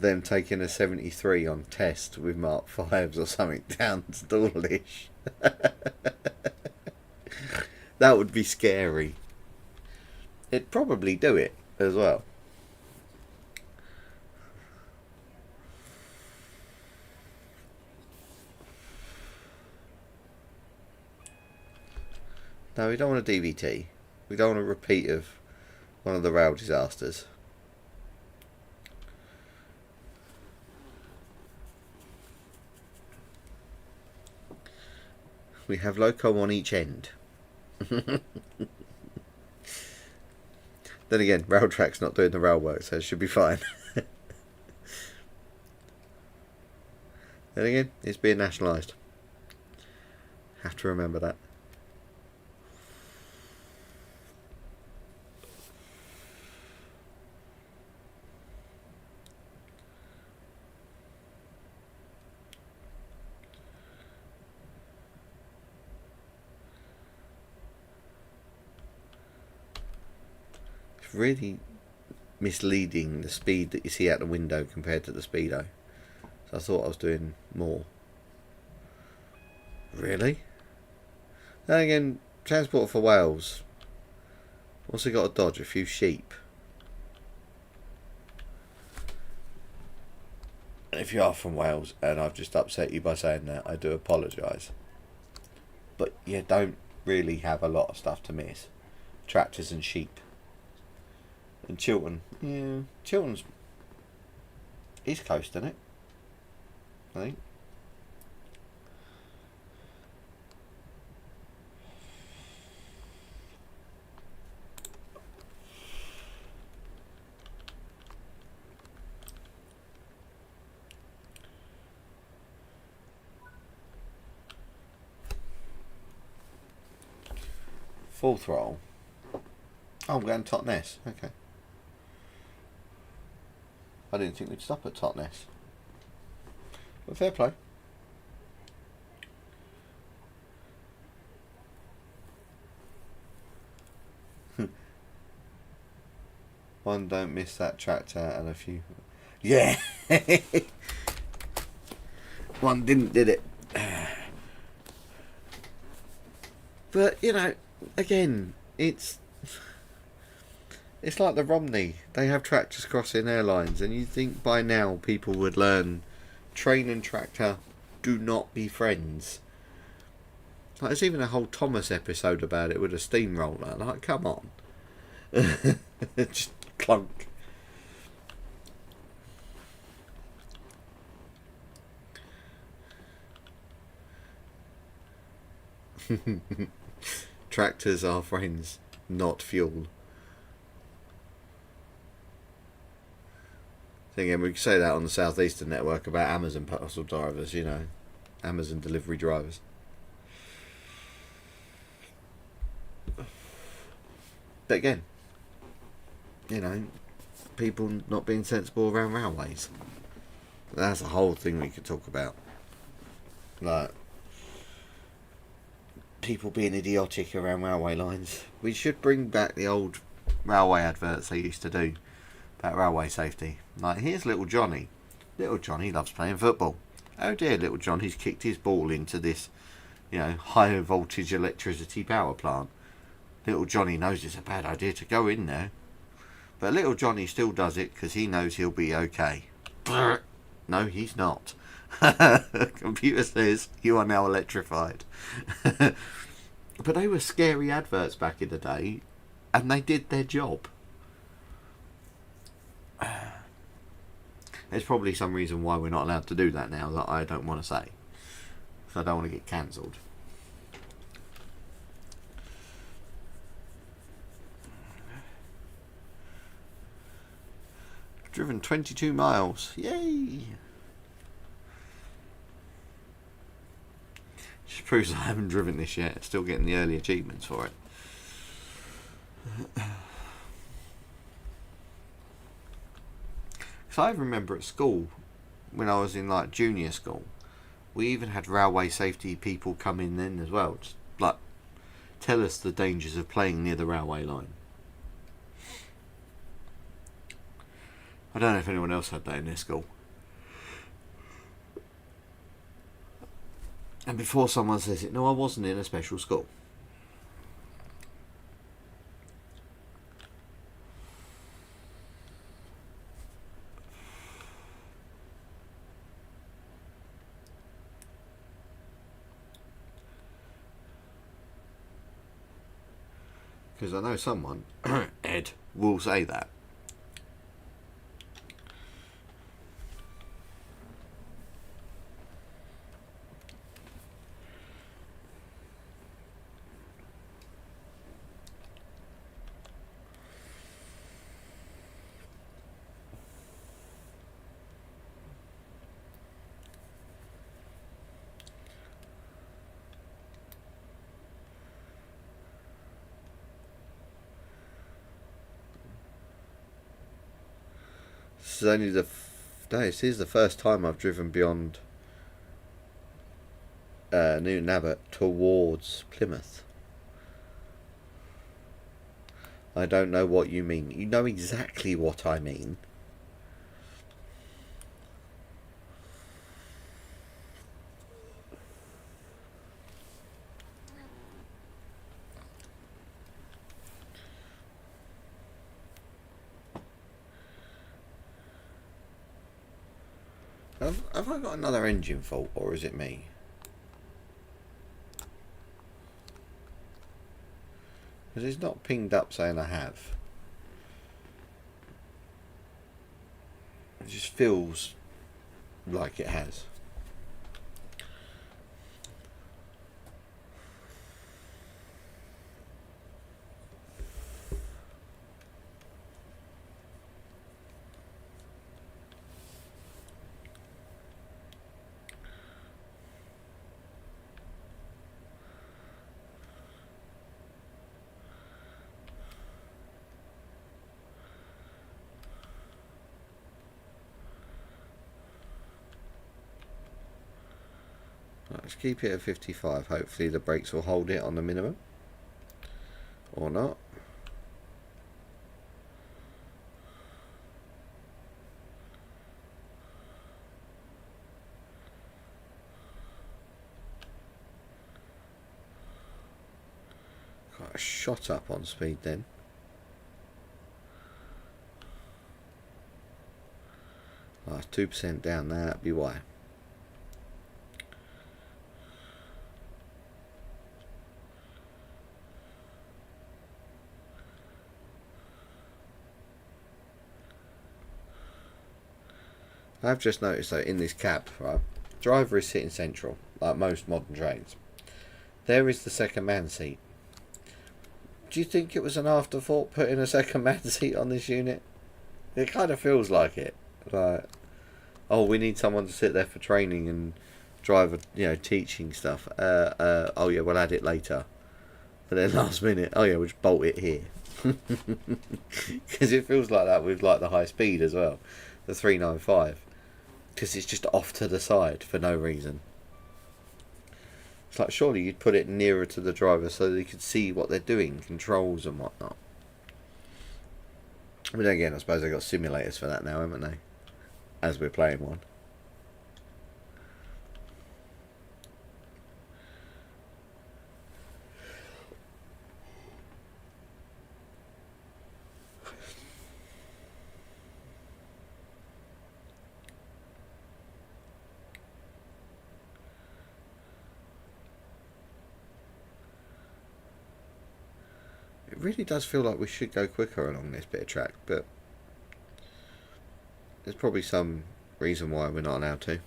them taking a 73 on test with Mark 5s or something down to Dawlish? That would be scary. It'd probably do it as well. No, we don't want a DVT. We don't want a repeat of one of the rail disasters. We have loco on each end. Then again, rail track's not doing the rail work, so it should be fine. Then again, it's being nationalised. Have to remember that. Really misleading, the speed that you see out the window compared to the speedo. So I thought I was doing more. Really? Then again, Transport for Wales. Also got to dodge a few sheep. If you are from Wales and I've just upset you by saying that, I do apologise. But you don't really have a lot of stuff to miss. Tractors and sheep. And Chiltern, yeah, Chiltern's East Coast, isn't it? I think. Full throttle. Oh, I'm going to Totnes. Okay. I didn't think we'd stop at Totnes. But fair play. One don't miss that tractor and a few. Yeah! One did it. But, you know, again, it's like the Romney. They have tractors crossing their lines, and you think by now people would learn train and tractor do not be friends. Like, there's even a whole Thomas episode about it with a steamroller. Like, come on. Just clunk. Tractors are friends, not fuel. So again, we could say that on the Southeastern network about Amazon parcel drivers, you know, Amazon delivery drivers. But again, you know, people not being sensible around railways. That's a whole thing we could talk about. Like, people being idiotic around railway lines. We should bring back the old railway adverts they used to do about railway safety. Like, here's little Johnny. Little Johnny loves playing football. Oh dear, little Johnny's kicked his ball into this, you know, high voltage electricity power plant. Little Johnny knows it's a bad idea to go in there. But little Johnny still does it because he knows he'll be okay. No, he's not. Computer says you are now electrified. But they were scary adverts back in the day, and they did their job. There's probably some reason why we're not allowed to do that now that I don't want to say, because I don't want to get cancelled. Driven 22 miles. Yay! Just proves I haven't driven this yet. Still getting the early achievements for it. Because I remember at school, when I was in like junior school, we even had railway safety people come in then as well. Just like tell us the dangers of playing near the railway line. I don't know if anyone else had that in their school. And before someone says it, no, I wasn't in a special school. Because I know someone, Ed, will say that. This is only this is the first time I've driven beyond Newton Abbot towards Plymouth. I don't know what you mean. You know exactly what I mean. Have I got another engine fault, or is it me? Because it's not pinged up saying I have. It just feels like it has. Let's keep it at 55. Hopefully the brakes will hold it on the minimum. Or not. Got a shot up on speed then. Oh, 2% down there, that'd be why. I've just noticed that in this cab, right, driver is sitting central, like most modern trains. There is the second man seat. do you think it was an afterthought putting a second man seat on this unit? It kind of feels like it. Like, oh, we need someone to sit there for training and driver, teaching stuff. Oh yeah, we'll add it later. But then last minute, oh yeah, we'll just bolt it here. Because it feels like that with like the high speed as well, the 395. Because it's just off to the side for no reason. It's like, surely you'd put it nearer to the driver so they could see what they're doing, controls and whatnot. I mean, again, I suppose they've got simulators for that now, haven't they? As we're playing one. It really does feel like we should go quicker along this bit of track, but there's probably some reason why we're not allowed to.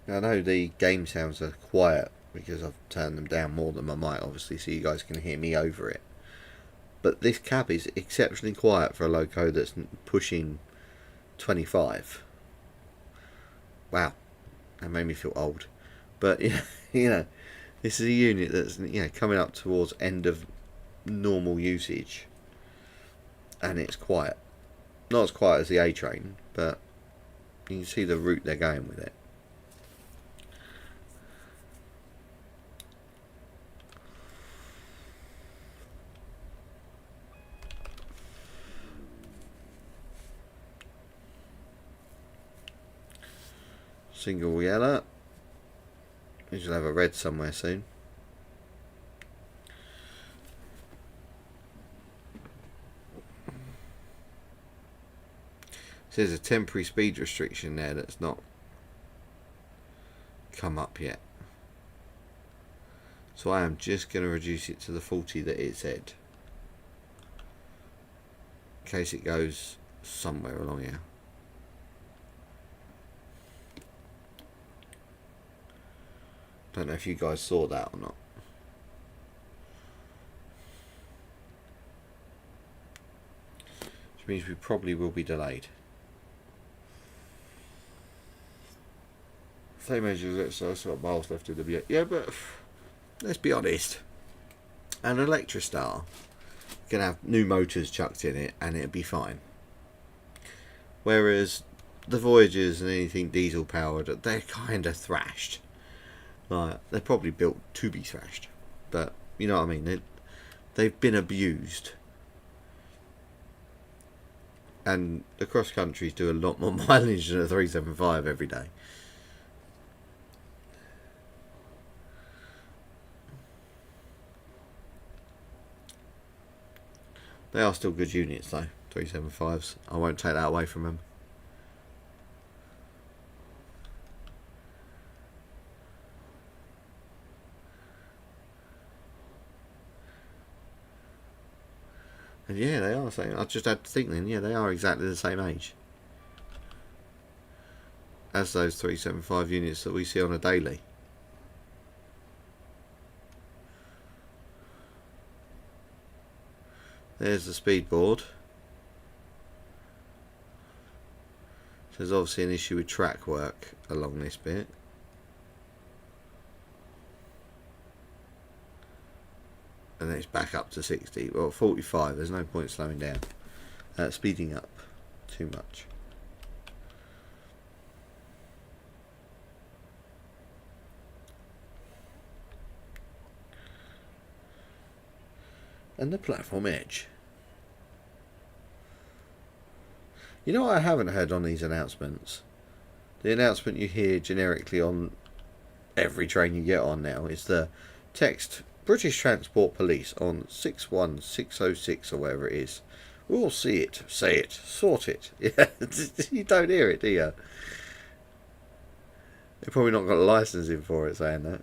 Now, I know the game sounds are quiet because I've turned them down more than I might, obviously, so you guys can hear me over it. But this cab is exceptionally quiet for a loco that's pushing 25. Wow, that made me feel old. But this is a unit that's coming up towards end of normal usage, and it's quiet. Not as quiet as the A train, but you can see the route they're going with it. Single yellow. We should have a red somewhere soon. So there's a temporary speed restriction there that's not come up yet. So I am just going to reduce it to the 40 that it said. In case it goes somewhere along here. Don't know if you guys saw that or not. Which means we probably will be delayed. Same age as it, so it's got miles left in the yeah, but let's be honest. An Electrostar can have new motors chucked in it and it'll be fine. Whereas the Voyagers and anything diesel powered, they're kind of thrashed. Like, they're probably built to be thrashed, but you know what I mean. They've been abused, and the cross countries do a lot more mileage than a 375 every day. They are still good units though, 375s. I won't take that away from them. And yeah, they are saying. I just had to think then. Yeah, they are exactly the same age as those 375 units that we see on a daily. There's the speed board. So there's obviously an issue with track work along this bit. And then it's back up to 60. Well, 45. There's no point slowing down. Speeding up too much. And the platform edge. You know what I haven't heard on these announcements? The announcement you hear generically on every train you get on now is the text British Transport Police on 61606 or whatever it is. We'll see it, say it, sort it. Yeah, you don't hear it, do you? They've probably not got a licensing for it saying that.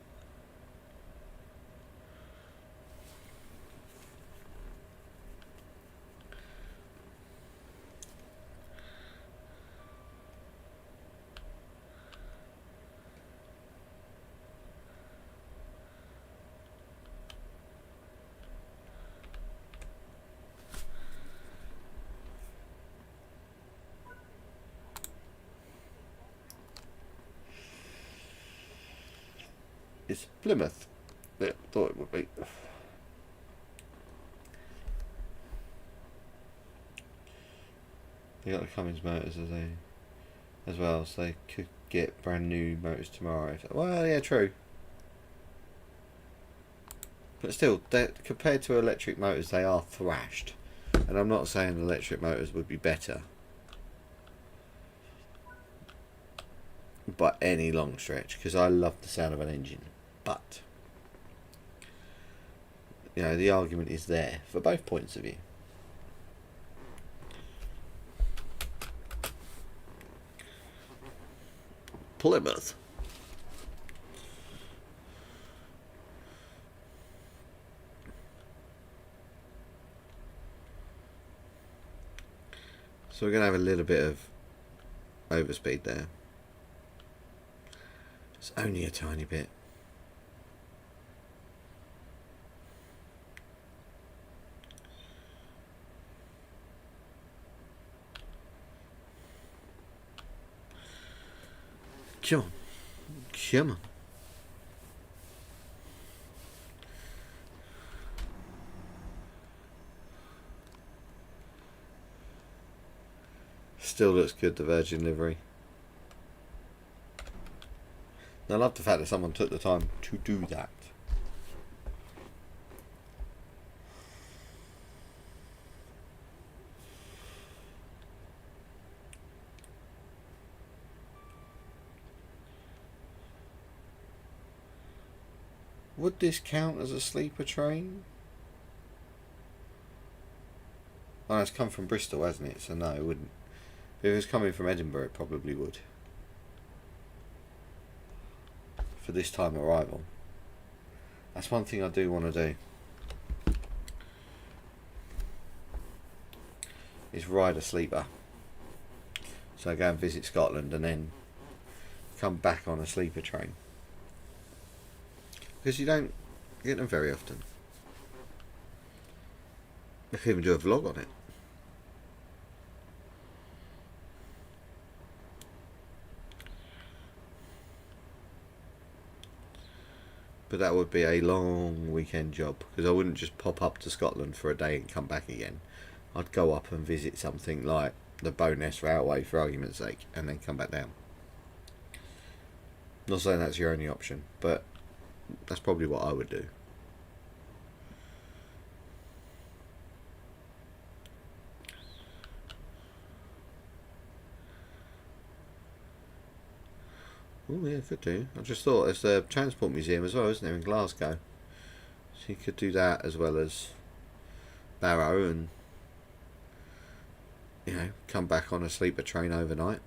It's Plymouth. Yeah, thought it would be. They got the Cummins motors as well, so they could get brand new motors tomorrow. Well, yeah, true. But still, compared to electric motors, they are thrashed. And I'm not saying electric motors would be better by any long stretch, because I love the sound of an engine. But, you know, the argument is there for both points of view. Plymouth. So we're going to have a little bit of overspeed there. It's only a tiny bit. Come on. Come on. Still looks good, the Virgin livery. And I love the fact that someone took the time to do that. Would this count as a sleeper train? Oh, it's come from Bristol, hasn't it? So no, it wouldn't. If it was coming from Edinburgh, it probably would. For this time arrival. That's one thing I do want to do. Is ride a sleeper. So I go and visit Scotland and then come back on a sleeper train. Because you don't get them very often. I could even do a vlog on it. But that would be a long weekend job, because I wouldn't just pop up to Scotland for a day and come back again. I'd go up and visit something like the Bowness Railway, for argument's sake, and then come back down. Not saying that's your only option, but that's probably what I would do. Oh yeah, could do. I just thought there's the Transport Museum as well, isn't there, in Glasgow? So you could do that as well as Barrow and, you know, come back on a sleeper train overnight.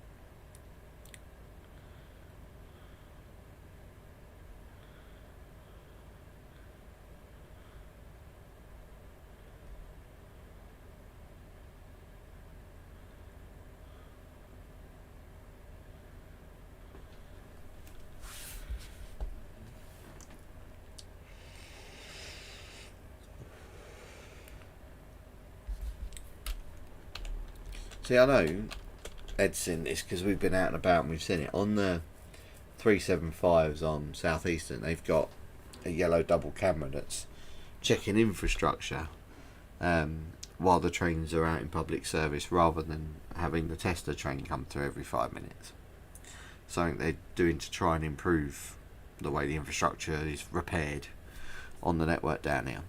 See, I know Ed's seen this because we've been out and about and we've seen it. On the 375s on Southeastern, they've got a yellow double camera that's checking infrastructure while the trains are out in public service, rather than having the tester train come through every 5 minutes. Something they're doing to try and improve the way the infrastructure is repaired on the network down here.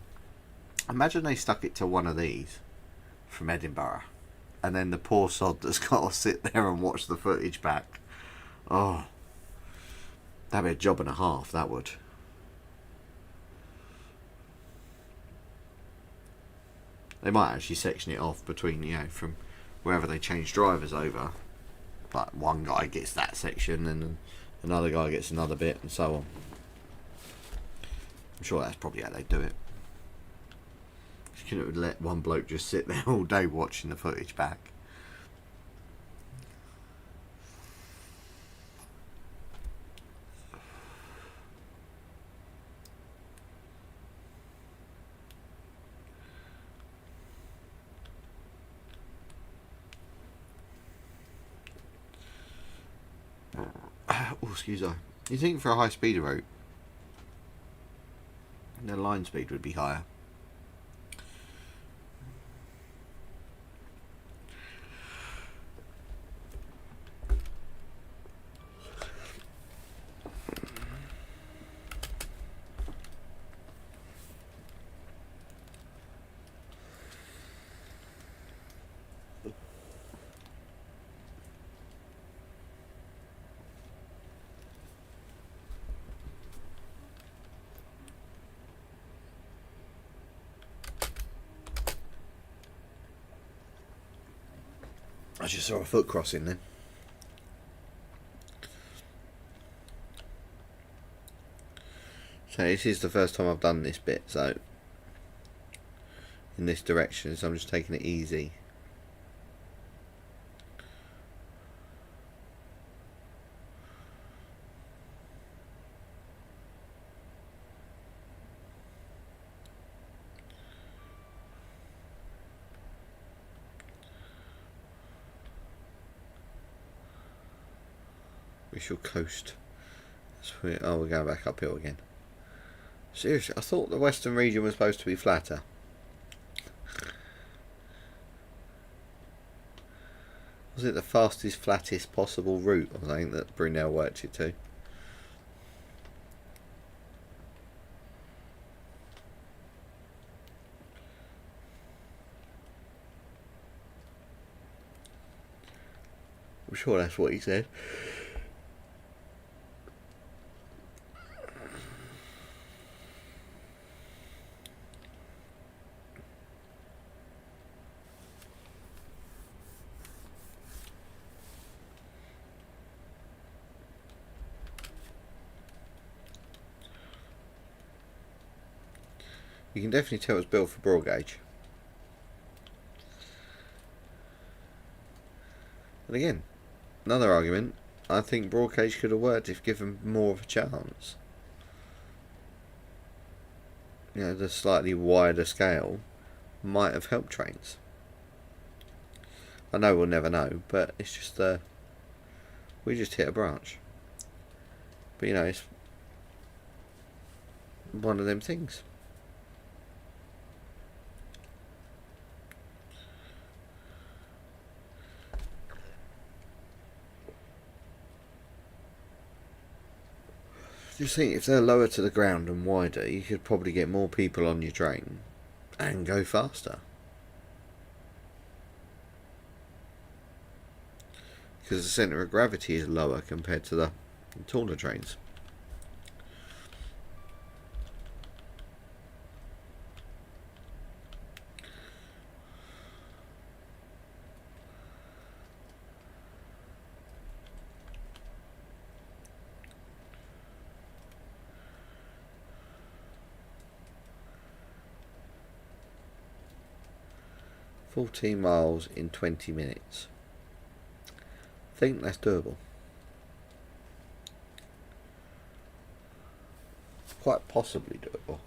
Imagine they stuck it to one of these from Edinburgh, and then the poor sod that's got to sit there and watch the footage back. Oh, that'd be a job and a half, that would. They might actually section it off between, you know, from wherever they change drivers over. Like one guy gets that section and another guy gets another bit and so on. I'm sure that's probably how they do it. You couldn't let one bloke just sit there all day watching the footage back. Oh, excuse me. You think for a high speed route, The line speed would be higher. I just saw a foot crossing then. So this is the first time I've done this bit, so in this direction, so I'm just taking it easy. We shall coast. Oh, we're going back uphill again. Seriously, I thought the western region was supposed to be flatter. Was it the fastest, flattest possible route or something that Brunel worked it to? I'm sure that's what he said. You can definitely tell it's built for broad gauge. And again, another argument, I think broad gauge could have worked if given more of a chance. You know, the slightly wider scale might have helped trains. I know we'll never know, but it's just we just hit a branch. But you know, it's one of them things. Just think, if they're lower to the ground and wider, you could probably get more people on your train and go faster. Because the centre of gravity is lower compared to the taller trains. "14 miles in 20 minutes. I think that's doable. Quite possibly doable.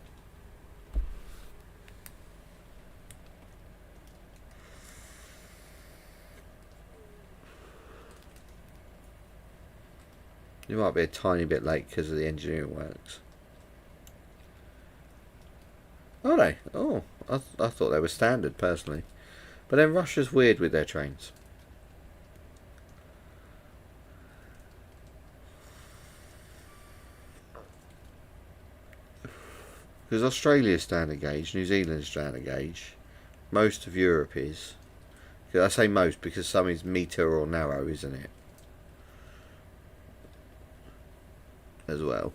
You might be a tiny bit late because of the engineering works. Are they? Oh, I thought they were standard personally. But then Russia's weird with their trains. Because Australia's standard gauge, New Zealand's standard gauge, most of Europe is. I say most because some is metre or narrow, isn't it? As well.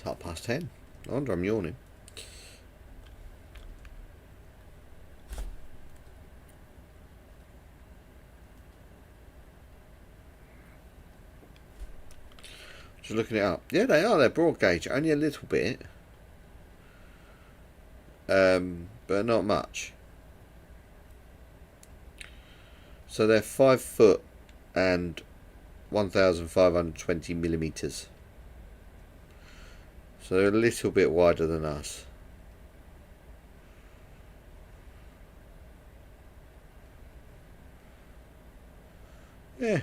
It's 10:30. No wonder I'm yawning. Just looking it up. Yeah, they are. They're broad gauge. Only a little bit. But not much. So they're 5 foot and 1,520 millimeters. So they're a little bit wider than us. Yeah.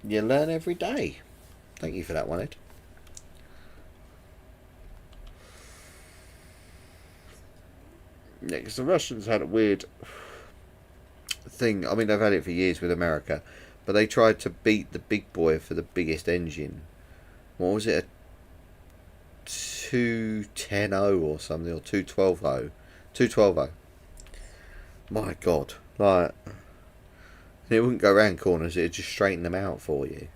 You learn every day. Thank you for that one, Ed. Yeah, because the Russians had a weird thing. I mean, they've had it for years with America, but they tried to beat the big boy for the biggest engine. What was it? A 210 or something, or 212. 212. My God, like, it wouldn't go round corners. It'd just straighten them out for you.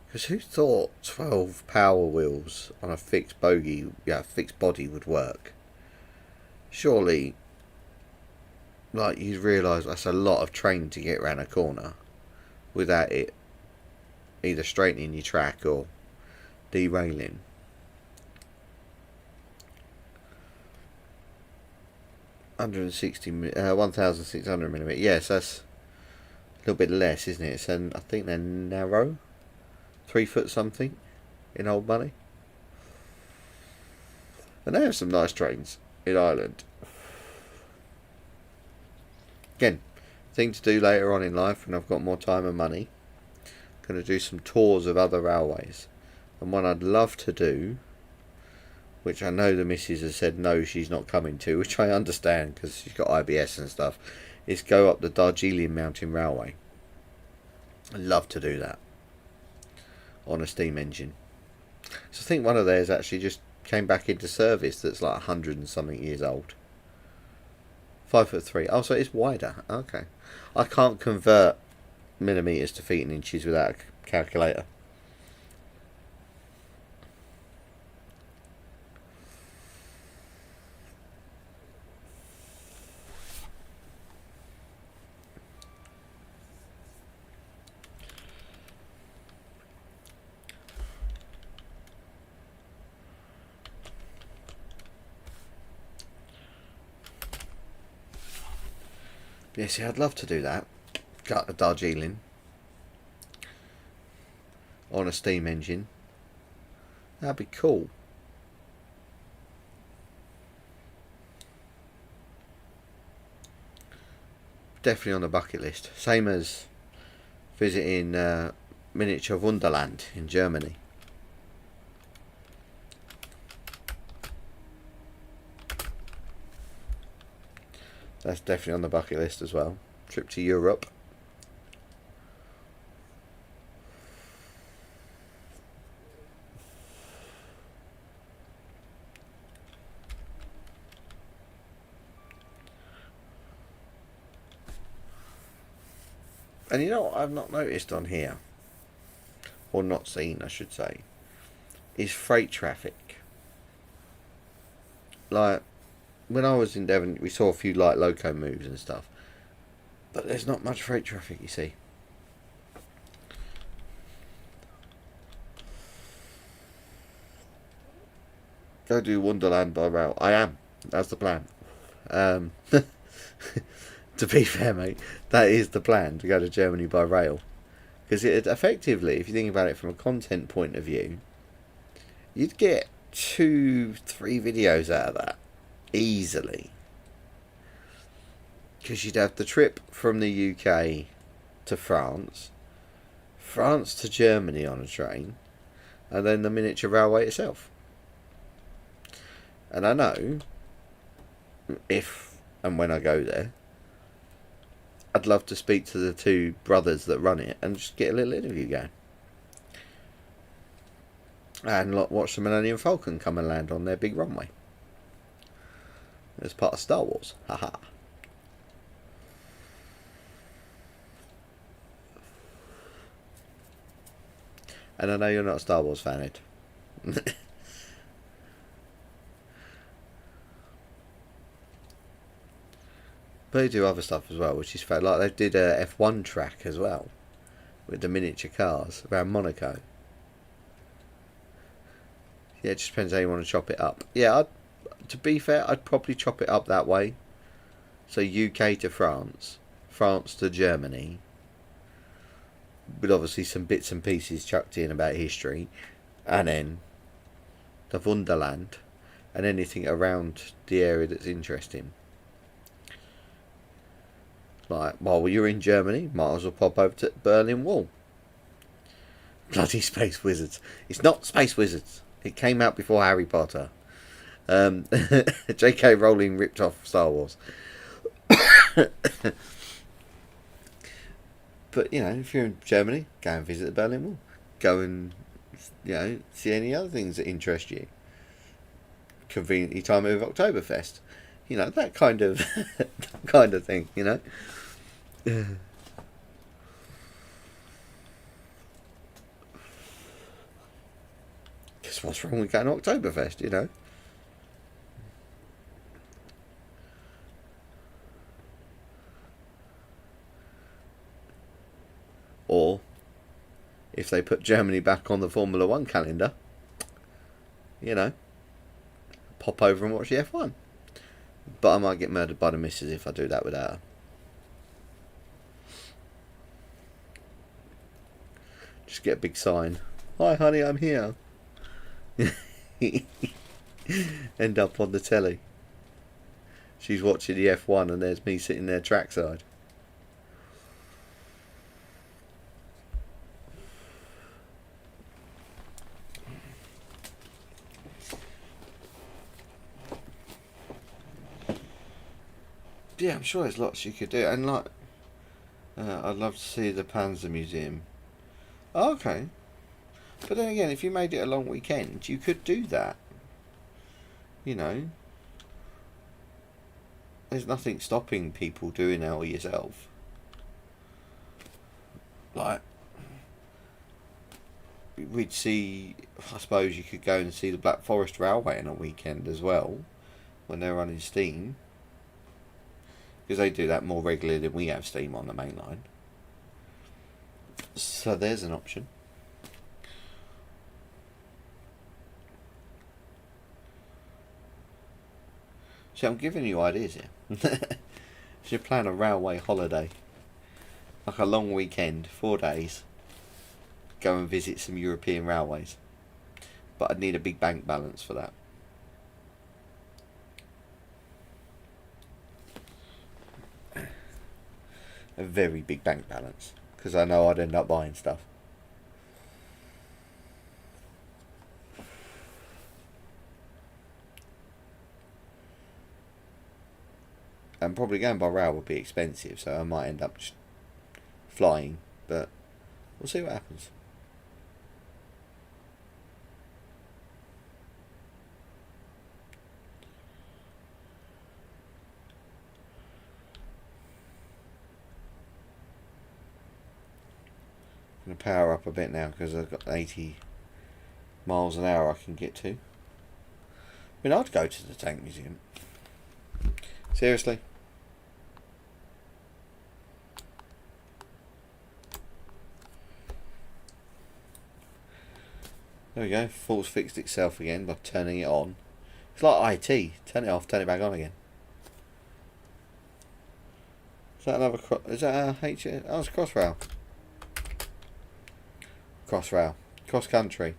Because who thought 12 power wheels on a fixed fixed body would work? Surely, like, you'd realise that's a lot of train to get round a corner without it either straightening your track or derailing. $160, 1,600 millimeter. Yes, that's a little bit less, isn't it? And I think they're narrow, 3 foot something, in old money. And they have some nice trains in Ireland. Again, thing to do later on in life when I've got more time and money. Going to do some tours of other railways, and one I'd love to do, which I know the missus has said no, she's not coming to, which I understand because she's got IBS and stuff, is go up the Darjeeling Mountain Railway. I'd love to do that on a steam engine. So I think one of theirs actually just came back into service that's like 100 and something years old. 5'3". Oh, so it's wider. Okay. I can't convert millimetres to feet and inches without a calculator. Yeah, see, I'd love to do that. Go to Darjeeling on a steam engine. That'd be cool. Definitely on the bucket list. Same as visiting Miniature Wonderland in Germany. That's definitely on the bucket list as well. Trip to Europe. And you know what I've not noticed on here, or not seen I should say, is freight traffic. Like, when I was in Devon, we saw a few light loco moves and stuff, but there's not much freight traffic, you see. Go do Wonderland by rail. I am. That's the plan. To be fair, mate, that is the plan, to go to Germany by rail. Because it effectively, if you think about it from a content point of view, you'd get 2-3 videos out of that easily. Because you'd have the trip from the UK to France, France to Germany on a train, and then the miniature railway itself. And I know, if and when I go there, I'd love to speak to the 2 brothers that run it and just get a little interview going. And watch the Millennium Falcon come and land on their big runway. As part of Star Wars. Haha. And I know you're not a Star Wars fan, Ed. But they do other stuff as well, which is fair. Like they did a F1 track as well, with the miniature cars around Monaco. Yeah, it just depends how you want to chop it up. Yeah, to be fair, I'd probably chop it up that way. So UK to France, France to Germany, with obviously some bits and pieces chucked in about history, and then the Wunderland, and anything around the area that's interesting. Like, while you're in Germany, might as well pop over to Berlin Wall. Bloody Space Wizards. It's not Space Wizards. It came out before Harry Potter. J.K. Rowling ripped off Star Wars. But, you know, if you're in Germany, go and visit the Berlin Wall. Go and, you know, see any other things that interest you. Conveniently time with Oktoberfest. You know, that kind of thing, you know. Guess what's wrong with going to Oktoberfest, you know? Or, if they put Germany back on the Formula 1 calendar, you know, pop over and watch the F1. But I might get murdered by the missus if I do that without her. Just get a big sign. Hi honey, I'm here. End up on the telly. She's watching the F1 and there's me sitting there trackside. Yeah, I'm sure there's lots you could do, and like, I'd love to see the Panzer Museum. Oh, okay, but then again, if you made it a long weekend, you could do that. You know, there's nothing stopping people doing it all yourself. Like, we'd see. I suppose you could go and see the Black Forest Railway on a weekend as well, when they're running steam. Because they do that more regularly than we have steam on the main line. So there's an option. See, I'm giving you ideas here. Should plan a railway holiday. Like a long weekend, 4 days. Go and visit some European railways. But I'd need a big bank balance for that. A very big bank balance, because I know I'd end up buying stuff. And probably going by rail would be expensive, so I might end up just flying, but we'll see what happens. I'm going to power up a bit now because I've got 80 miles an hour I can get to. I mean, I'd go to the Tank Museum. Seriously? There we go. Force fixed itself again by turning it on. It's like IT. Turn it off, turn it back on again. Is that another... Is that a H... Oh, it's a Crossrail. Crossrail. Cross country.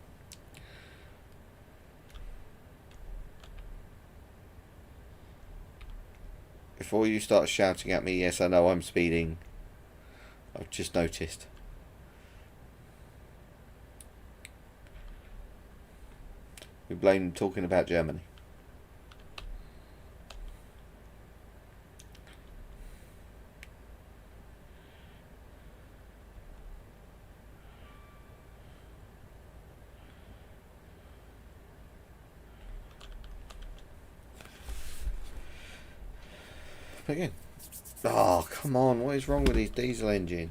Before you start shouting at me, yes, I know I'm speeding. I've just noticed. We blame talking about Germany. But again, oh come on! What is wrong with these diesel engines?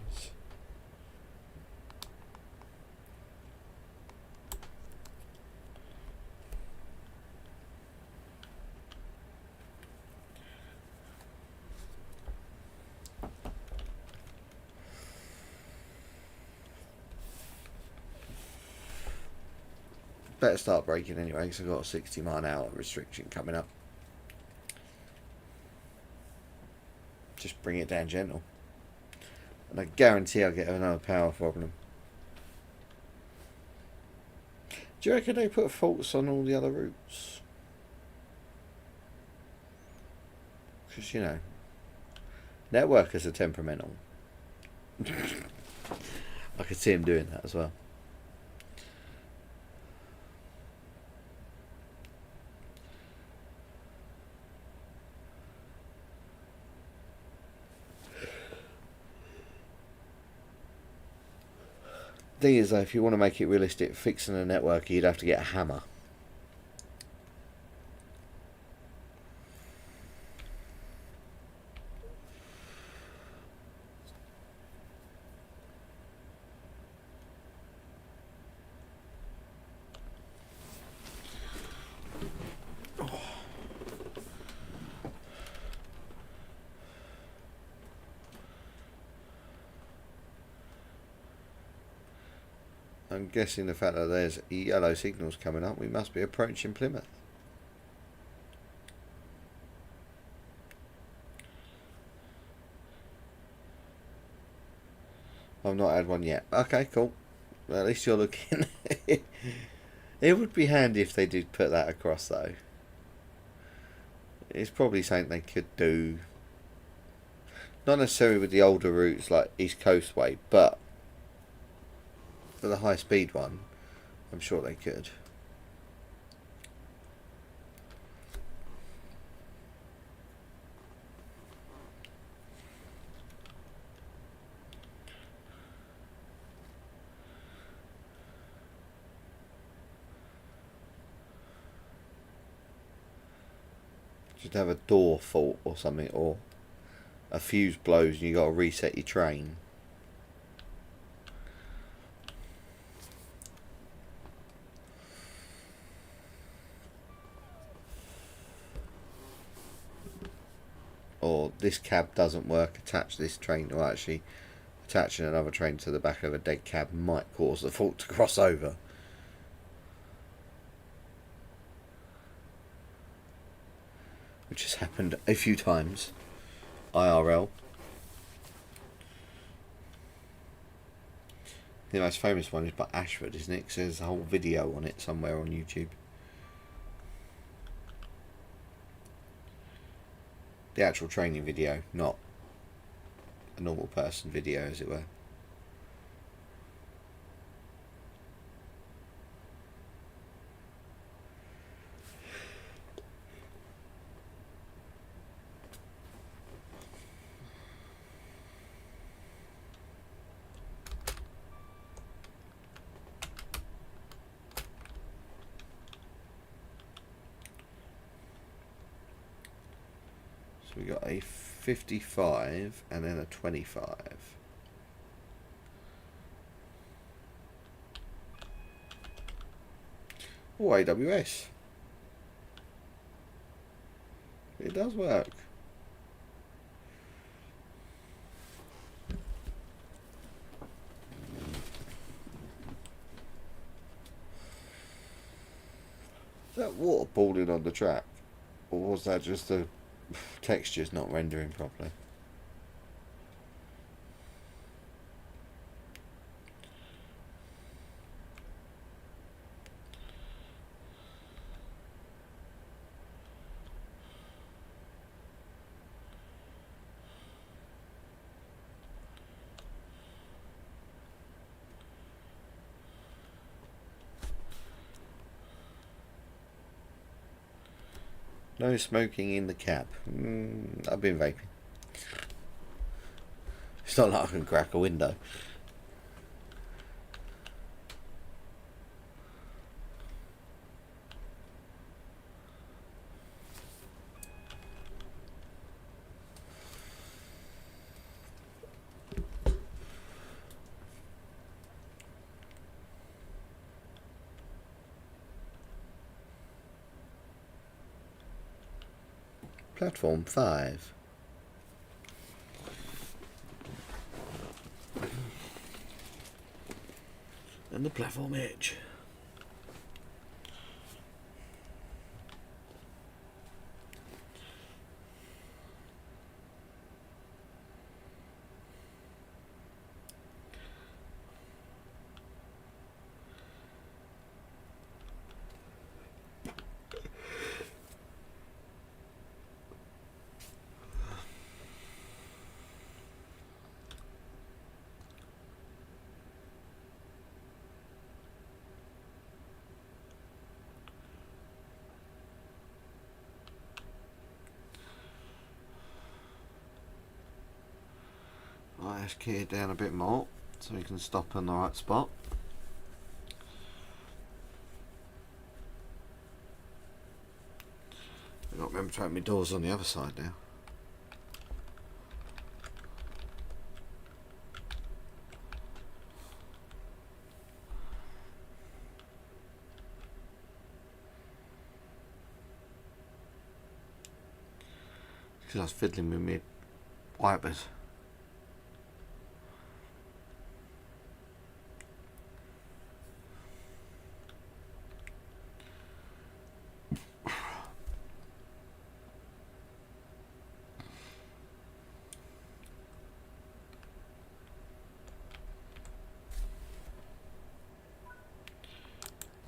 better start braking anyway, because I've got a 60 mile/hour restriction coming up. Just bring it down gentle. And I guarantee I'll get another power problem. Do you reckon they put faults on all the other routes? Because, you know, networkers are temperamental. I could see him doing that as well. Thing is, though, if you want to make it realistic, fixing a network, you'd have to get a hammer. I'm guessing the fact that there's yellow signals coming up, we must be approaching Plymouth. I've not had one yet. Okay, cool. Well, at least you're looking. It would be handy if they did put that across, though. It's probably something they could do. Not necessarily with the older routes like East Coast Way, but for the high speed one, I'm sure they could. Just have a door fault or something, or a fuse blows and you got to reset your train. Or this cab doesn't work, attach this train, or actually attaching another train to the back of a dead cab might cause the fault to cross over. Which has happened a few times, IRL. The most famous one is by Ashford, isn't it? 'Cause there's a whole video on it somewhere on YouTube. The actual training video, not a normal person video, as it were. So we got a 55 and then a 25. Oh, AWS. It does work. Is that waterboarding on the track? Or was that just the texture's not rendering properly? No smoking in the cab. I've been vaping. It's not like I can crack a window. Platform 5. And the platform edge. let's key it down a bit more so we can stop on the right spot. I've got to remember to open my doors on the other side now. Because I was fiddling with my wipers.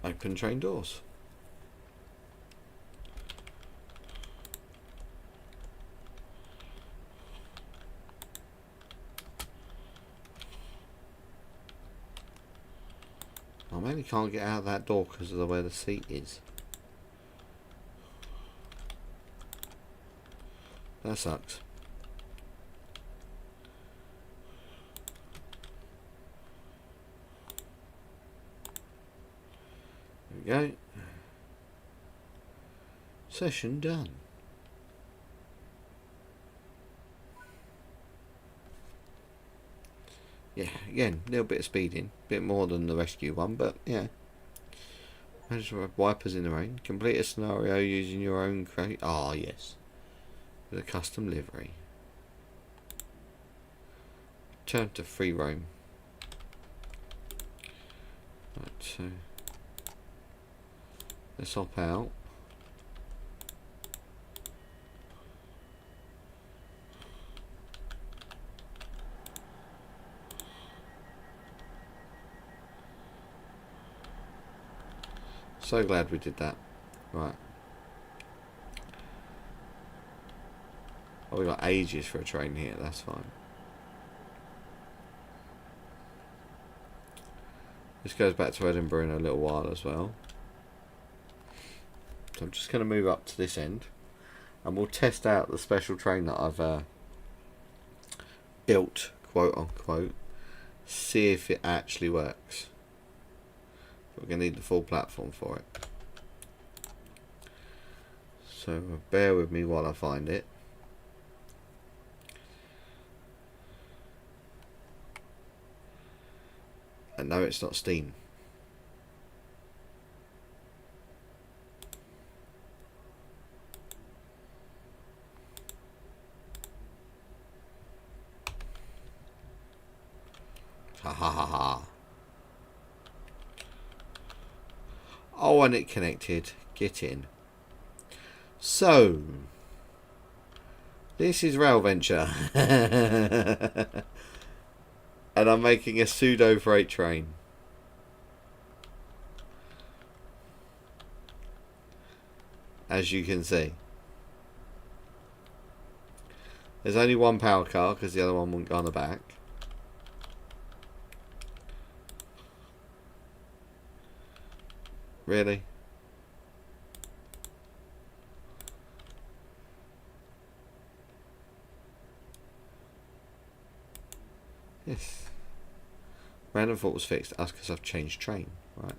Open train doors. I mainly can't get out of that door because of the way the seat is. That sucks. There we go. Session done. Yeah, again, a little bit of speeding, a bit more than the rescue one, but yeah. Manage to have wipers in the rain. Complete a scenario using your own crate. Ah, yes. With a custom livery. Turn to free roam. Right, so let's hop out. So glad we did that. Right. Oh, we got ages for a train here, that's fine. This goes back to Edinburgh in a little while as well. So I'm just going to move up to this end and we'll test out the special train that I've built, quote unquote, see if it actually works. We're going to need the full platform for it. So bear with me while I find it. And no, it's not Steam. Ha ha ha ha. Oh, and it connected. Get in. So, this is Rail Venture. And I'm making a pseudo freight train. As you can see. There's only one power car because the other one wouldn't go on the back. Really? Yes. Random fault was fixed. That's because I've changed train. Right.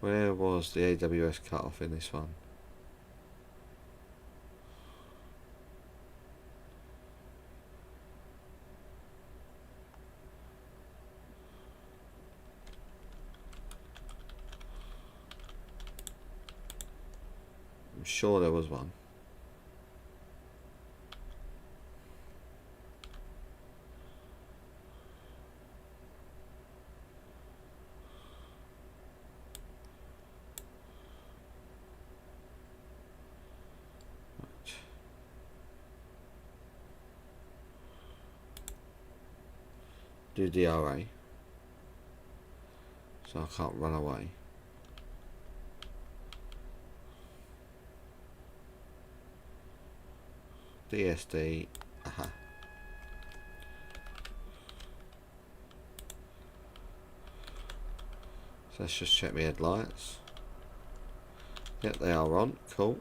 Where was the AWS cutoff in this one? I'm sure there was one. Do DRA, so I can't run away. DSD, aha. So let's just check my headlights. Yep, they are on. Cool.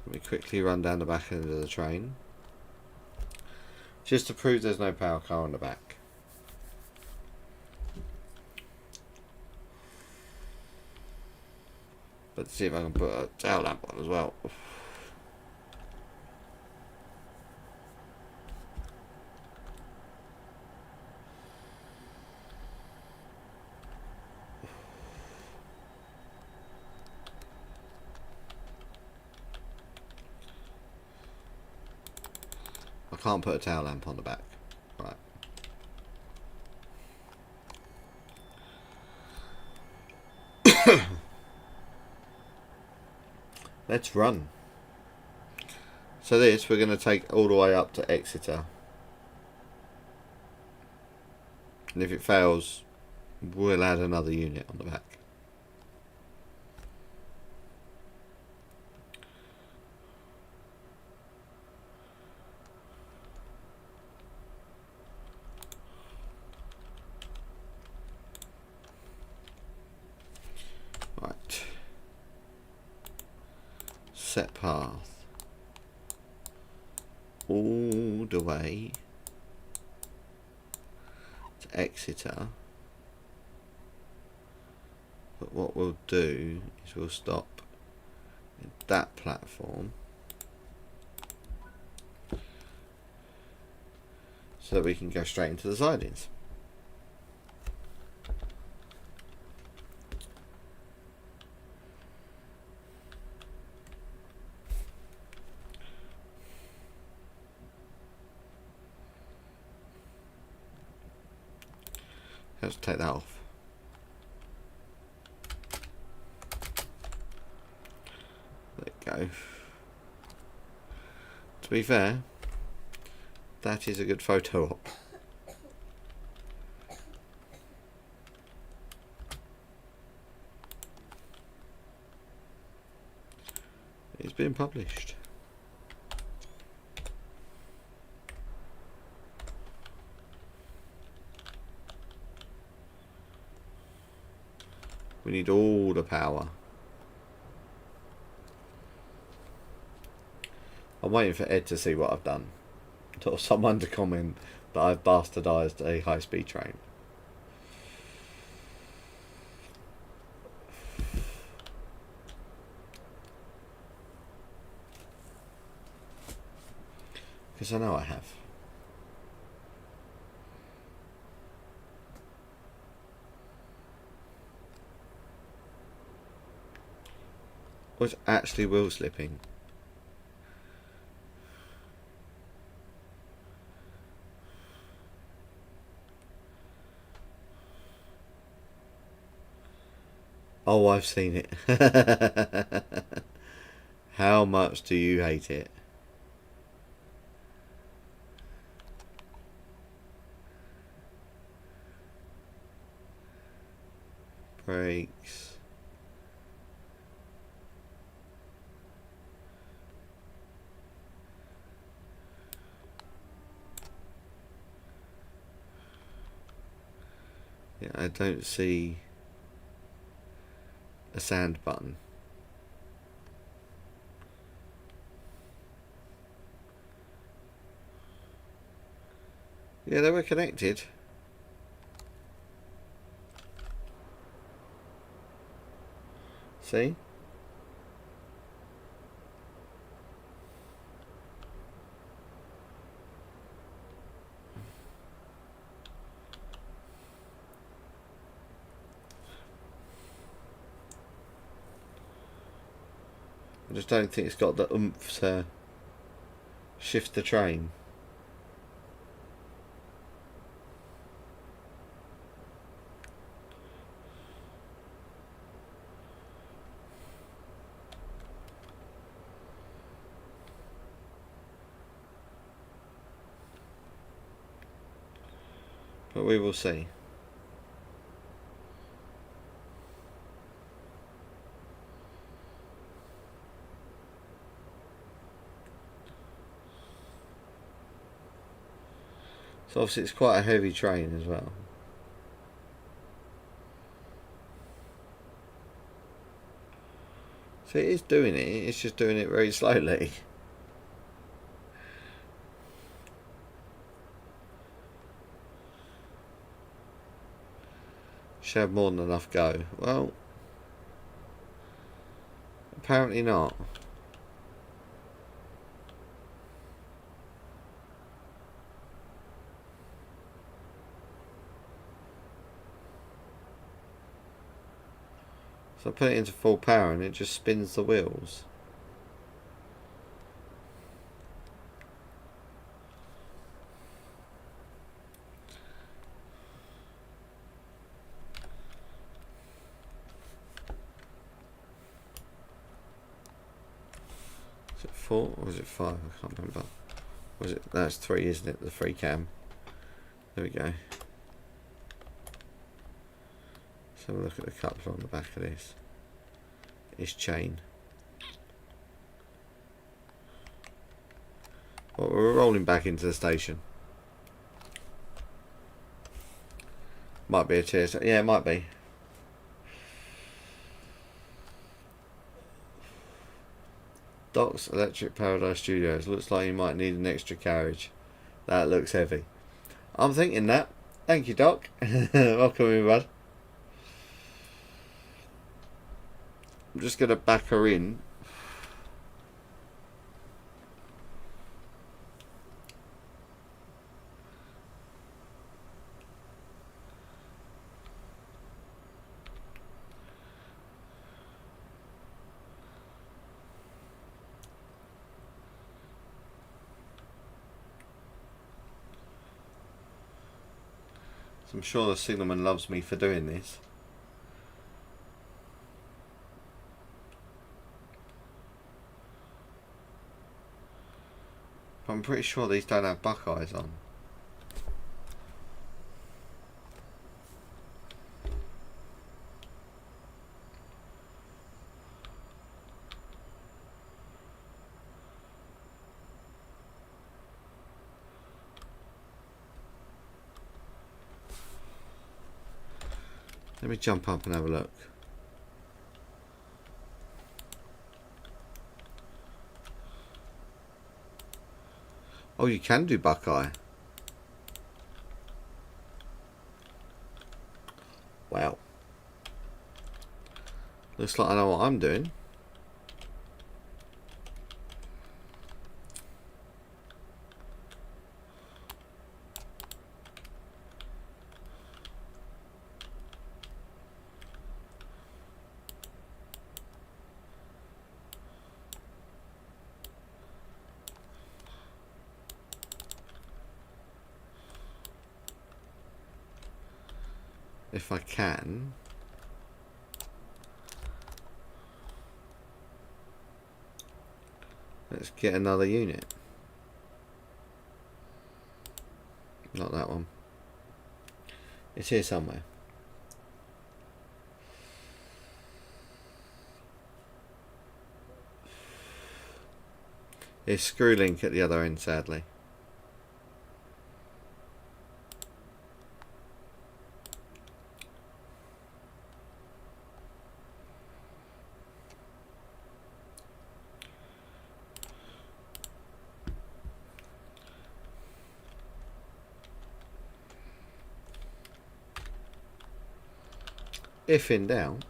Let me quickly run down the back end of the train. Just to prove there's no power car on the back. Let's see if I can put a tail lamp on as well. I can't put a tail lamp on the back. Right. Let's run. So this, we're going to take all the way up to Exeter. And if it fails, we'll add another unit on the back. Right. Set path. All the way to Exeter. But what we'll do is we'll stop at that platform so that we can go straight into the sidings. Let's take that off. There we go. To be fair, that is a good photo op. It's been published. We need all the power. I'm waiting for Ed to see what I've done. Or someone to comment that I've bastardised a high-speed train. Because I know I have. Was actually wheel slipping. Oh, I've seen it. How much do you hate it? Brakes. Yeah, I don't see a sand button. Yeah, they were connected. See? I just don't think it's got the oomph to shift the train. But we will see. So obviously it's quite a heavy train as well. So it is doing it, it's just doing it very slowly. Should have more than enough go. Well, apparently not. So I put it into full power and it just spins the wheels. Is it 4 or is it 5? I can't remember. Was it? That's 3, isn't it? The 3 cam. There we go. Let's have a look at the coupler on the back of this. It's chain. Well, we're rolling back into the station. Might be a TS. Yeah, it might be. Doc's Electric Paradise Studios. Looks like you might need an extra carriage. That looks heavy. I'm thinking that. Thank you, Doc. Welcome in, bud. I'm just going to back her in. I'm sure the signalman loves me for doing this. I'm pretty sure these don't have Buckeyes on. Let me jump up and have a look. Oh, you can do Buckeye. Wow. Looks like I know what I'm doing. If I can. Let's get another unit. Not that one. It's here somewhere. There's screw link at the other end, sadly. If in doubt.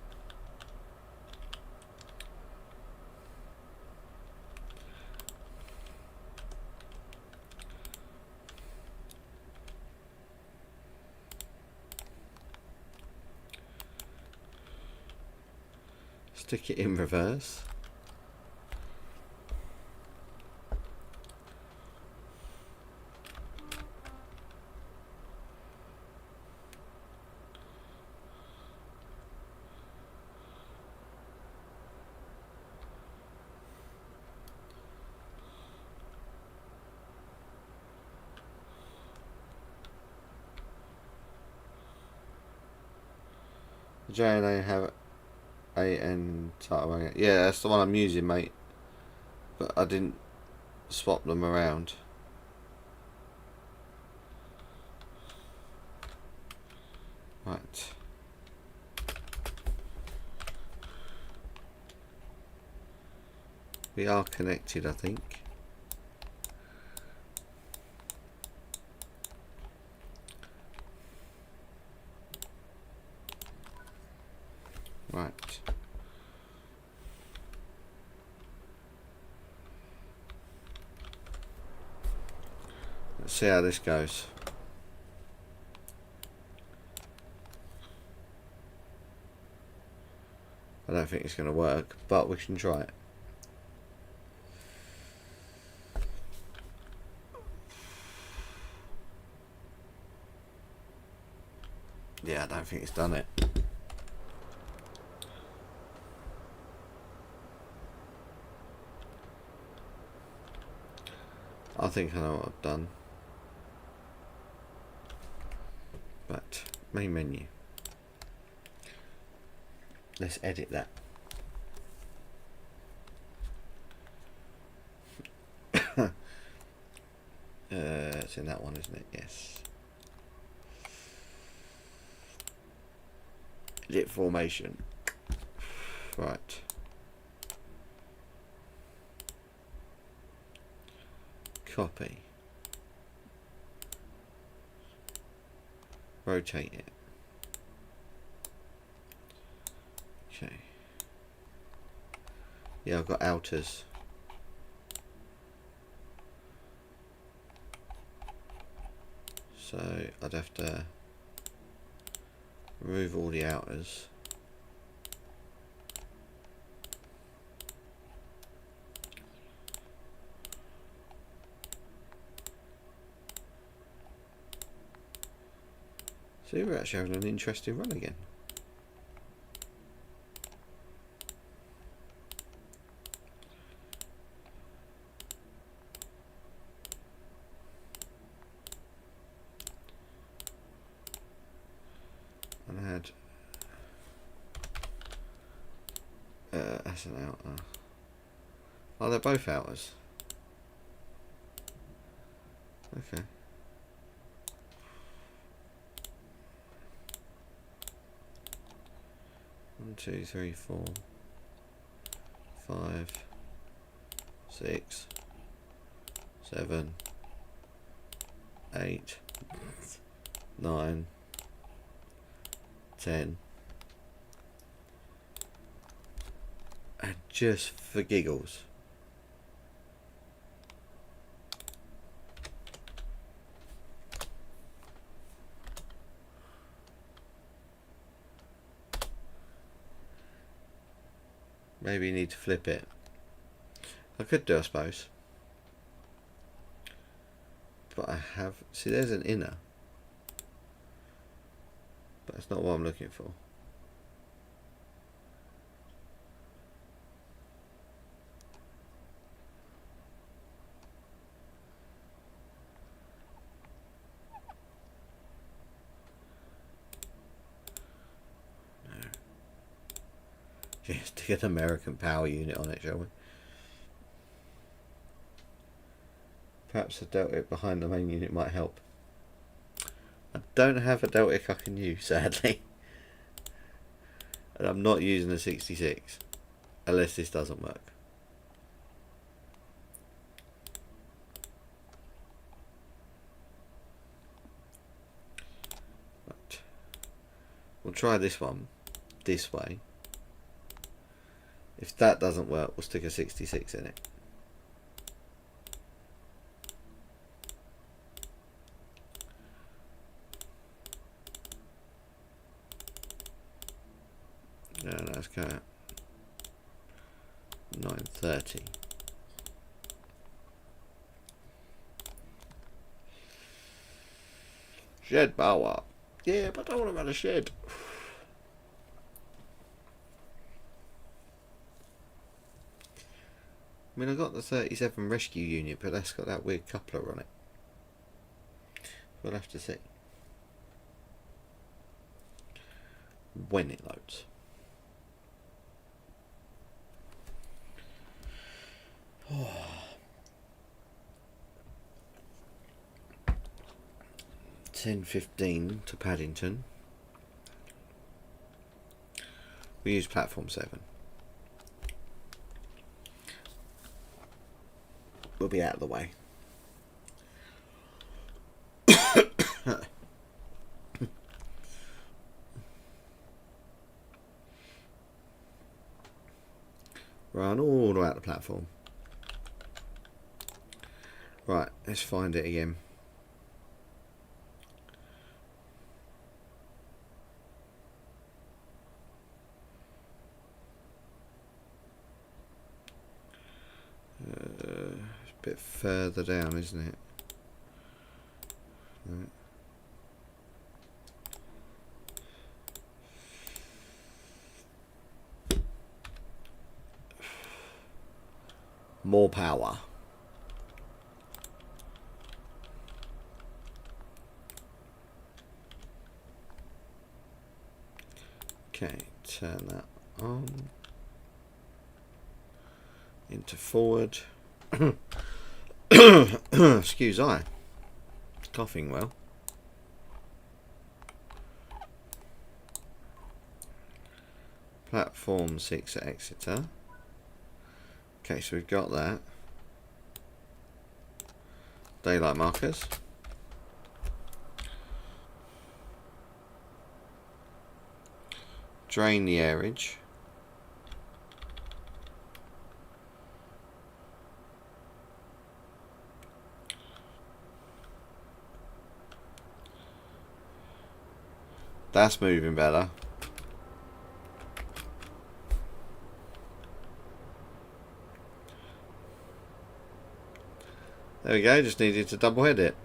Stick it in reverse. J&A have AN title. Yeah, that's the one I'm using, mate. But I didn't swap them around. Right. We are connected, I think. Right. Let's see how this goes. I don't think it's going to work, but we can try it. Yeah, I don't think it's done it. I think I know what I've done. But, main menu. Let's edit that. It's in that one, isn't it? Yes. Edit formation. Right. Copy. Rotate it. Okay. Yeah, I've got outers. So I'd have to remove all the outers. See, we're actually having an interesting run again. And add that's an outer. Oh, they're both outers. Okay. One, two, three, 4, 5, 6, 7, 8, 9, 10. And just for giggles, maybe you need to flip it. I could do, I suppose. But I have... See, there's an inner. But that's not what I'm looking for. No. Just stick an American power unit on it, shall we? Perhaps a Deltic behind the main unit might help. I don't have a Deltic I can use, sadly. And I'm not using a 66. Unless this doesn't work. Right. We'll try this one. This way. If that doesn't work, we'll stick a 66 in it. No, let's go at 930. Shed power. Yeah, but I don't want to run a shed. I mean, I got the 37 rescue unit, but that's got that weird coupler on it. We'll have to see when it loads. Oh. 10:15 to Paddington. We use platform 7. will be out of the way. Run all the way out the platform. Right, let's find it again. It's a bit further down, isn't it? Right. More power. Okay, turn that on. Into forward. Excuse I. Coughing well. Platform 6 at Exeter. Okay, so we've got that. Daylight markers. Drain the airage. That's moving better. There we go, just needed to double head it.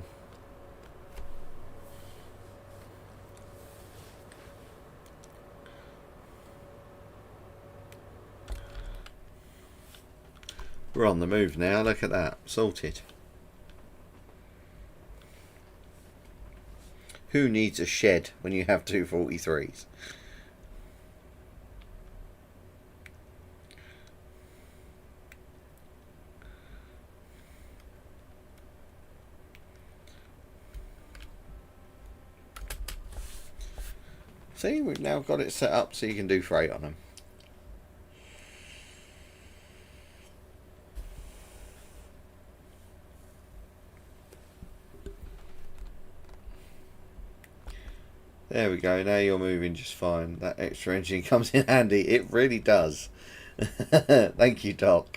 We're on the move now, look at that, sorted. Who needs a shed when you have 243s? See, we've now got it set up so you can do freight on them. There we go, now you're moving just fine. That extra engine comes in handy, it really does. Thank you, Doc.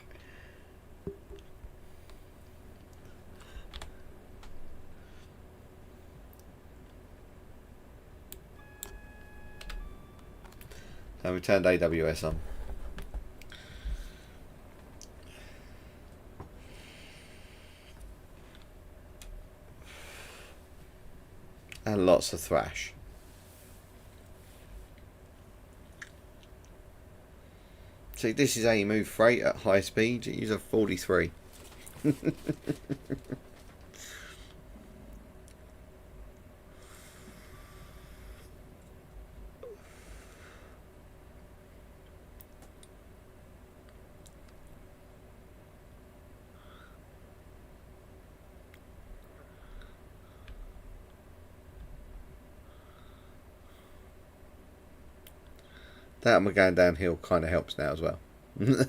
And we turned AWS on. And lots of thrash. See, this is how you move freight at high speed. Use a 43. That and we're going downhill kind of helps now as well. Look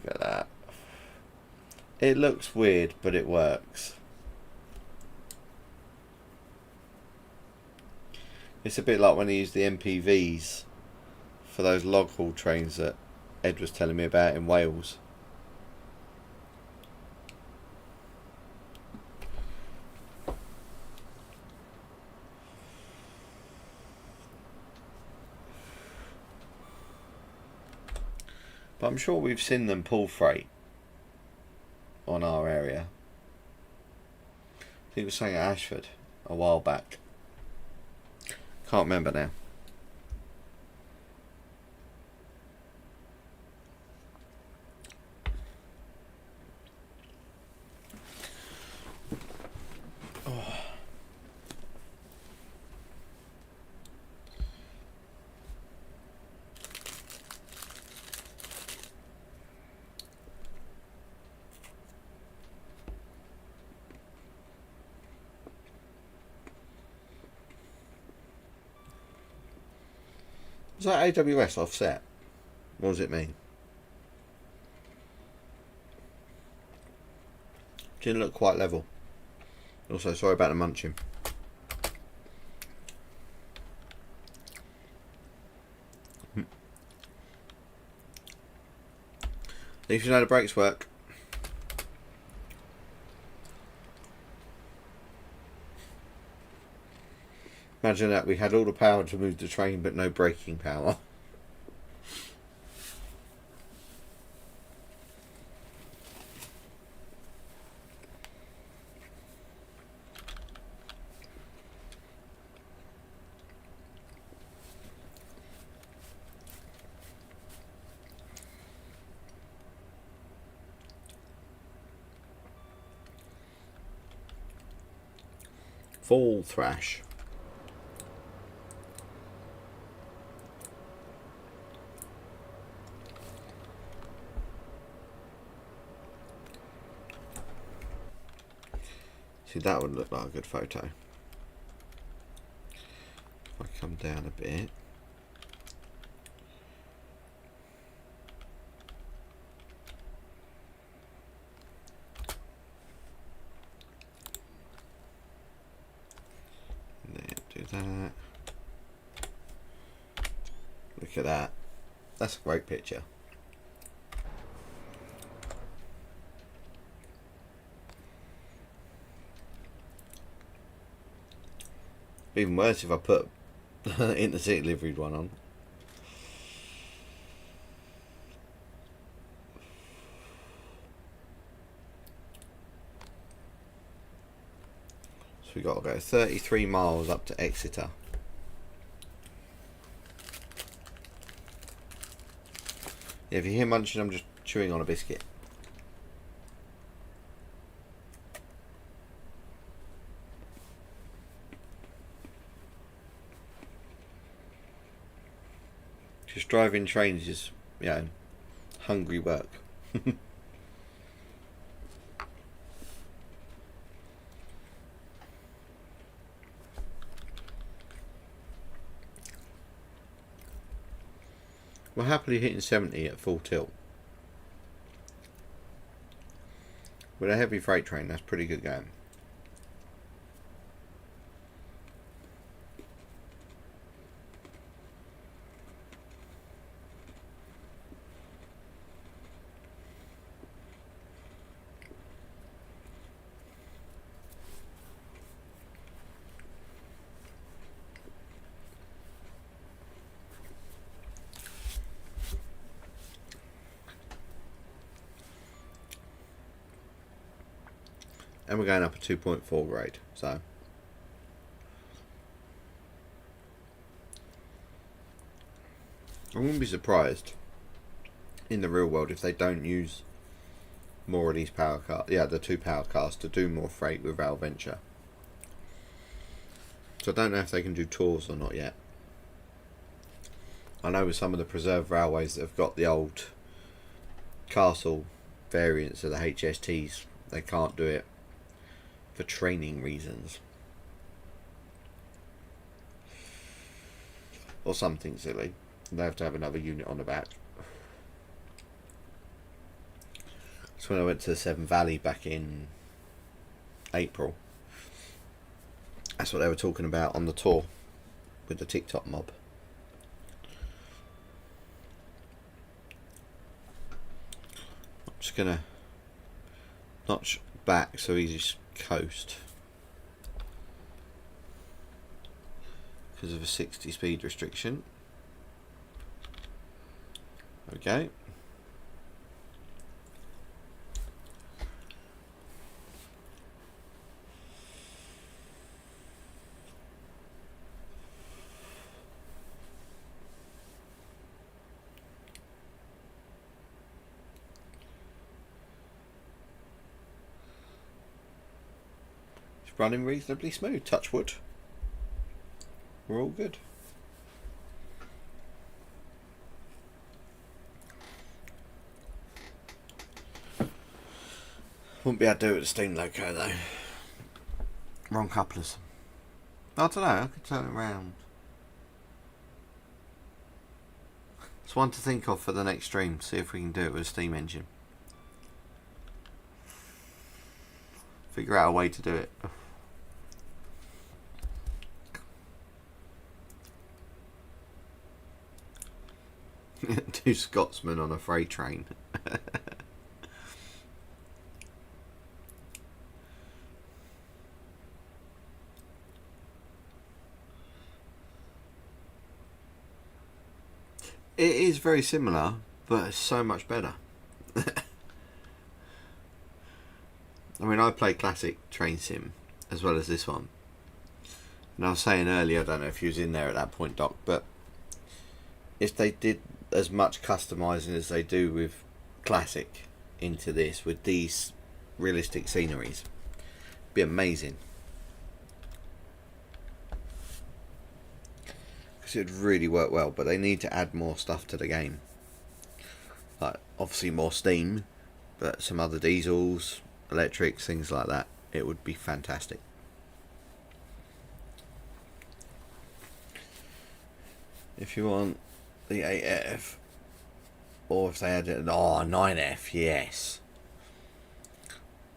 at that. It looks weird, but it works. It's a bit like when I used the MPVs for those log haul trains that Ed was telling me about in Wales. But I'm sure we've seen them pull freight on our area. I think it was saying at Ashford a while back. Can't remember now. Oh. Was that AWS offset? What does it mean? Didn't look quite level. Also, sorry about the munching. At least you know the brakes work. Imagine that, we had all the power to move the train but no braking power. Fall thrash. See, that would look like a good photo. If I come down a bit. And then do that. Look at that. That's a great picture. Even worse if I put Intercity liveried one on. So we got to go 33 miles up to Exeter. Yeah, if you hear munching, I'm just chewing on a biscuit. Just driving trains is, you know, hungry work. We're happily hitting 70 at full tilt. With a heavy freight train, that's pretty good going. And we're going up a 2.4 grade, so I wouldn't be surprised in the real world if they don't use more of these power cars, the 2 power cars, to do more freight with Rail Venture. So I don't know if they can do tours or not yet. I know with some of the preserved railways that have got the old castle variants of the HSTs, they can't do it for training reasons. Or something silly. They have to have another unit on the back. So when I went to the Severn Valley back in April, that's what they were talking about on the tour with the TikTok mob. I'm just gonna notch back so he's coast because of a 60 speed restriction. Okay. Running reasonably smooth, touch wood. We're all good. Wouldn't be able to do it with the steam loco though. Wrong couplers. I don't know, I could turn it around. It's one to think of for the next stream. See if we can do it with a steam engine. Figure out a way to do it. Two Scotsmen on a freight train. It is very similar, but it's so much better. I mean, I play classic train sim as well as this one. And I was saying earlier, I don't know if you was in there at that point, Doc, but if they did as much customizing as they do with classic into this with these realistic sceneries, it'd be amazing. Because it would really work well, but they need to add more stuff to the game. Like, obviously more steam, but some other diesels, electrics, things like that. It would be fantastic. If you want the 8F, or if they had it, 9F, yes.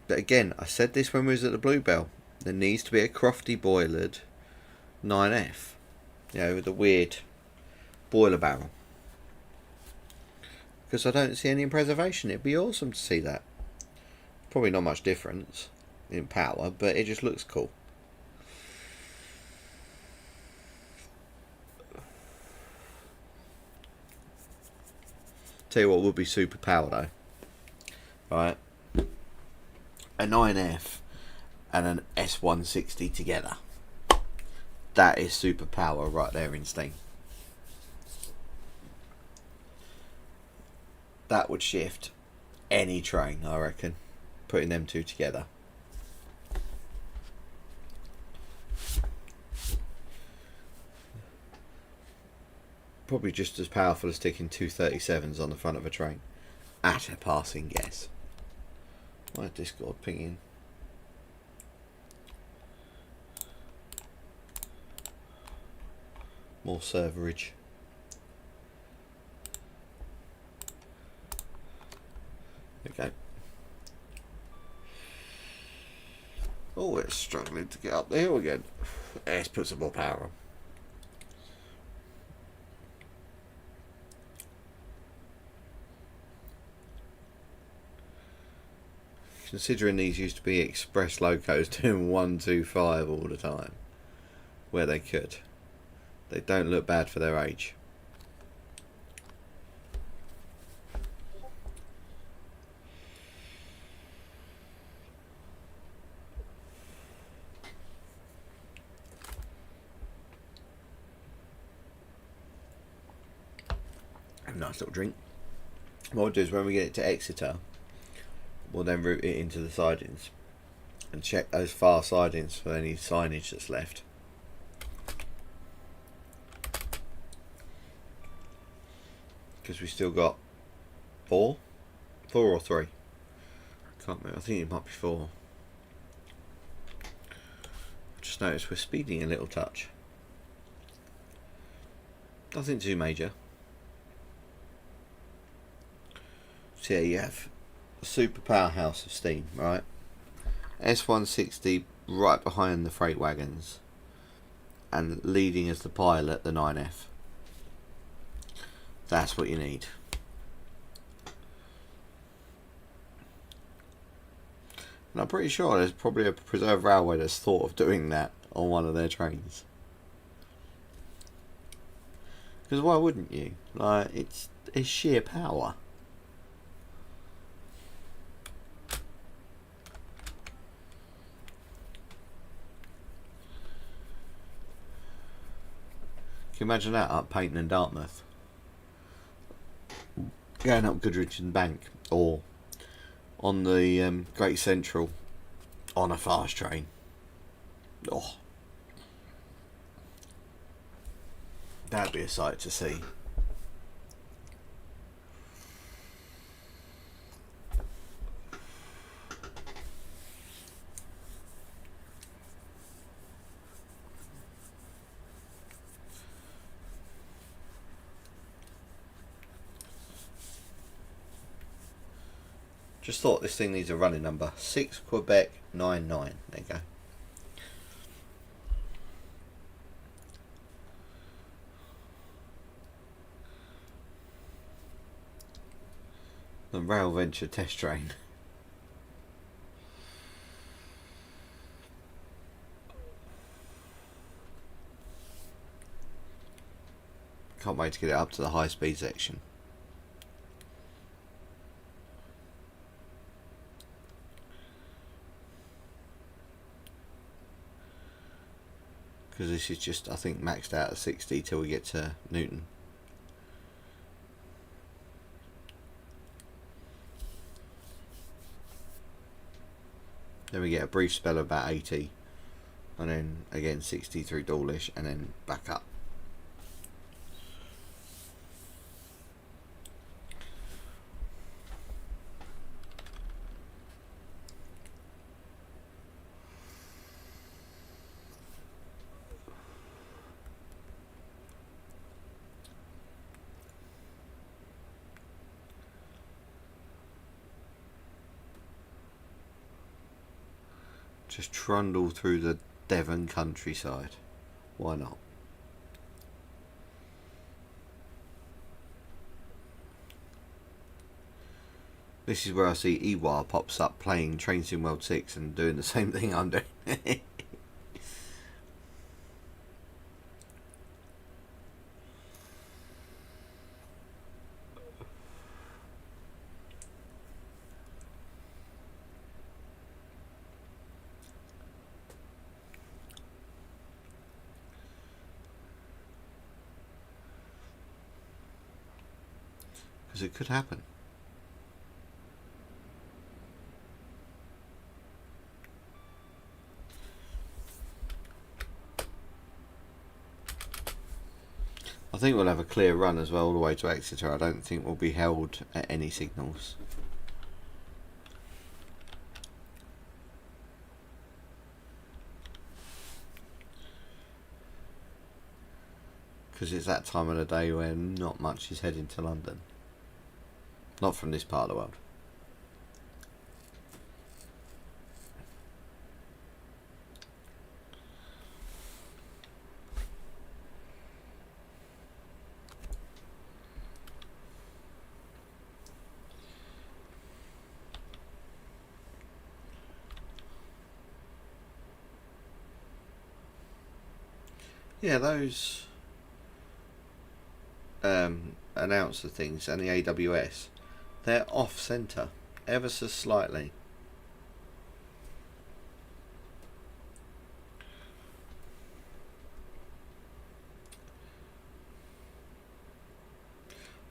But again, I said this when we was at the Bluebell. There needs to be a crofty boilered 9F. You know, with the weird boiler barrel. Because I don't see any in preservation. It'd be awesome to see that. Probably not much difference in power, but it just looks cool. Tell you what would be super power though. Right. A 9F and an S160 together. That is super power right there in Steam. That would shift any train, I reckon. Putting them two together. Probably just as powerful as sticking 237s on the front of a train. At a passing guess. My Discord pinging. More serverage. Okay. Oh, it's struggling to get up the hill again. Let's put some more power on. Considering these used to be express locos doing 125 all the time, where they could, they don't look bad for their age. Have a nice little drink. What we'll do is when we get it to Exeter, we'll then route it into the sidings and check those far sidings for any signage that's left. Because we still got 4 or 3. Can't remember. I think it might be 4. Just noticed we're speeding a little touch. Nothing too major. So yeah, you have a super powerhouse of steam, right? S160 right behind the freight wagons, and leading as the pilot, the 9F. That's what you need. And I'm pretty sure there's probably a preserved railway that's thought of doing that on one of their trains. Because why wouldn't you? Like, it's sheer power. Can you imagine that up Payton and Dartmouth? Going up Goodrich Bank, or on the Great Central on a fast train. Oh, that'd be a sight to see. Just thought this thing needs a running number. 6 Quebec 99. There you go. The Rail Venture test train. Can't wait to get it up to the high speed section. Because this is just, I think, maxed out at 60 till we get to Newton. Then we get a brief spell of about 80. And then again 60 through Dawlish and then back up. Just trundle through the Devon countryside. Why not? This is where I see Ewar pops up playing Train Sim World 6 and doing the same thing I'm doing. Because it could happen. I think we'll have a clear run as well all the way to Exeter. I don't think we'll be held at any signals. Because it's that time of the day where not much is heading to London. Not from this part of the world. Yeah, those announcer things and the AWS, they're off centre ever so slightly.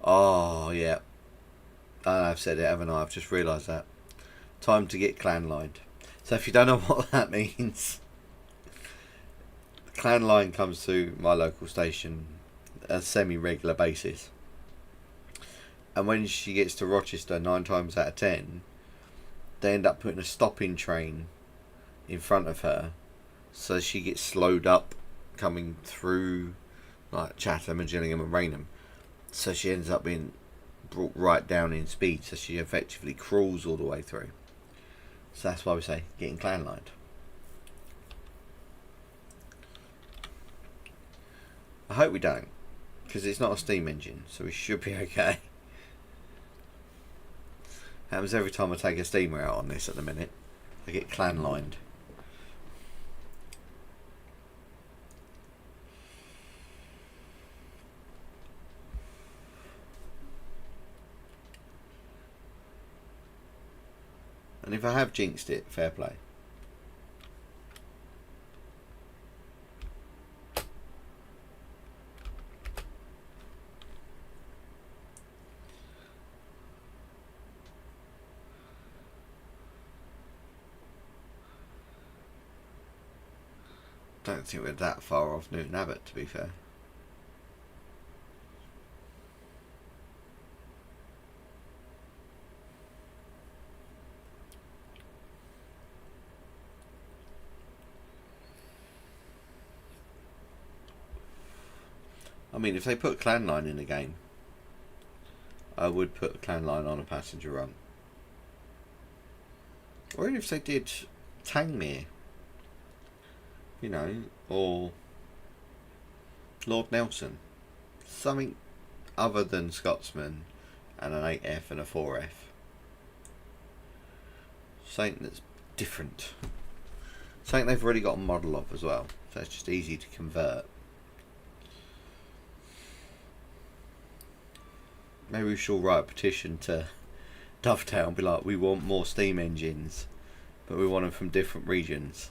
Oh yeah, I've said it, haven't I? I've just realised that. Time to get clan lined. So if you don't know what that means, clan line comes through my local station a semi-regular basis, and when she gets to Rochester 9 times out of 10 they end up putting a stopping train in front of her, so she gets slowed up coming through like Chatham and Gillingham and Rainham, so she ends up being brought right down in speed, so she effectively crawls all the way through. So that's why we say getting clan lined. I hope we don't, because it's not a steam engine, so we should be okay. Happens every time I take a steamer out on this at the minute. I get clan lined. And if I have jinxed it, fair play. Don't think we're that far off Newton Abbot, to be fair. I mean, if they put clan line in the game, I would put clan line on a passenger run. Or even if they did Tangmere, you know, or Lord Nelson. Something other than Scotsman and an 8F and a 4F. Something that's different. Something they've already got a model of as well. So it's just easy to convert. Maybe we shall write a petition to Dovetail and be like, we want more steam engines, but we want them from different regions.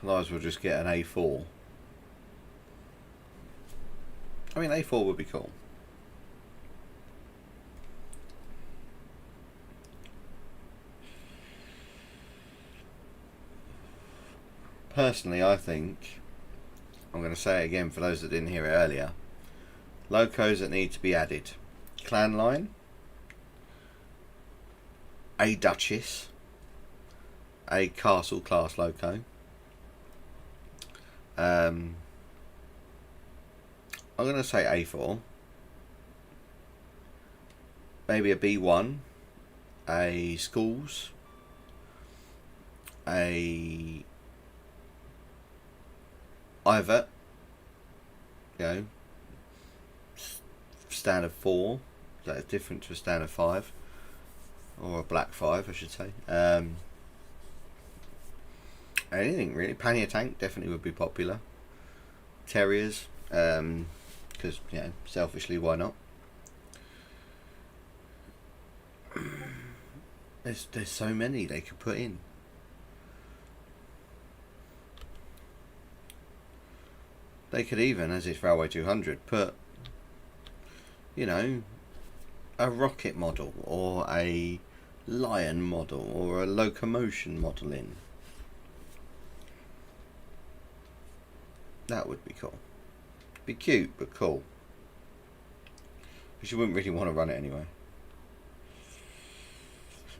Otherwise we'll just get an A4. I mean, A4 would be cool. Personally, I think, I'm going to say it again for those that didn't hear it earlier, locos that need to be added. Clan line, a Duchess, a Castle class loco. I'm going to say A4. Maybe a B1, a Schools, a Ivert, you know, standard 4, that is different to a standard 5, or a black 5 I should say. Anything really. Pannier tank definitely would be popular. Terriers, because, you know, selfishly, why not? There's so many they could put in. They could even, as it's Railway 200, put, you know, a rocket model or a lion model or a locomotion model in. That would be cool. Be cute, but cool. Because you wouldn't really want to run it anyway.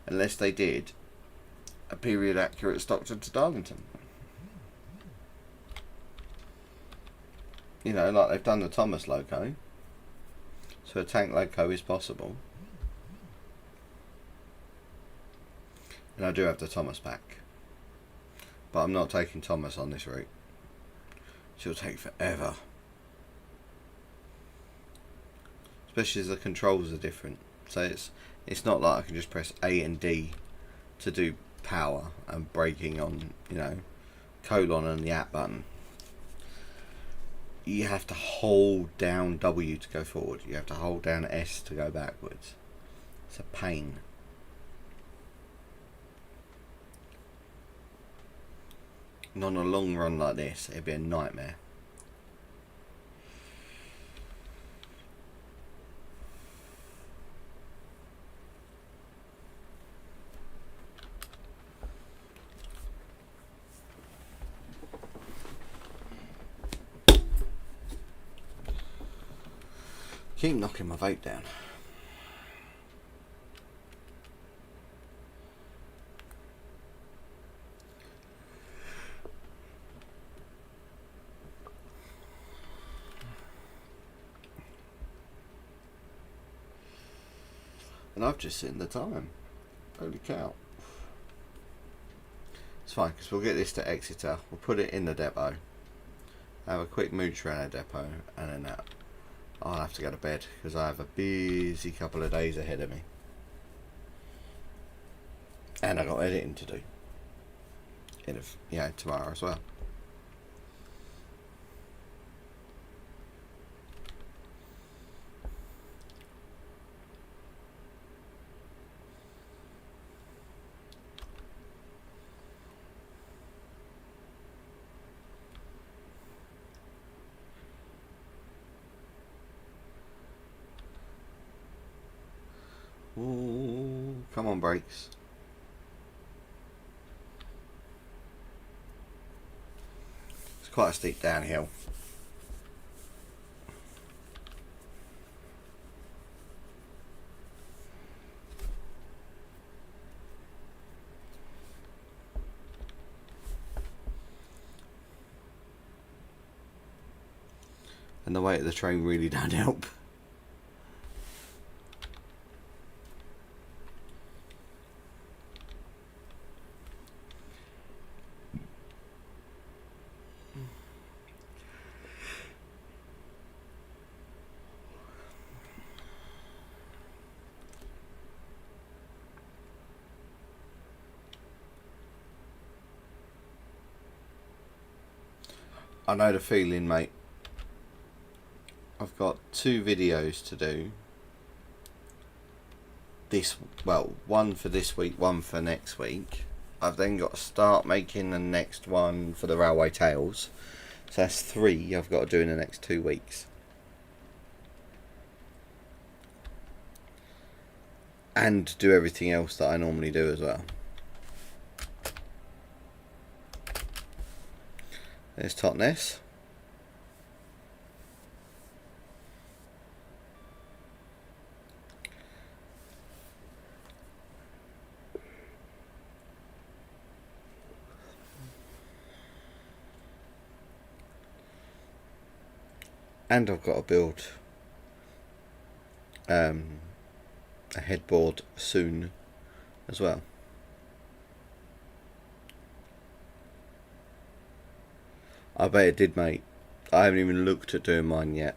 Unless they did a period accurate Stockton to Darlington. You know, like they've done the Thomas loco. So a tank loco is possible. And I do have the Thomas pack. But I'm not taking Thomas on this route. She'll take forever. Especially as the controls are different. So it's not like I can just press A and D to do power and braking on, you know, colon and the at button. You have to hold down W to go forward. You have to hold down S to go backwards. It's a pain. And on a long run like this, it'd be a nightmare. Keep knocking my vape down. And I've just seen the time. Holy cow. It's fine, because we'll get this to Exeter. We'll put it in the depot. Have a quick mooch around the depot, and then out. I'll have to go to bed because I have a busy couple of days ahead of me. And I got editing to do. Tomorrow as well. Ooh, come on, brakes. It's quite a steep downhill. And the weight of the train really don't help. I know the feeling, mate. I've got 2 videos to do. One for this week, one for next week. I've then got to start making the next one for the Railway Tales. So that's 3 I've got to do in the next 2 weeks. And do everything else that I normally do as well. There's Totnes. And I've got to build a headboard soon as well. I bet it did, mate. I haven't even looked at doing mine yet.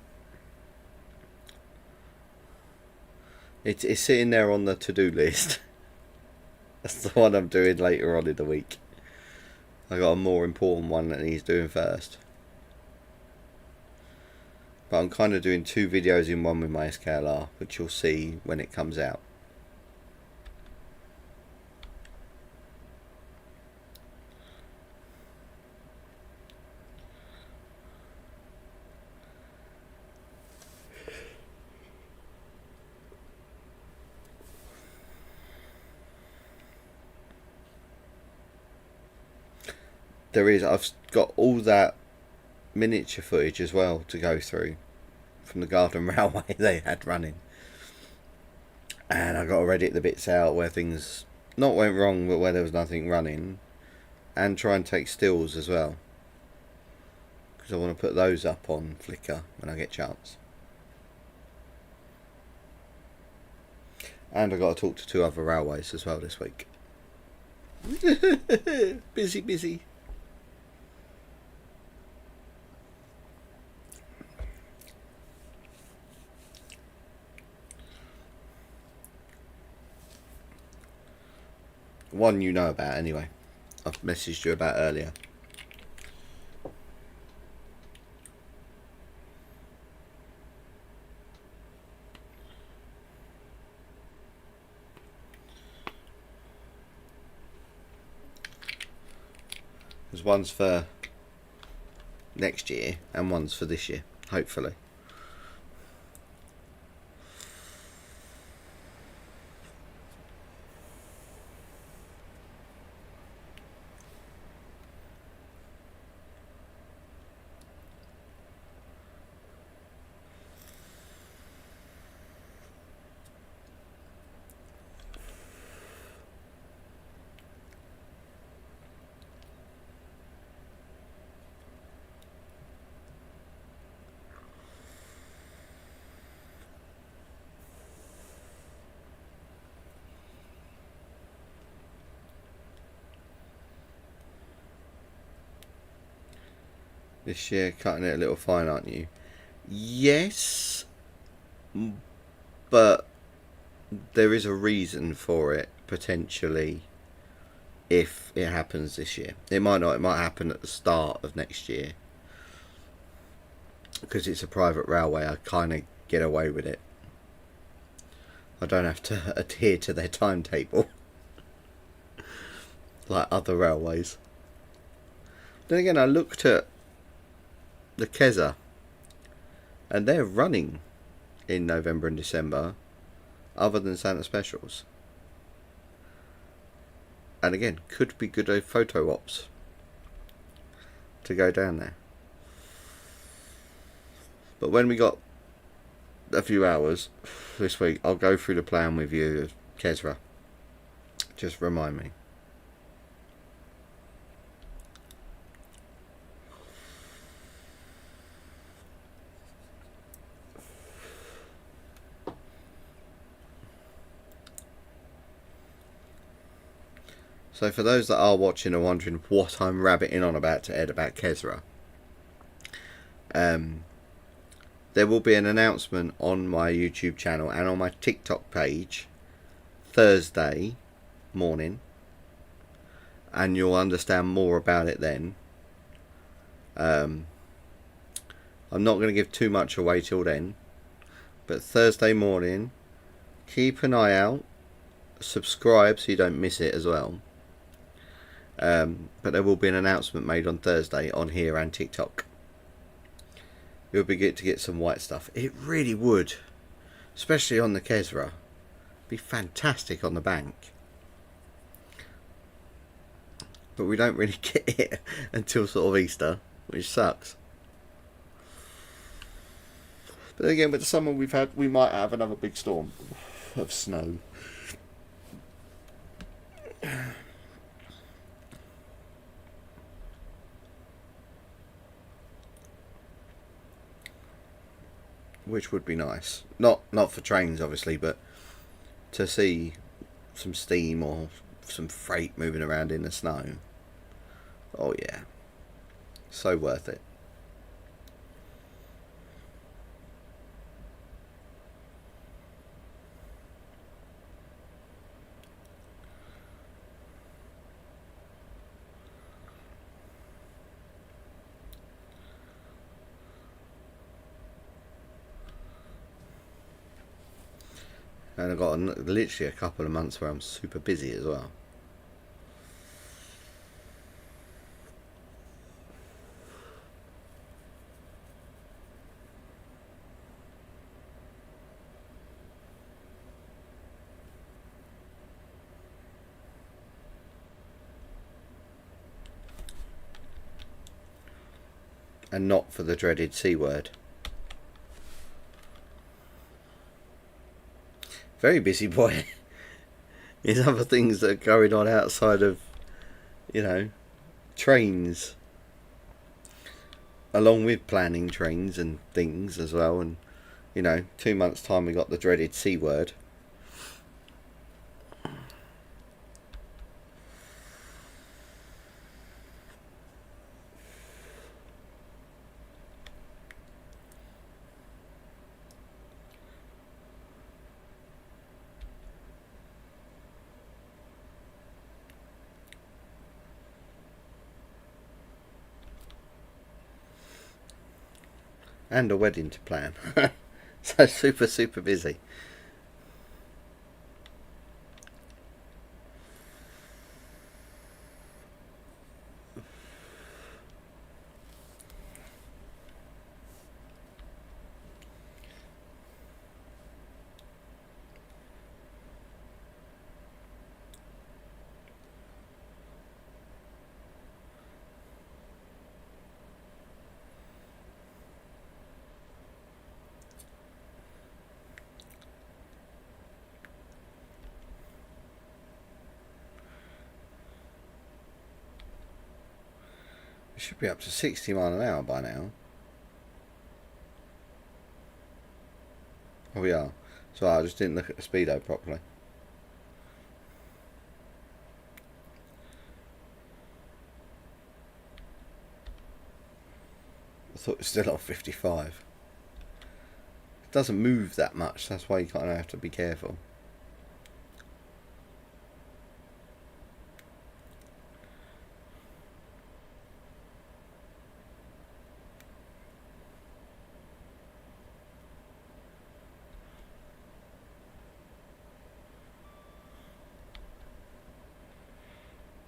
It's sitting there on the to-do list. That's the one I'm doing later on in the week. I got a more important one that he's doing first. But I'm kind of doing 2 videos in one with my SKLR, which you'll see when it comes out. I've got all that miniature footage as well to go through from the Garden Railway they had running, and I got to edit the bits out where things not went wrong but where there was nothing running, and try and take stills as well, because I want to put those up on Flickr when I get a chance. And I got to talk to 2 other railways as well this week. busy. One you know about anyway. I've messaged you about earlier. There's one's for next year and one's for this year, hopefully. This year, cutting it a little fine, aren't you? Yes, but there is a reason for it, potentially, if it happens this year. It might not, it might happen at the start of next year. Because it's a private railway, I kind of get away with it. I don't have to adhere to their timetable like other railways. Then again, I looked at the Keza, and they're running in November and December, other than Santa Specials. And again, could be good photo ops to go down there. But when we got a few hours this week, I'll go through the plan with you, Kezra. Just remind me. So for those that are watching and wondering what I'm rabbiting on about to Ed about Kezra, there will be an announcement on my YouTube channel and on my TikTok page Thursday morning, and you'll understand more about it then. I'm not going to give too much away till then, but Thursday morning, keep an eye out, subscribe so you don't miss it as well. But there will be an announcement made on Thursday on here and TikTok. It would be good to get some white stuff. It really would, especially on the Kezra. Be fantastic on the bank, but we don't really get it until sort of Easter, which sucks. But again, with the summer we've had, we might have another big storm of snow. Which would be nice. Not for trains, obviously, but to see some steam or some freight moving around in the snow. Oh yeah. So worth it. And I've got literally a couple of months where I'm super busy as well. And not for the dreaded C word. Very busy boy. There's other things that are going on outside of, trains. Along with planning trains and things as well. And, 2 months' time we got the dreaded C word. And a wedding to plan. So super busy. Should be up to 60 miles an hour by now. Oh, we are. So I just didn't look at the speedo properly. I thought it was still on 55. It doesn't move that much, that's why you kind of have to be careful.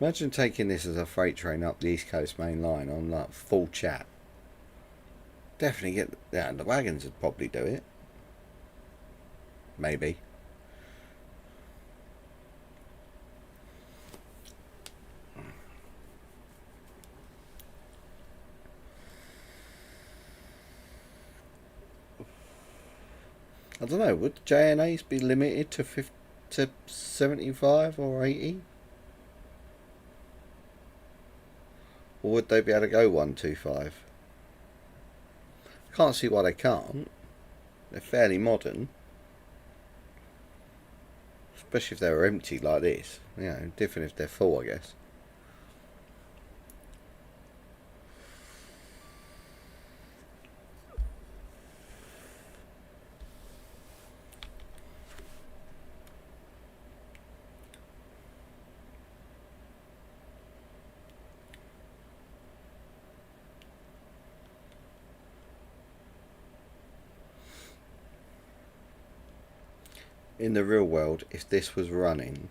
Imagine taking this as a freight train up the East Coast main line on like full chat. Definitely get... Yeah, the wagons would probably do it. Maybe. I don't know, would JNAs be limited to 75 or 80? Or would they be able to go 125? I can't see why they can't. They're fairly modern. Especially if they were empty like this. You know, different if they're full, I guess. In the real world, if this was running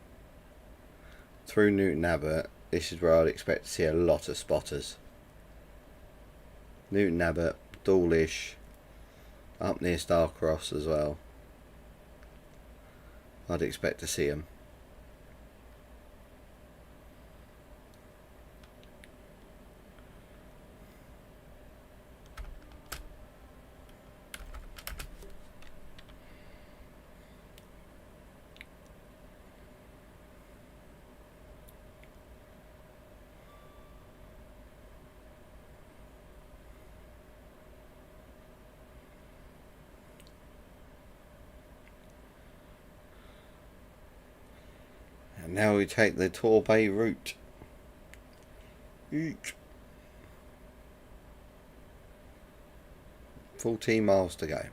through Newton Abbot, this is where I'd expect to see a lot of spotters. Newton Abbot, Dawlish, up near Starcross as well. I'd expect to see them. And now we take the Torbay route. Eek. 14 miles to go.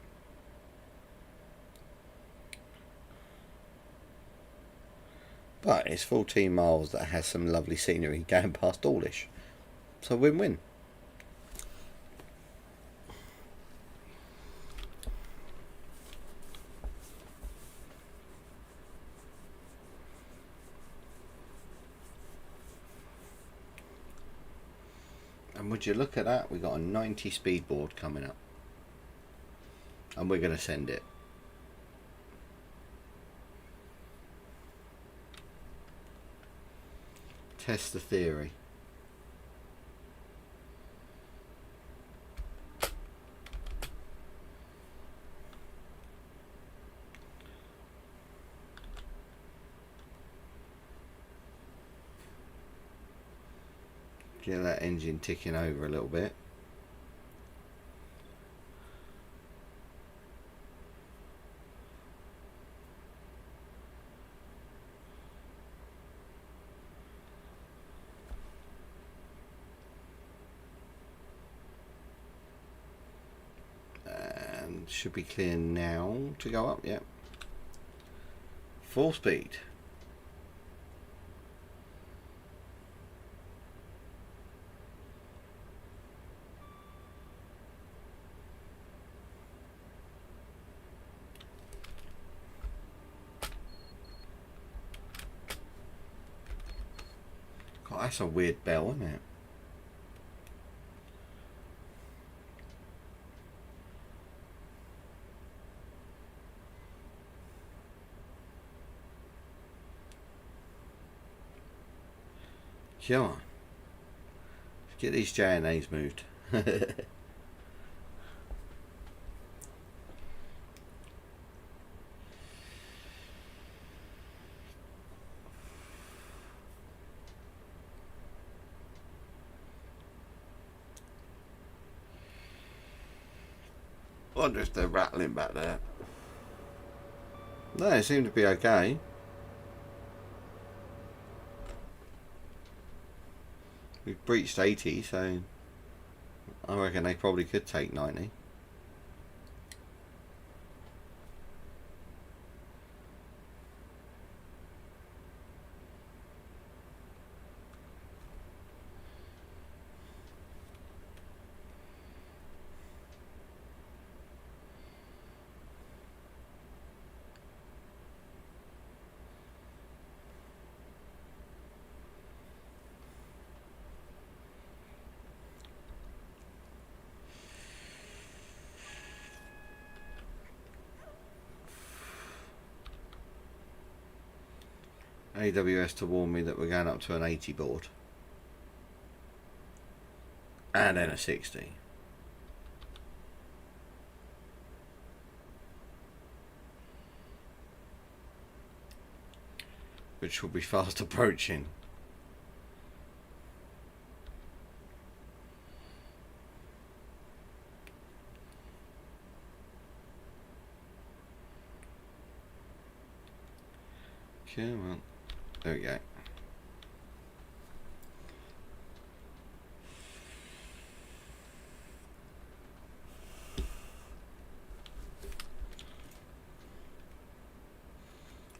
But it's 14 miles that has some lovely scenery going past Dawlish. So win-win. And would you look at that, we got a 90 speed board coming up. And we're going to send it. Test the theory. Get that engine ticking over a little bit. And should be clear now to go up, yep. Full speed. God, that's a weird bell, isn't it? Come on. Get these J&As moved. Wonder if they're rattling back there. No, they seem to be okay. We've breached 80, so I reckon they probably could take 90. AWS to warn me that we're going up to an 80 board. And then a 60. Which will be fast approaching. Come on. There we go.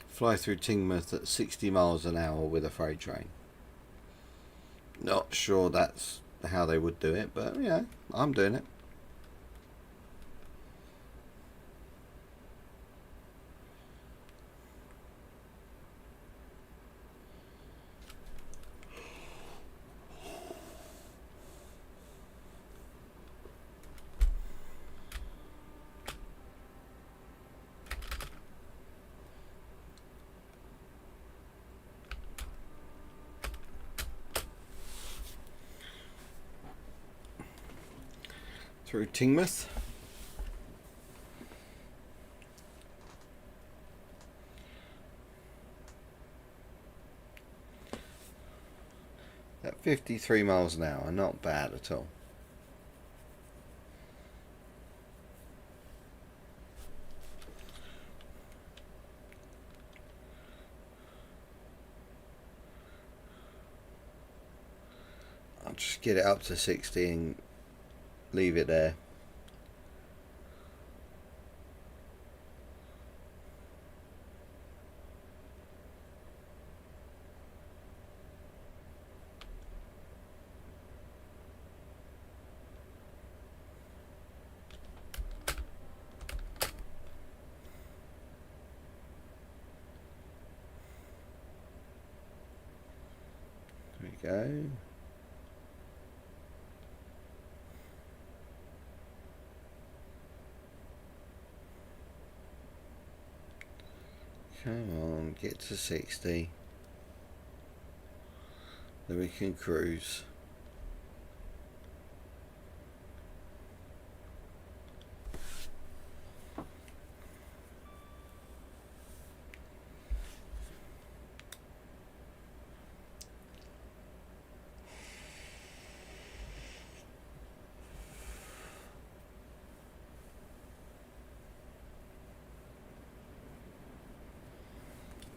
Fly through Tingmouth at 60 miles an hour with a freight train. Not sure that's how they would do it, but yeah, I'm doing it. Through Tingmouth. At 53 miles an hour, not bad at all. I'll just get it up to 60 and leave it there. There we go. Come on, get to 60. Then we can cruise.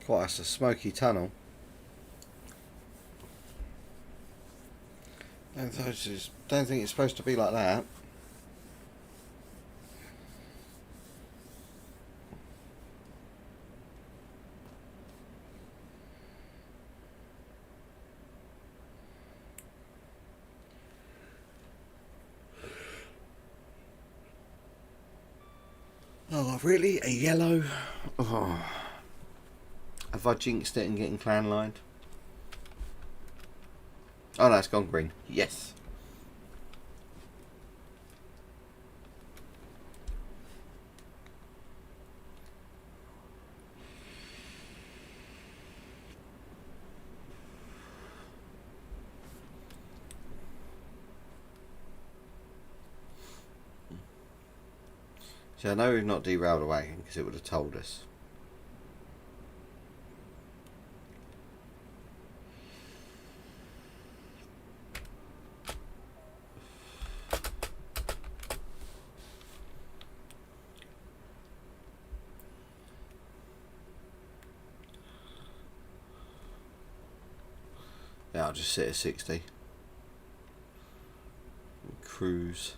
Quite a smoky tunnel. Don't think it's supposed to be like that. Oh, really? A yellow? Oh. Have I jinxed it and getting clan lined? Oh no, it's gone green. Yes. So I know we've not derailed a wagon because it would have told us. Yeah, I'll just sit at 60. Cruise.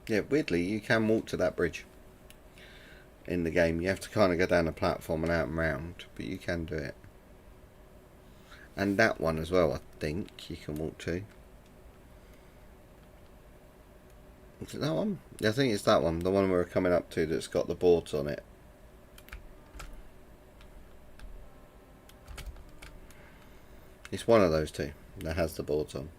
Yeah, weirdly, you can walk to that bridge in the game. You have to kind of go down the platform and out and round, but you can do it. And that one as well, I think, you can walk to. Is it that one? Yeah, I think it's that one. The one we're coming up to that's got the boards on it. It's one of those two that has the boards on.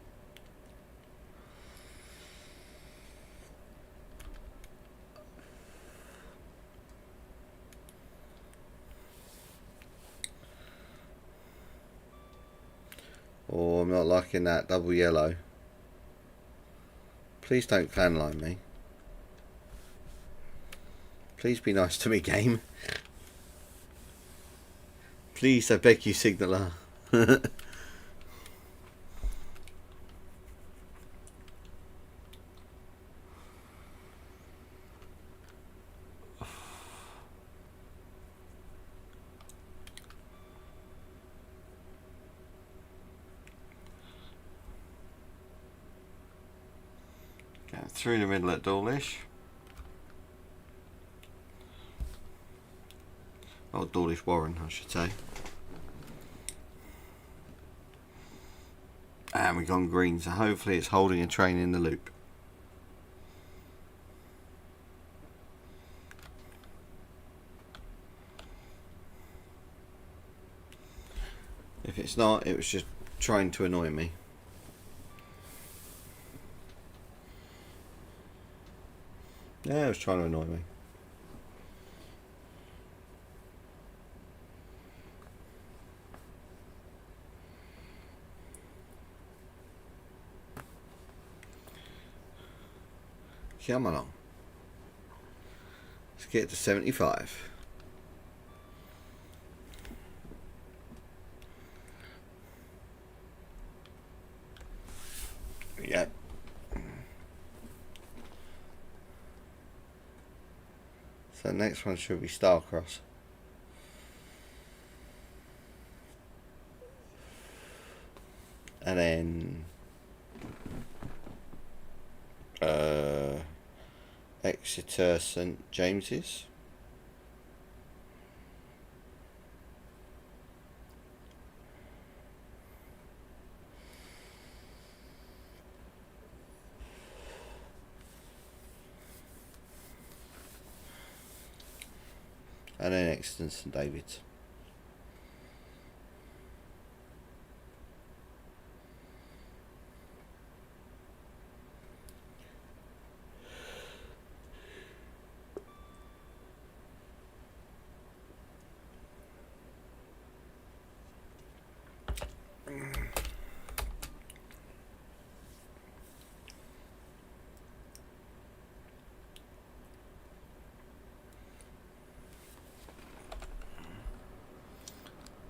Oh, I'm not liking that double yellow. Please don't clan line me. Please be nice to me, game. Please, I beg you, signaller. Through the middle at Dawlish. Oh, Dawlish Warren, I should say. And we've gone green, so hopefully it's holding a train in the loop. If it's not, it was just trying to annoy me. Yeah, it was trying to annoy me. Come along. Let's get to 75. Yep. So the next one should be Starcross. And then Exeter St James's. And then Exeter St David's.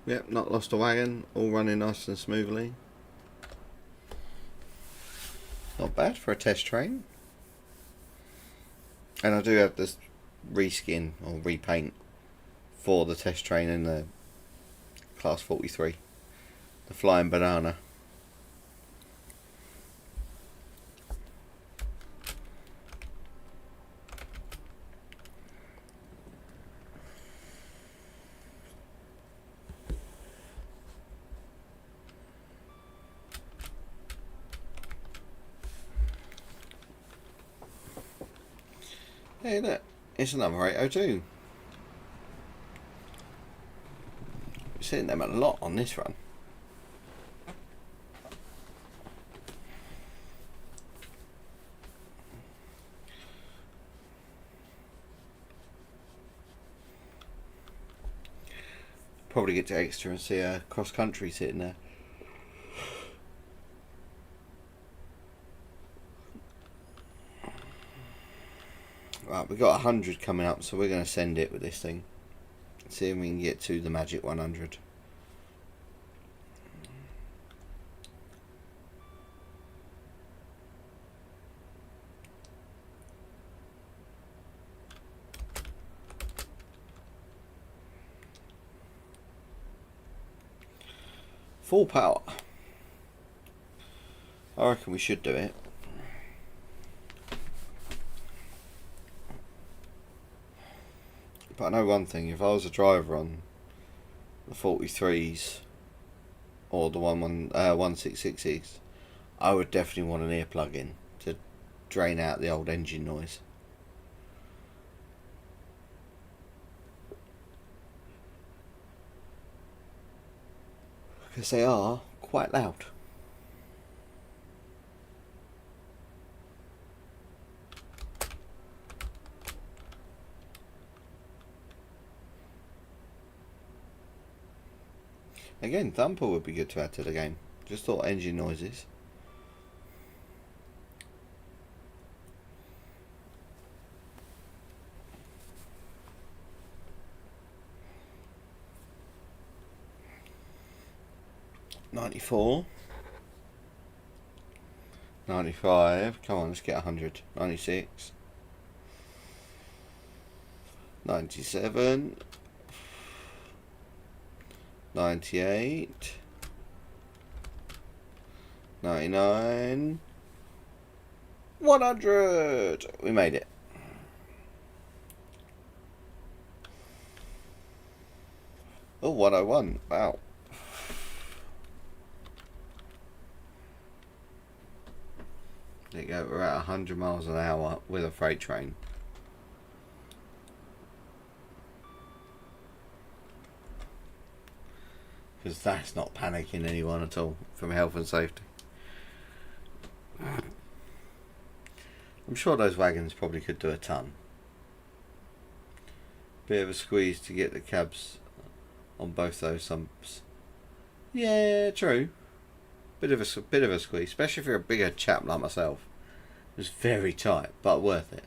Yep, not lost a wagon, all running nice and smoothly. Not bad for a test train. And I do have this reskin or repaint for the test train in the Class 43. The Flying Banana. Hey, look, it's another 802. We're seeing them a lot on this run. Probably get to Exeter and see a cross country sitting there. Right, we've got 100 coming up, so we're going to send it with this thing. See if we can get to the magic 100. Full power. I reckon we should do it. But I know one thing, if I was a driver on the 43s or the 1666s, I would definitely want an earplug in to drain out the old engine noise. Because they are quite loud. Again, thumper would be good to add to the game. Just thought engine noises. 94. 95. Come on, let's get 100. 96. 97. 98. 99. 100. We made it. Oh, 101. Wow. There you go. We're at 100 miles an hour with a freight train. Because that's not panicking anyone at all from health and safety. I'm sure those wagons probably could do a ton. Bit of a squeeze to get the cabs on both those sumps. Yeah, true. Bit of a squeeze, especially if you're a bigger chap like myself. It was very tight, but worth it.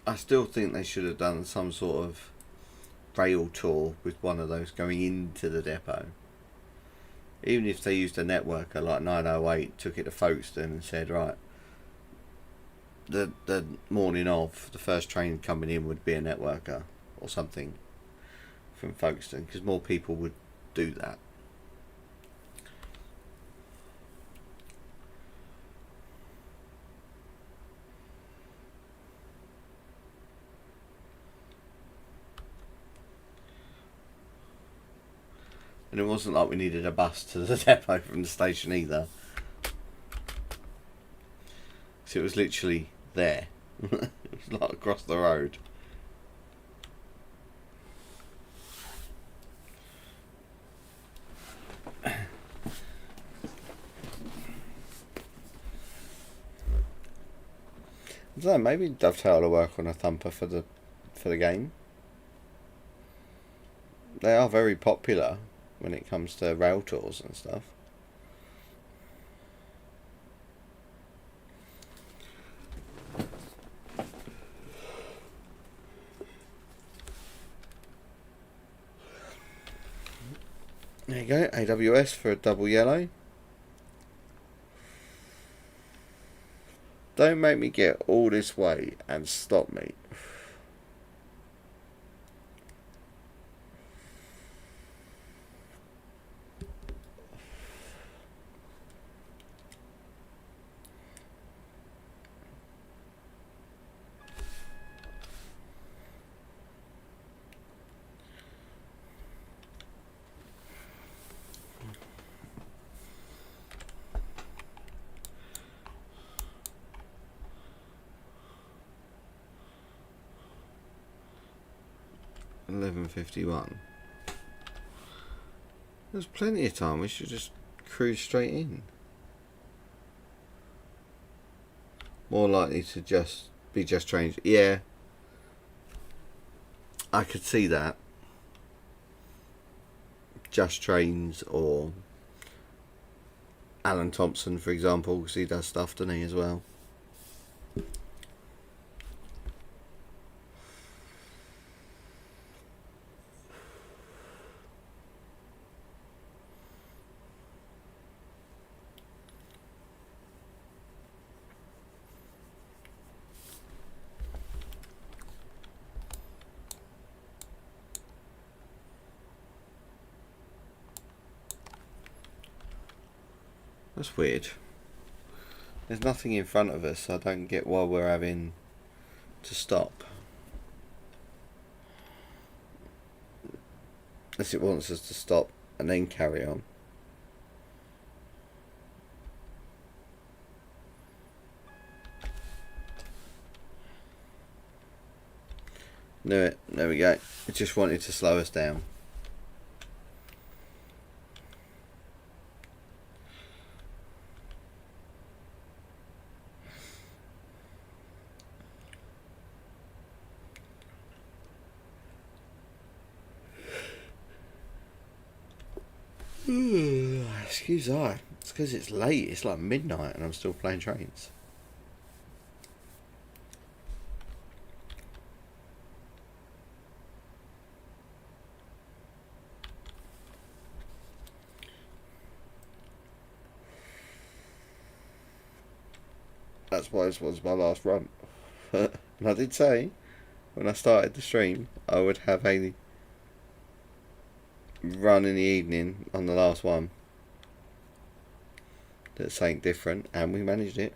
I still think they should have done some sort of rail tour with one of those going into the depot. Even if they used a networker like 908, took it to Folkestone and said, right, the morning of the first train coming in would be a networker or something from Folkestone, because more people would do that. And it wasn't like we needed a bus to the depot from the station either. So it was literally there. It was like across the road. I don't know, maybe Dovetail will work on a thumper for the game. They are very popular when it comes to rail tours and stuff. There you go, AWS for a double yellow. Don't make me get all this way and stop me. 11:51. There's plenty of time. We should just cruise straight in. More likely to just be just trains. Yeah, I could see that. Just Trains or Alan Thompson, for example, because he does stuff, doesn't he, as well? That's weird. There's nothing in front of us, so I don't get why we're having to stop. Unless it wants us to stop and then carry on. Knew it. There we go. It just wanted to slow us down. Excuse I. It's because it's late. It's like midnight and I'm still playing trains. That's why this was my last run. And I did say, when I started the stream, I would have a run in the evening on the last one. That's something different, and we managed it.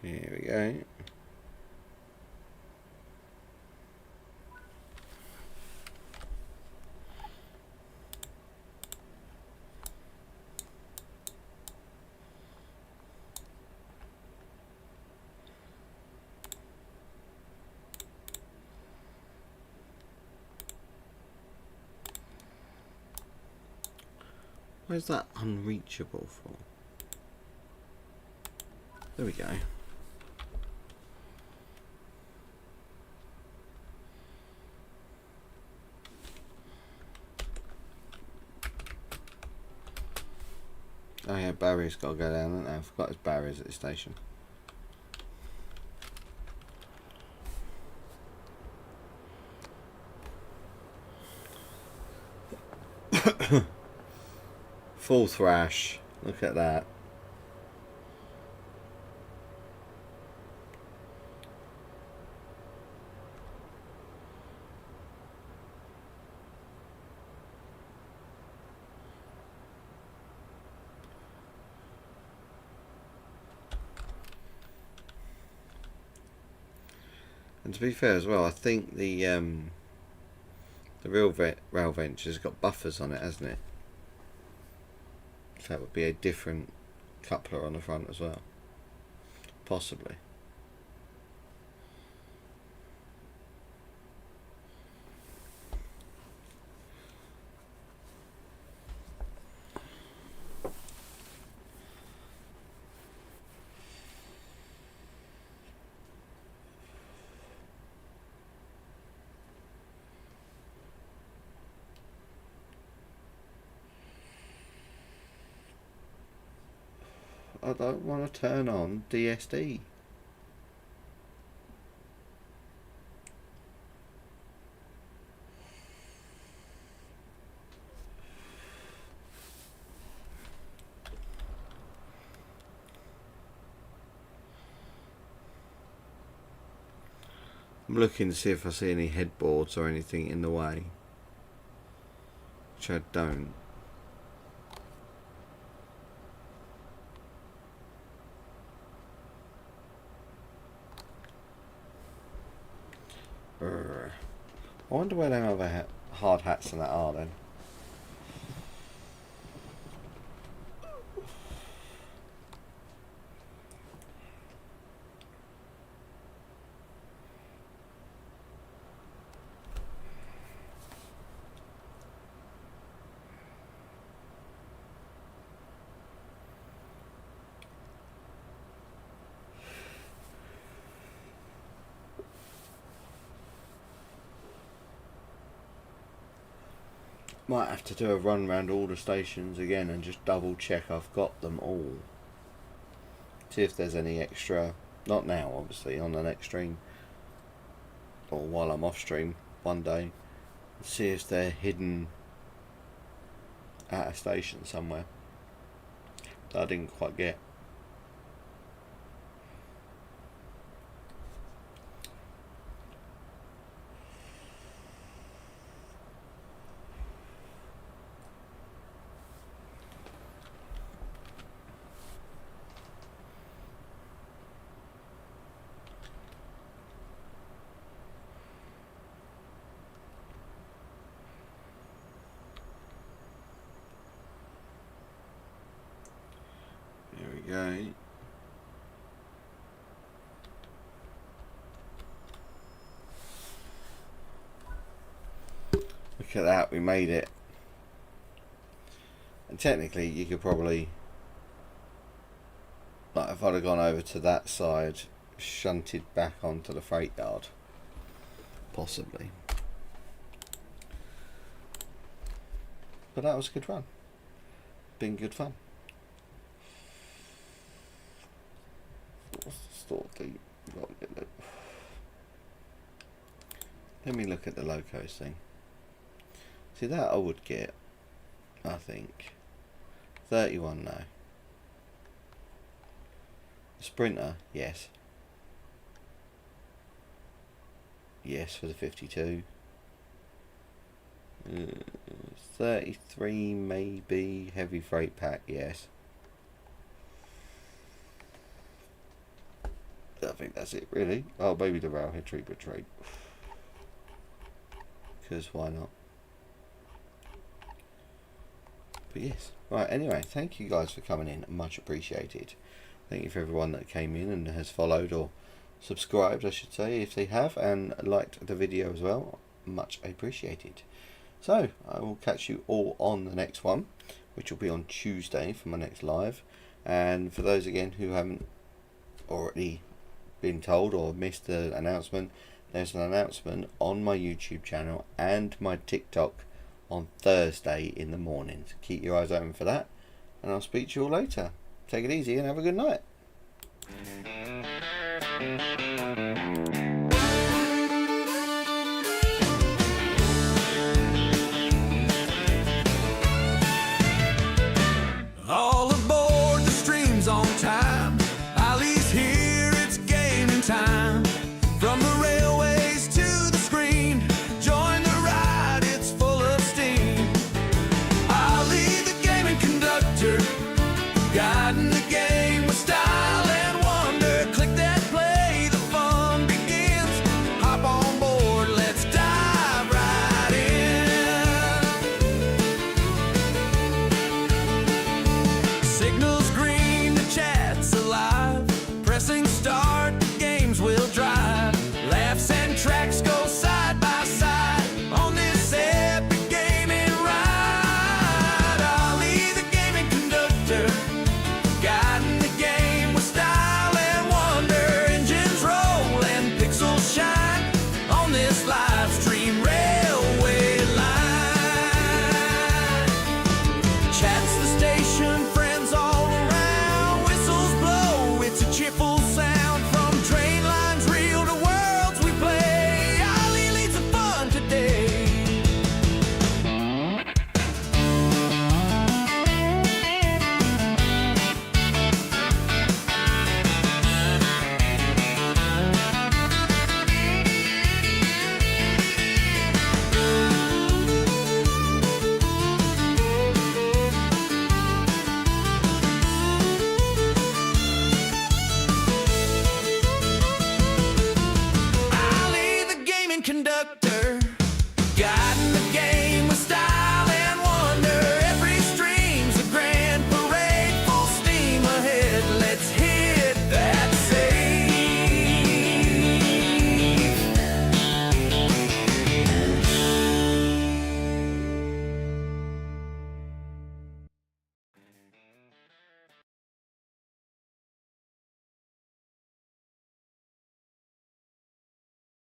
Here we go. Where's that unreachable for? There we go. Oh yeah, Barry's got to go down, haven't they? I forgot his barriers at the station. Full thrash. Look at that. And to be fair as well, I think the rail venture's got buffers on it, hasn't it? So that would be a different coupler on the front as well. Possibly. I don't want to turn on DSD. I'm looking to see if I see any headboards or anything in the way, which I don't. I wonder where them other hard hats and that are then. Might have to do a run round all the stations again and just double check I've got them all. See if there's any extra, not now obviously, on the next stream, or while I'm off stream one day. See if they're hidden at a station somewhere that I didn't quite get. go. Look at that, we made it. And technically you could probably, like if I'd have gone over to that side, shunted back onto the freight yard. Possibly. But that was a good run. Been good fun. What's the store deep? Let me look at the locos thing. See, that I would get, I think. 31 no. Sprinter, yes. Yes for the 52. 33 maybe. Heavy freight pack, yes. I think that's it really. Oh, maybe the railhead treatment trade. Because why not? But yes. Right, anyway, thank you guys for coming in. Much appreciated. Thank you for everyone that came in and has followed or subscribed, I should say, if they have, and liked the video as well. Much appreciated. So, I will catch you all on the next one, which will be on Tuesday for my next live. And for those, again, who haven't already been told or missed the announcement, there's an announcement on my YouTube channel and my TikTok on Thursday in the morning. So keep your eyes open for that, and I'll speak to you all later. Take it easy and have a good night.